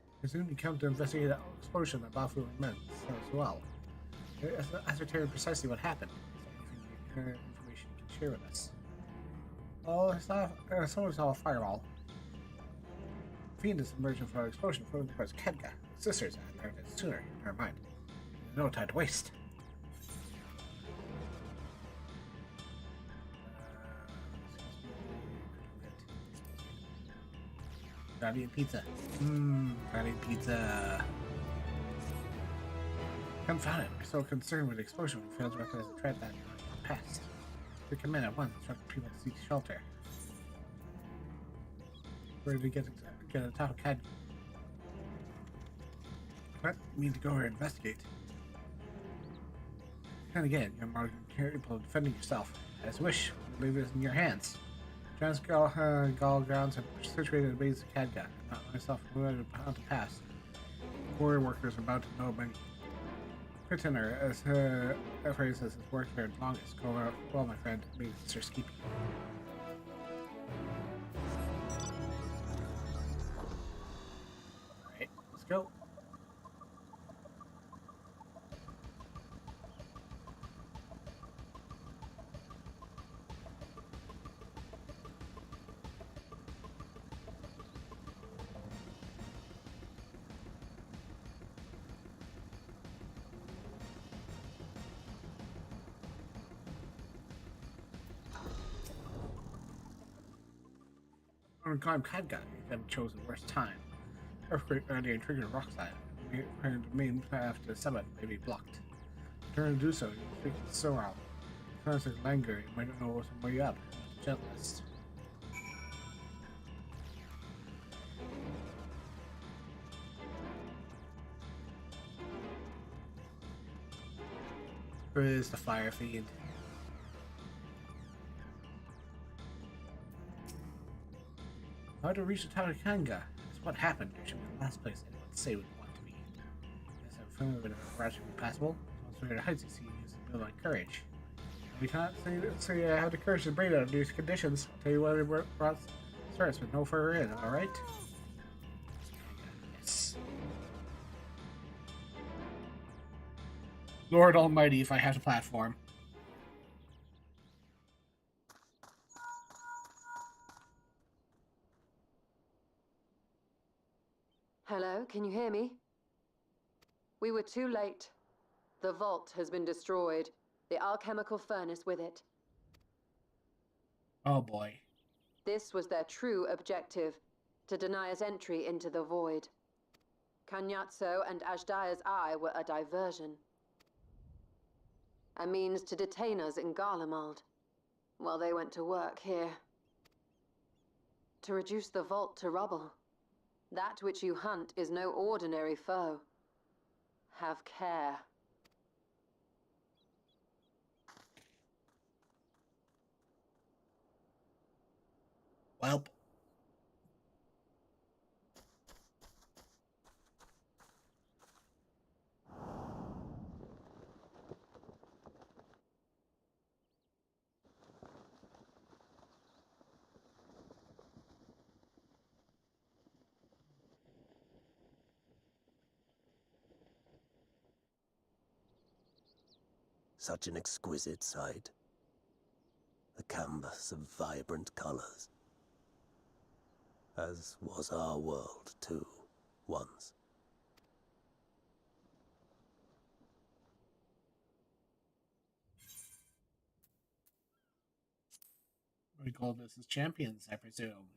I presume you come to investigate the explosion that Bafu meant as well. Ascertain precisely what happened. Is there anything information you can share with us? Oh, someone saw a fireball. Fiend is emerging from an explosion floating towards Kadga. Sisters, I learned it sooner. Never mind. No time to waste. Guardian pizza. Guardian pizza. Confound it. We're so concerned with the explosion we failed to recognize the threat that passed. We command at once instruct people to seek shelter. Where did we get a top of Kadga? What? You mean to go here and investigate? And again, you're more capable of defending yourself. As wish, leave it in your hands. Transgal grounds are situated at the base of Kadga. Not myself promoted on the pass. Warrior workers are about to know many. Pretender, as phrases has worked there the longest. Go well, my friend. Means Sir Skeepy. Alright, let's go. On climb Kadga, you haven't chosen the worst time. Earthquake earlier triggered a rock slide. The main path to the summit may be blocked. In turn to do so, you speak to Sorrel. If you Langer, you might not know some way up. The gentlest. Where is the fire fiend? How to reach the tower of Kanga? Is what happened. There should be the last place anyone would say would want to be. Yes, I'm familiar with a ratchet impassable. Also, the heights you see use to build my courage. If you can't say I have the courage to break out of these conditions, I'll tell you what it brought starts with no further in, alright? Yes. Lord Almighty, if I have a platform. Hello, can you hear me? We were too late. The vault has been destroyed. The alchemical furnace with it. Oh boy. This was their true objective, to deny us entry into the void. Kanyatso and Ajdaya's eye were a diversion. A means to detain us in Garlemald, while they went to work here. To reduce the vault to rubble. That which you hunt is no ordinary foe. Have care. Welp. Such an exquisite sight. A canvas of vibrant colors. As was our world, too, once. We call this as champions, I presume.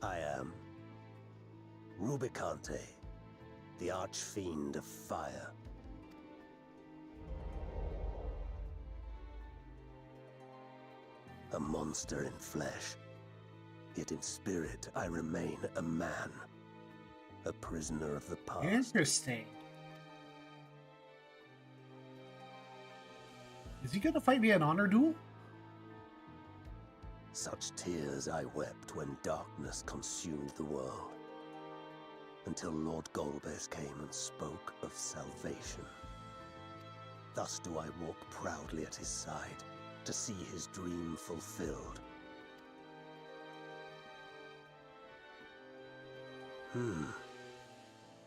I am Rubicante, the archfiend of fire. A monster in flesh, yet in spirit I remain a man, a prisoner of the past. Interesting. Is he gonna fight me an honor duel? Such tears I wept when darkness consumed the world, until Lord Golbez came and spoke of salvation. Thus do I walk proudly at his side, to see his dream fulfilled.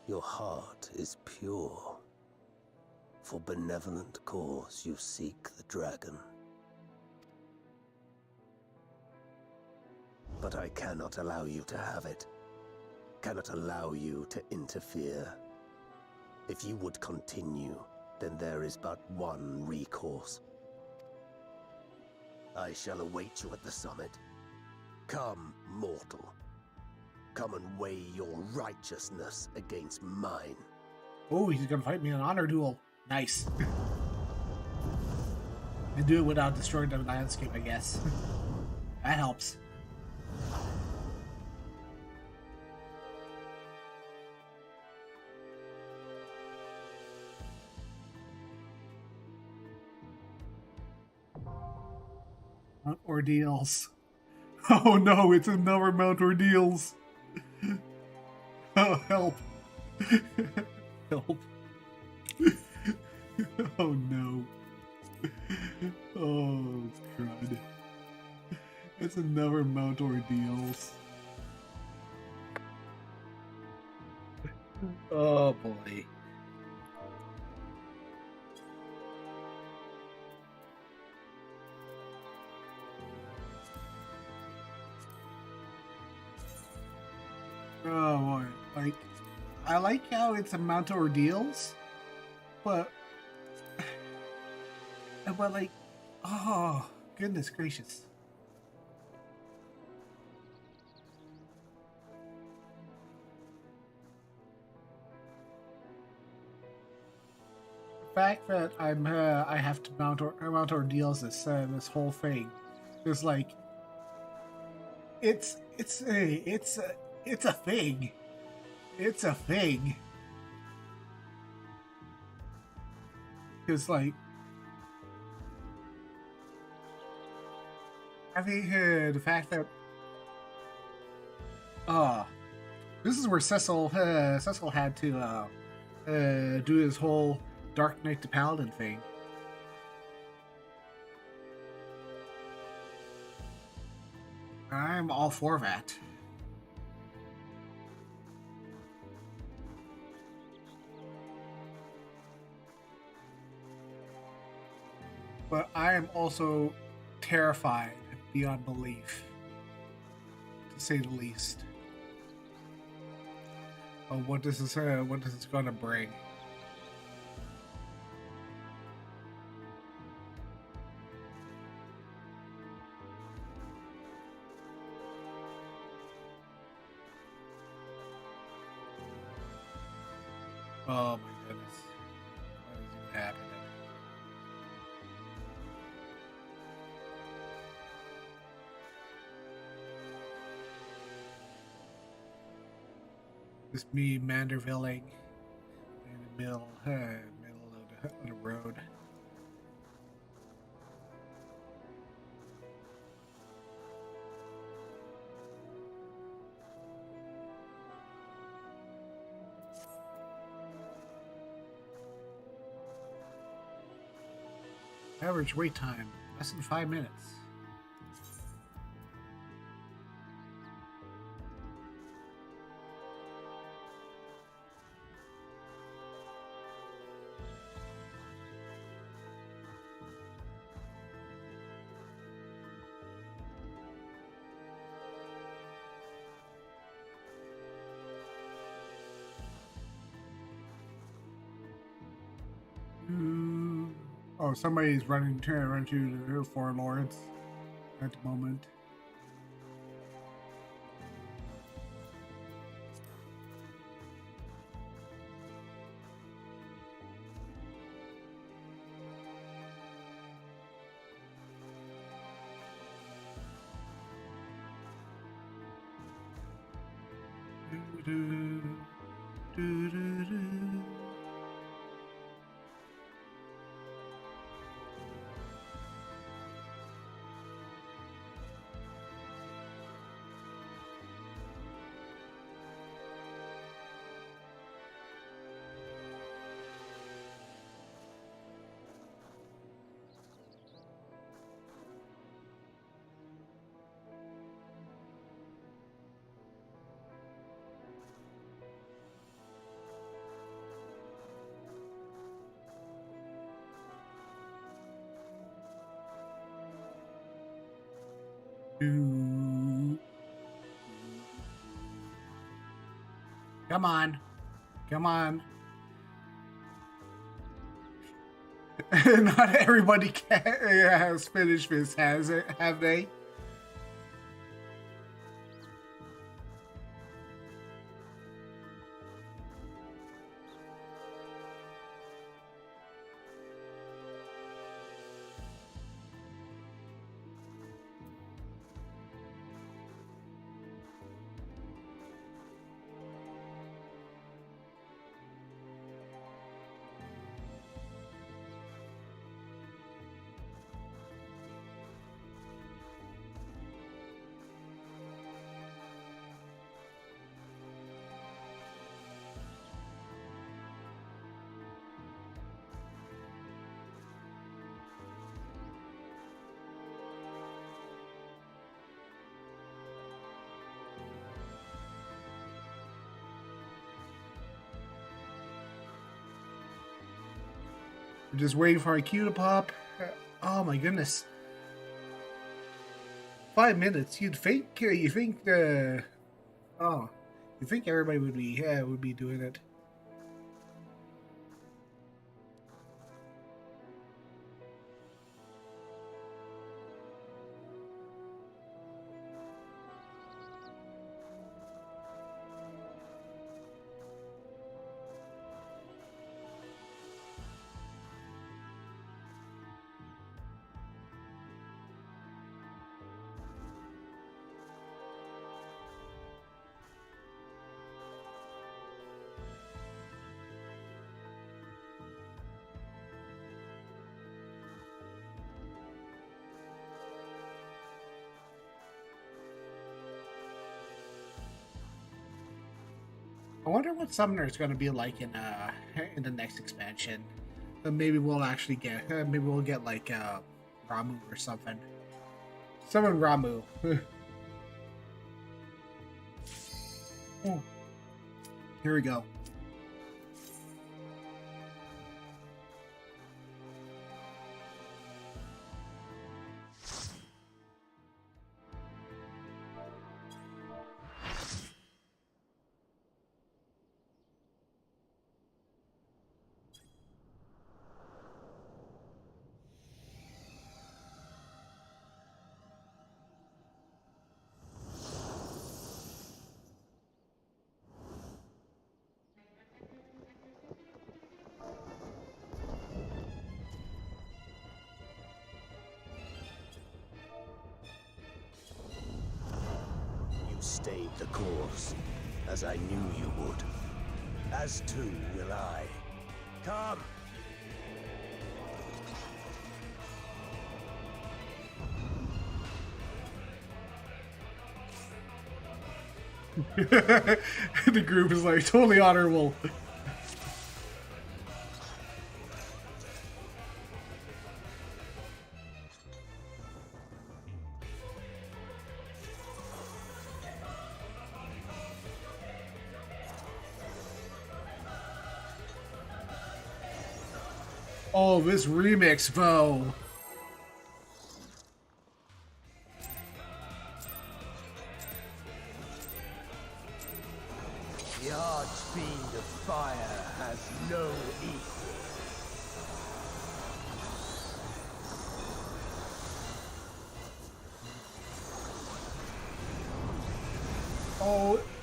Your heart is pure. For benevolent cause you seek the dragon. But I cannot allow you to have it. Cannot allow you to interfere. If you would continue, then there is but one recourse. I shall await you at the summit. Come, mortal. Come and weigh your righteousness against mine. Oh, he's gonna fight me in an honor duel. Nice. And do it without destroying the landscape, I guess. That helps. Mount Ordeals. Oh no, it's another Mount Ordeals. Oh, help. Help. Oh no. Oh, crud. It's another Mount Ordeals. Oh boy. Oh boy. Like, I like how it's a Mount Ordeals, but like, oh, goodness gracious. The fact that I have to mount Ordeals this whole thing is like, it's a thing. It's a thing. Because, like, I think the fact that this is where Cecil had to do his whole Dark Knight to Paladin thing. I'm all for that. But I am also terrified beyond belief, to say the least, of what this is going to bring. Oh my goodness. What is even happening? This me Mandervilling in the middle of the road. Average wait time, less than 5 minutes. Oh, somebody's running to the Foreign Lords at the moment. Come on. Come on. Not everybody has finished this, has it? Have they? I'm just waiting for a cue to pop. Oh my goodness. 5 minutes. You think everybody would be doing it. I wonder what Summoner is going to be like in the next expansion. Maybe we'll actually get like Ramu or something. Summon Ramu. Oh. Here we go. You stayed the course, as I knew you would. As too will I. Come! The group is like totally honorable. Oh, this remix, Vo. The Archfiend of Fire has no equal.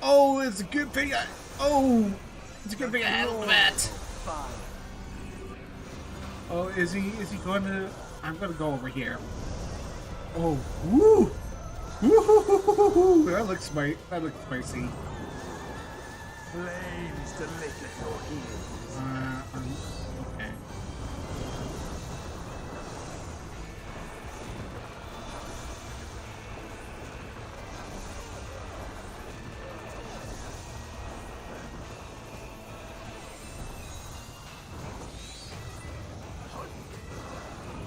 Oh, it's a good thing it's a good thing I handled that. Oh, is he going to... I'm going to go over here. Oh, woo! Woo! That looks spicy. Flames to lick at your heels. Okay.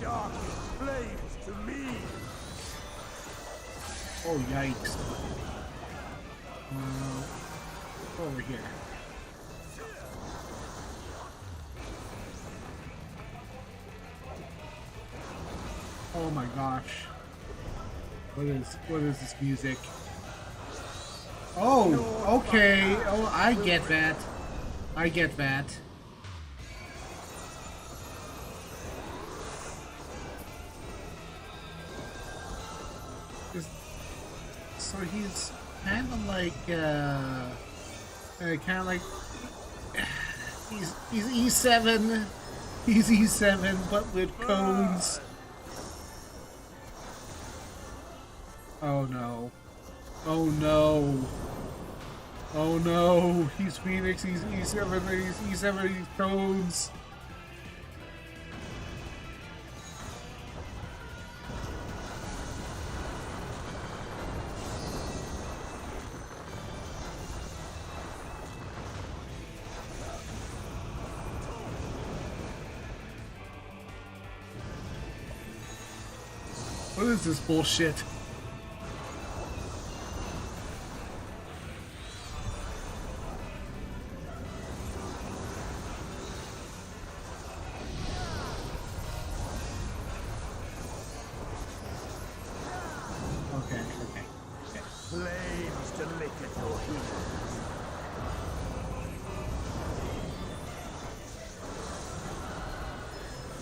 Darkest flames to me. Oh, yikes. Over here. Oh my gosh. What is this music? Oh, okay. Oh, I get that. I get that. So he's kind of like, he's E7. He's E7, but with cones. Oh no. Oh no. Oh no. He's Phoenix, he's E7, he's E7, he's cones. What is this bullshit? Okay. Flames to lick at your heels.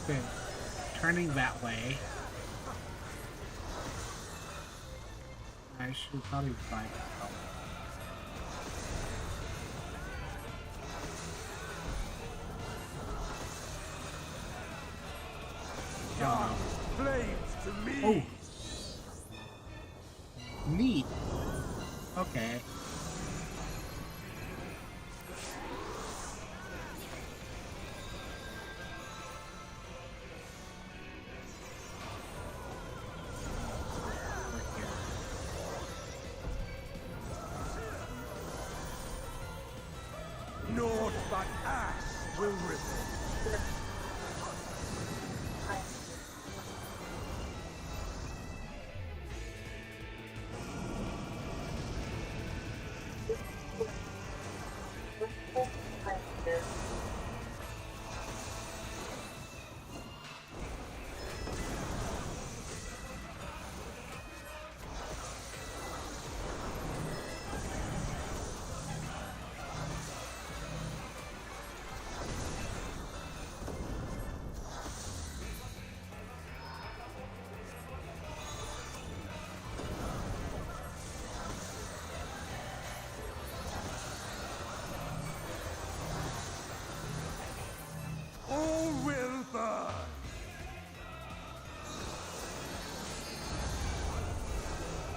Okay. Turning that way. I should probably find out. Dark flames to me. Oh. Neat. Okay. Naught but ash will ripple.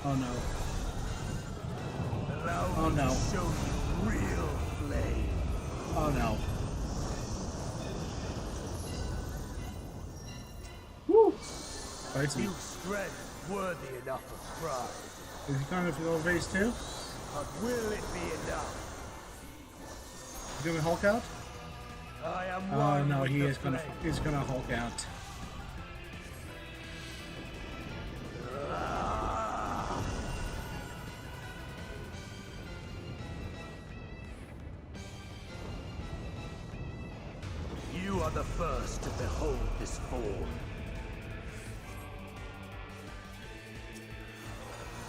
Oh no. Allow Oh me no. to show you real flame. Oh no. Woo! Spicy. True strength worthy enough of pride. Is he going to go base too? But will it be enough? He's gonna Hulk out? I am Oh one no, with he the is gonna flame. he's gonna Hulk out. You are the first to behold this form.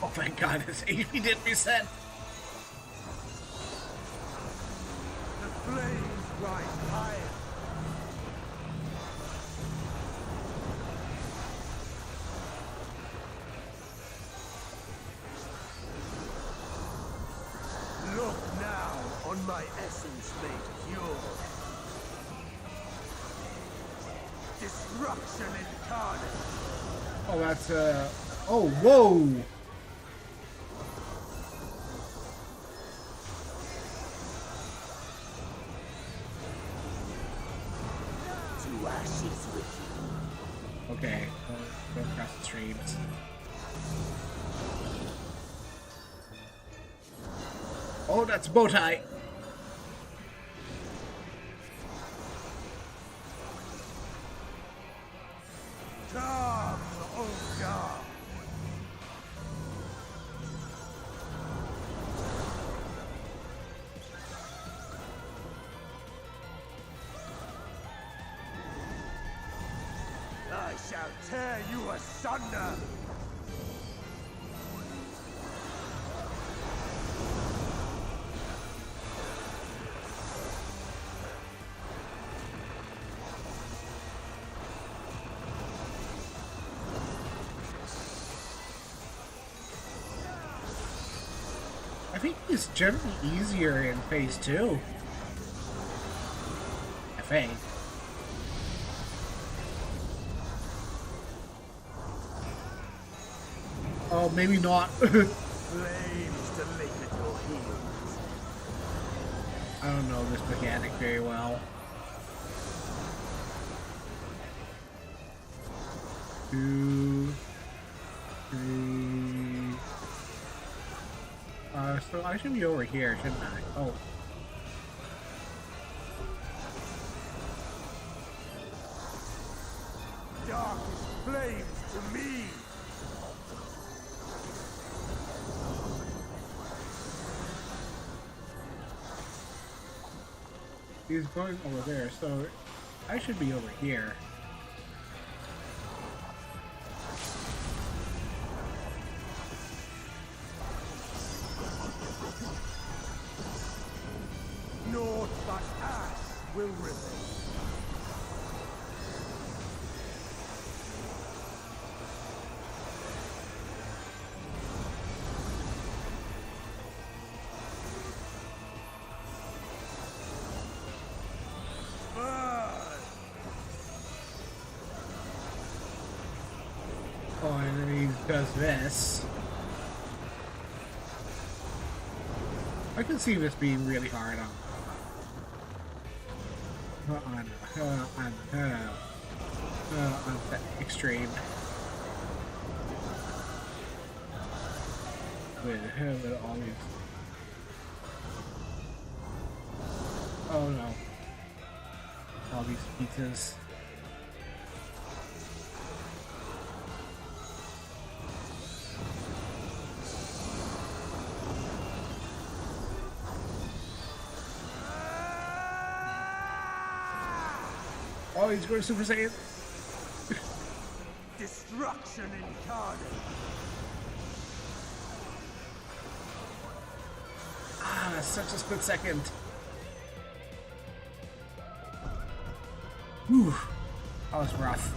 Oh thank God, his HP didn't reset. The flames rise higher. Look now on my essence made pure. Destruction incarnate. Oh, that's oh, whoa! To ashes with you. Okay, go across the streams. Oh, that's a bow tie. Come, oh God. I shall tear you asunder. I think it's generally easier in phase 2. I think. Oh, maybe not. Flames to lick at your heels. I don't know this mechanic very well. 2, 3. So I should be over here, shouldn't I? Oh. Darkest flames to me. He's going over there, so I should be over here. Naught but ash will remain. Oh, and then he does this. I can see this being really hard on extreme. With all these. Oh no. All these pizzas. Oh, he's going Super Saiyan. Destruction incarnate. Ah, such a split second. Whew. That was rough.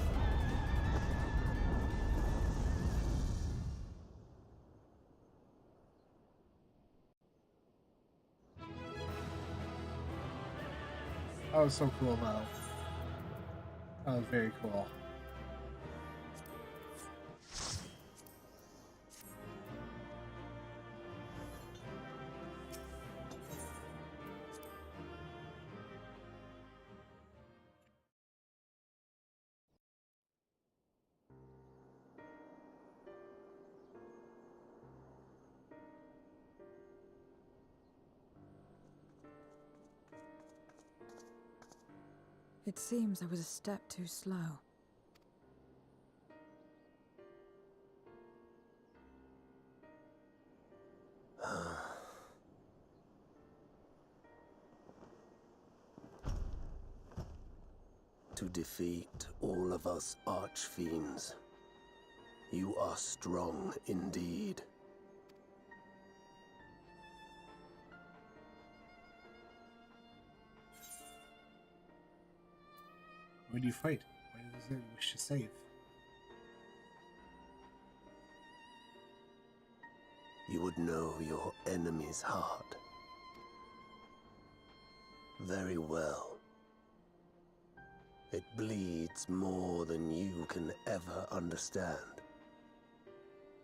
That was so cool, though. That was very cool. It seems I was a step too slow. To defeat all of us archfiends, you are strong indeed. Why do you fight? Why does it wish to save? You would know your enemy's heart very well. It bleeds more than you can ever understand.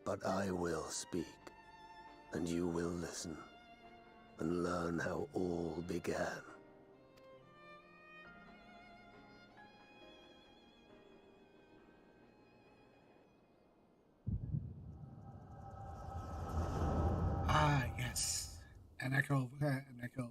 But I will speak, and you will listen, and learn how all began. Ah, yes. An echo. An echo.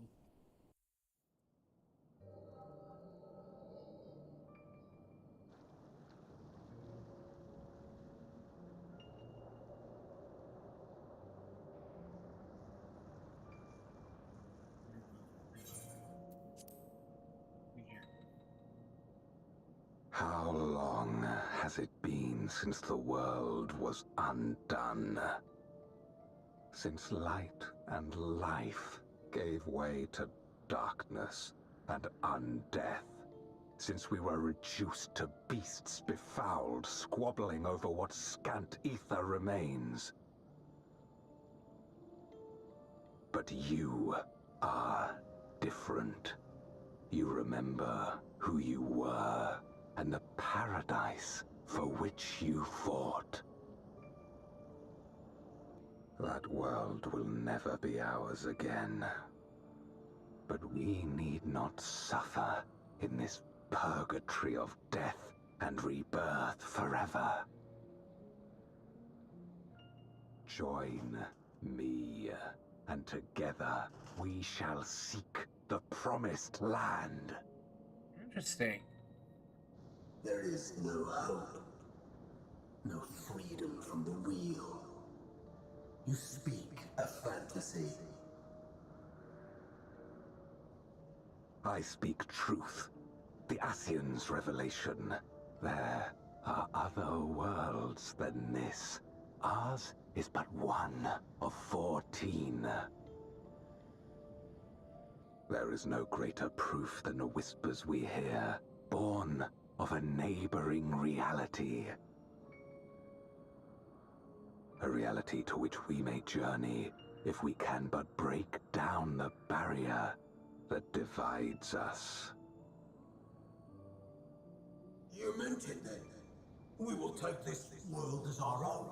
How long has it been since the world was undone? Since light and life gave way to darkness and undeath. Since we were reduced to beasts befouled, squabbling over what scant ether remains. But you are different. You remember who you were and the paradise for which you fought. That world will never be ours again. But we need not suffer in this purgatory of death and rebirth forever. Join me, and together we shall seek the promised land. Interesting. There is no hope, no freedom from the wheel. You speak a fantasy. I speak truth. The Ascian's revelation. There are other worlds than this. Ours is but one of 14. There is no greater proof than the whispers we hear, born of a neighboring reality. A reality to which we may journey if we can but break down the barrier that divides us. You meant it then. We will take this world as our own.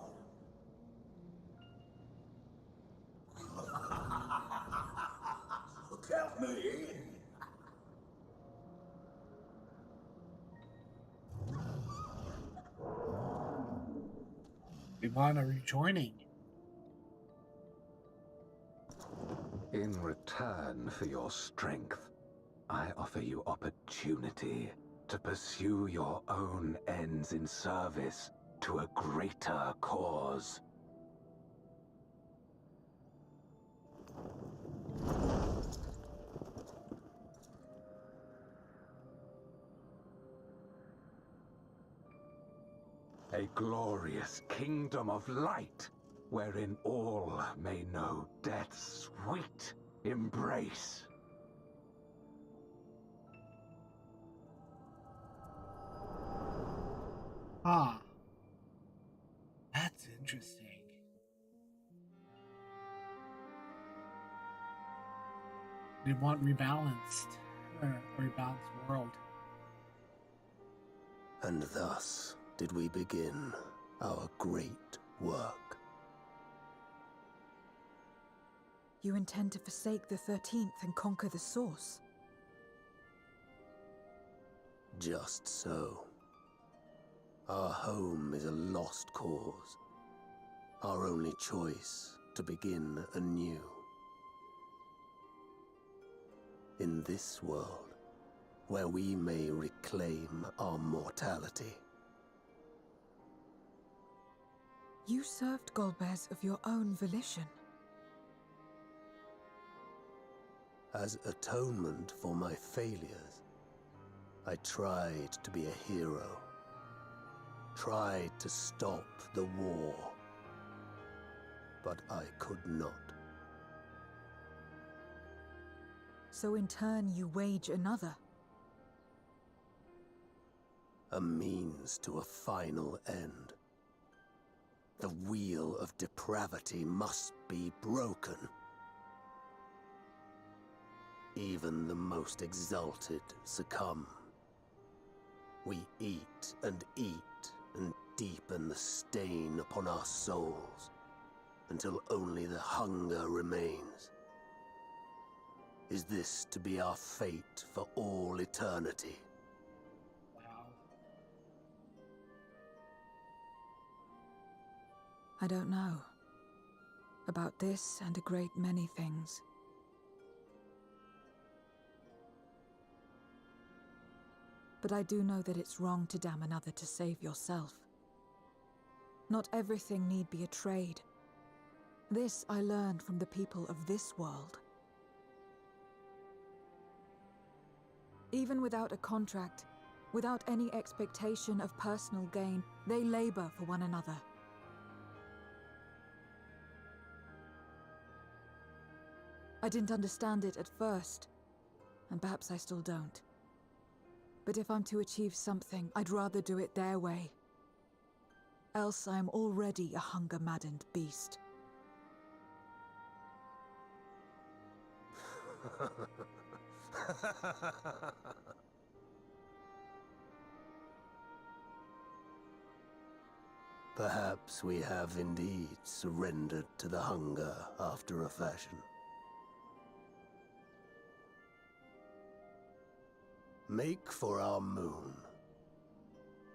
Count me in. Reborn are rejoining. In return for your strength, I offer you opportunity to pursue your own ends in service to a greater cause. A glorious kingdom of light, wherein all may know death's sweet embrace. Ah. That's interesting. They want rebalanced. A rebalanced world. And thus did we begin our great work. You intend to forsake the 13th and conquer the Source? Just so. Our home is a lost cause. Our only choice to begin anew. In this world, where we may reclaim our mortality. You served Golbez of your own volition. As atonement for my failures, I tried to be a hero. Tried to stop the war. But I could not. So in turn you wage another. A means to a final end. The wheel of depravity must be broken. Even the most exalted succumb. We eat and deepen the stain upon our souls, until only the hunger remains. Is this to be our fate for all eternity? I don't know. About this and a great many things. But I do know that it's wrong to damn another to save yourself. Not everything need be a trade. This I learned from the people of this world. Even without a contract, without any expectation of personal gain, they labor for one another. I didn't understand it at first, and perhaps I still don't. But if I'm to achieve something, I'd rather do it their way. Else I am already a hunger-maddened beast. Perhaps we have indeed surrendered to the hunger after a fashion. Make for our moon.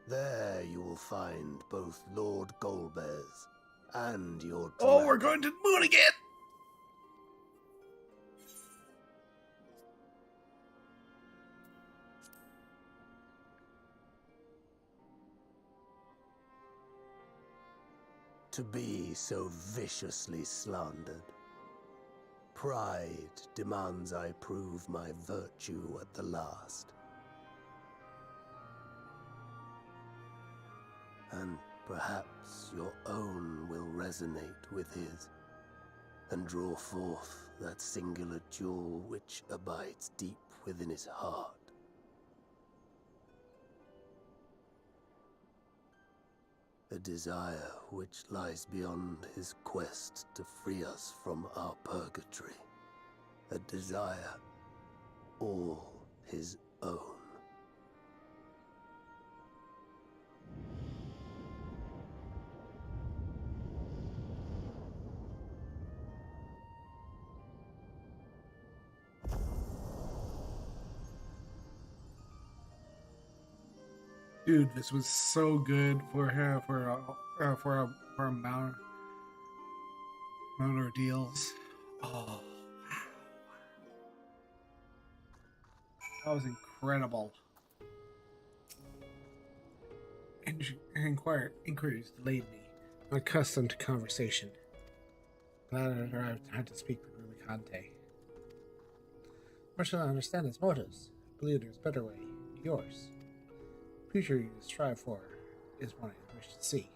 There you will find both Lord Golbez and your Oh, we're going to the moon again! To be so viciously slandered. Pride demands I prove my virtue at the last. And perhaps your own will resonate with his, and draw forth that singular jewel which abides deep within his heart. A desire which lies beyond his quest to free us from our purgatory. A desire all his own. Dude, this was so good for her for a mount ordeals. Oh, that was incredible. Inquiries delayed me. Not accustomed to conversation. Glad I arrived and had to speak with Rumicante. Much to understand his motives. I believe there's a better way. Yours. The future you strive for is one I wish to see.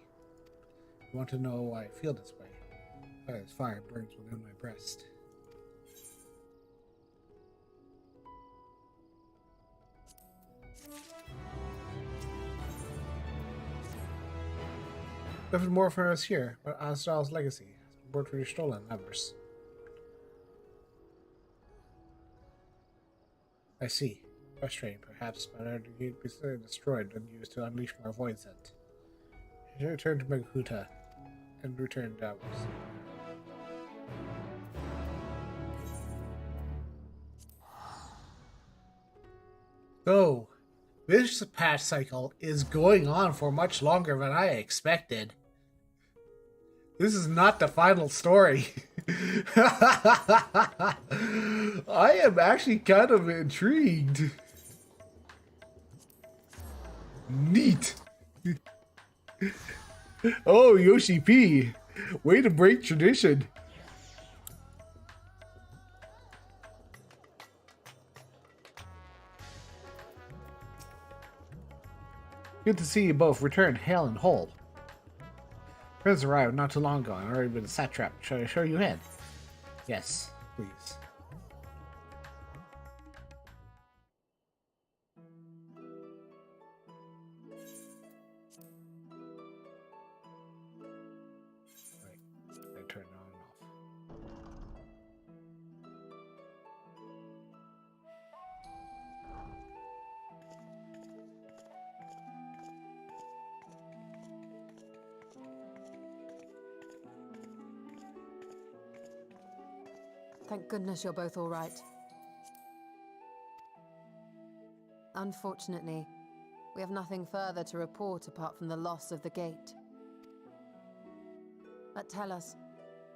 You want to know why I feel this way? Why this fire burns within my breast. Nothing more for us here, but Astral's legacy has been brought for your stolen members. I see. Frustrating, perhaps, but I'd be destroyed and used to unleash my void scent. I should return to Megahuta and return downwards. So, this patch cycle is going on for much longer than I expected. This is not the final story. I am actually kind of intrigued. Neat. Oh, Yoshi P. Way to break tradition. Good to see you both return hale and whole. Friends arrived not too long ago and already been satrapped. Shall I show you in? Yes, please. Right, I turned it on and off. Thank goodness you're both all right. Unfortunately, we have nothing further to report apart from the loss of the gate. But tell us,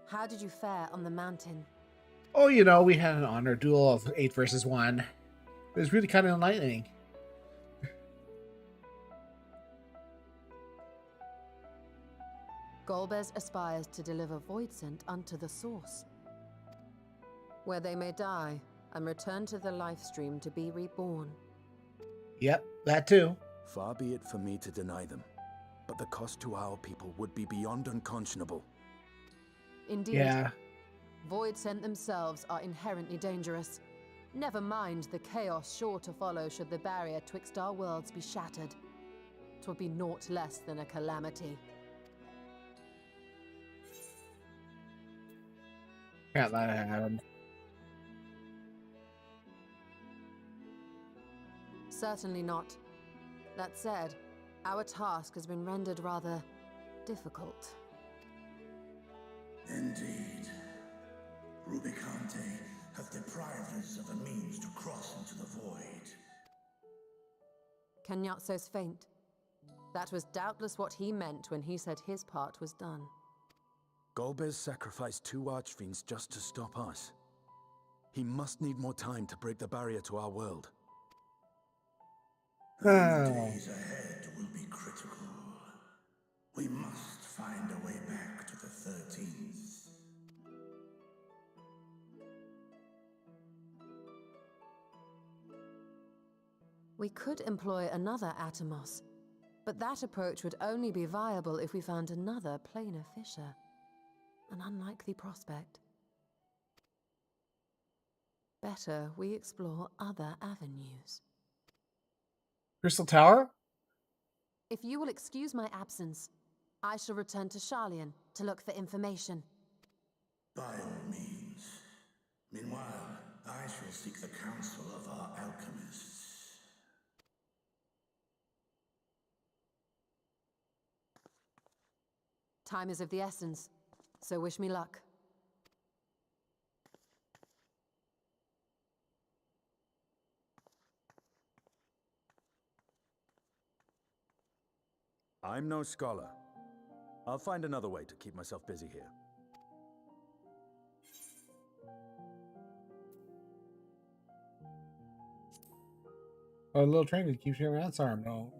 how did you fare on the mountain? Oh, you know, we had an honor duel of 8 versus 1. It was really kind of enlightening. Golbez aspires to deliver Voidsent unto the source, where they may die and return to the life stream to be reborn. Yep, that too. Far be it for me to deny them, but the cost to our people would be beyond unconscionable. Indeed. Yeah. Voidsent themselves are inherently dangerous. Never mind the chaos sure to follow should the barrier twixt our worlds be shattered. 'Twould be naught less than a calamity. Can't let it happen. Certainly not. That said, our task has been rendered rather difficult. Indeed. Rubicante hath deprived us of a means to cross into the void. Kenyatso's faint. That was doubtless what he meant when he said his part was done. Golbez sacrificed 2 archfiends just to stop us. He must need more time to break the barrier to our world. The days ahead will be critical. We must find a way back to the 13th. We could employ another Atomos, but that approach would only be viable if we found another planar fissure. An unlikely prospect. Better we explore other avenues. Crystal Tower? If you will excuse my absence, I shall return to Sharlayan to look for information. By all means. Meanwhile, I shall seek the counsel of our alchemists. Time is of the essence, so wish me luck. I'm no scholar. I'll find another way to keep myself busy here. Oh, a little trainer keeps your ass arm round.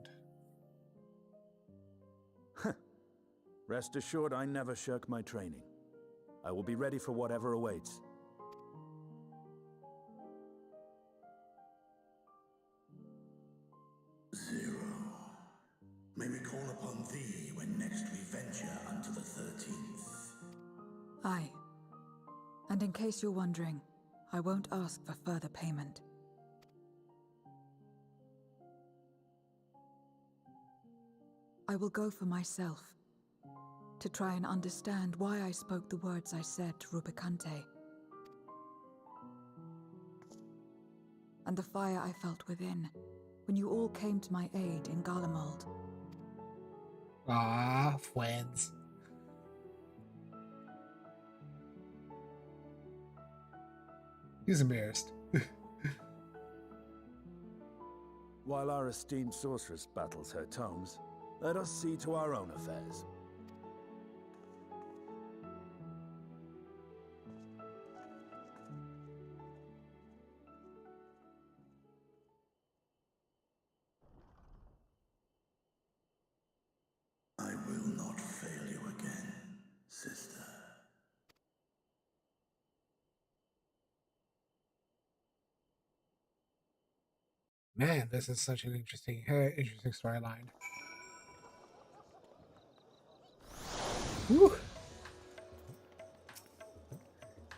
Rest assured, I never shirk my training. I will be ready for whatever awaits. Zero. May we call upon thee when next we venture unto the 13th. Aye. And in case you're wondering, I won't ask for further payment. I will go for myself, to try and understand why I spoke the words I said to Rubicante. And the fire I felt within, when you all came to my aid in Garlemald. Ah, friends. He's embarrassed. While our esteemed sorceress battles her tomes, let us see to our own affairs. Man, this is such an interesting storyline. Whew.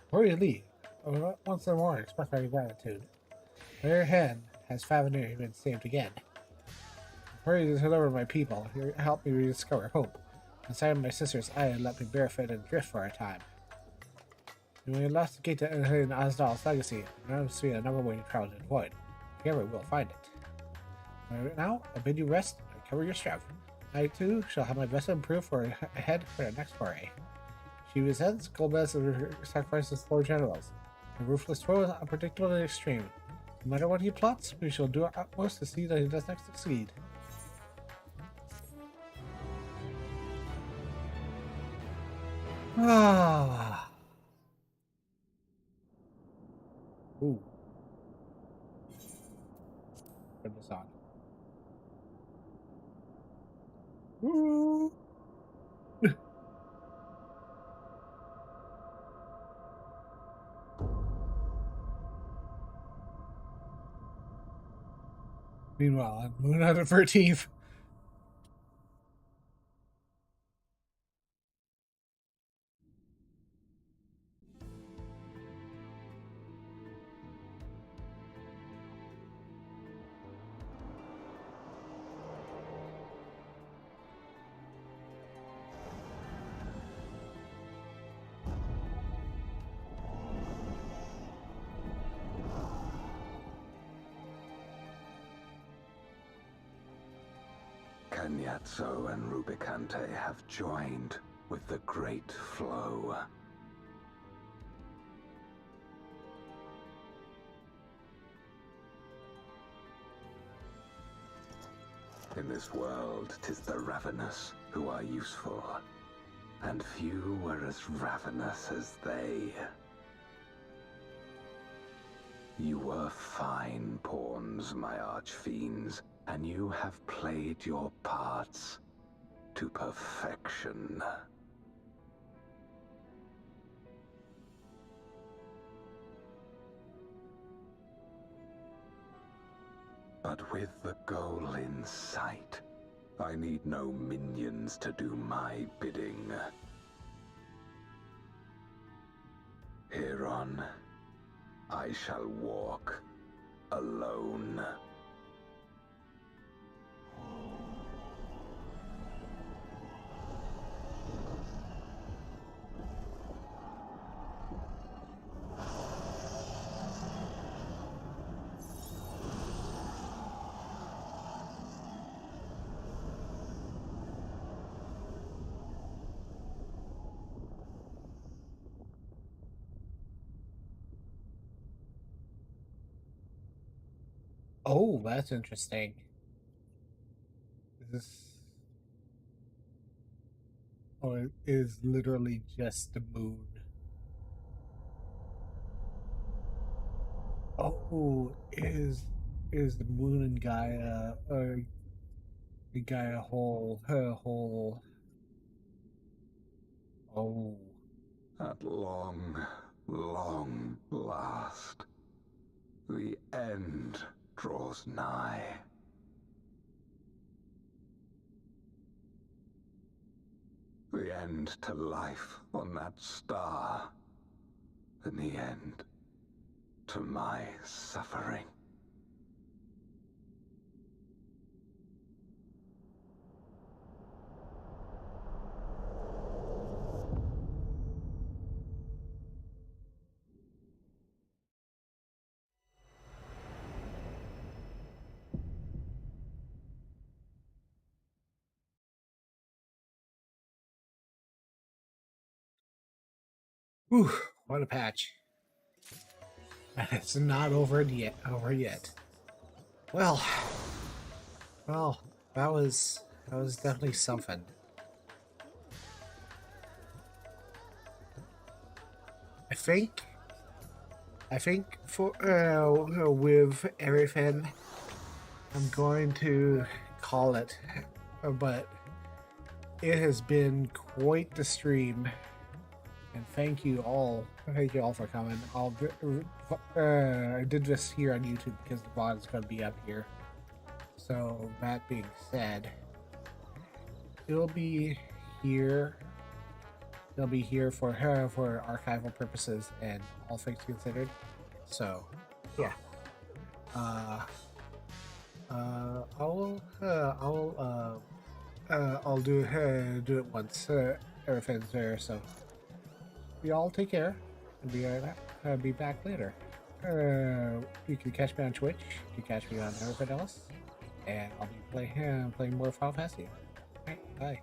Before you leave, once more express my gratitude. Your hand has finally been saved again. Before you deliver my people, you helped me rediscover hope. Inside my sister's eye and let me barefoot and drift for a time. When we lost the gate to Azdal's legacy, there must be another way to travel the void. Together we'll find it. Right now, I bid you rest and cover your strength. I too shall have my vessel improved for ahead for the next foray. She resents Golbez sacrifices 4 generals. The ruthless foe is unpredictable and extreme. No matter what he plots, we shall do our utmost to see that he does not succeed. Ah. Ooh. Put this on. Ooh. Meanwhile, on Moon on the 13th. Kenyatso and Rubicante have joined with the Great Flow. In this world, 'tis the ravenous who are useful, and few were as ravenous as they. You were fine pawns, my archfiends, and you have played your parts to perfection. But with the goal in sight, I need no minions to do my bidding. Hereon, I shall walk alone. Oh, that's interesting. This it is literally just the moon. Oh, is the moon and Gaia the Gaia whole her whole oh. At long, long last, the end draws nigh. The end to life on that star, and the end to my suffering. Whew, what a patch. It's not over yet. Well, that was definitely something. I think for with everything, I'm going to call it. But it has been quite the stream. And thank you all for coming. I did this here on YouTube because the VOD is going to be up here. So that being said, it'll be here. It'll be here for archival purposes and all things considered. So, yeah. I'll do it once everything's there. So, we all take care and be back later. You can catch me on Twitch. You can catch me on everything else, and I'll be playing more Final Fantasy. Alright, bye.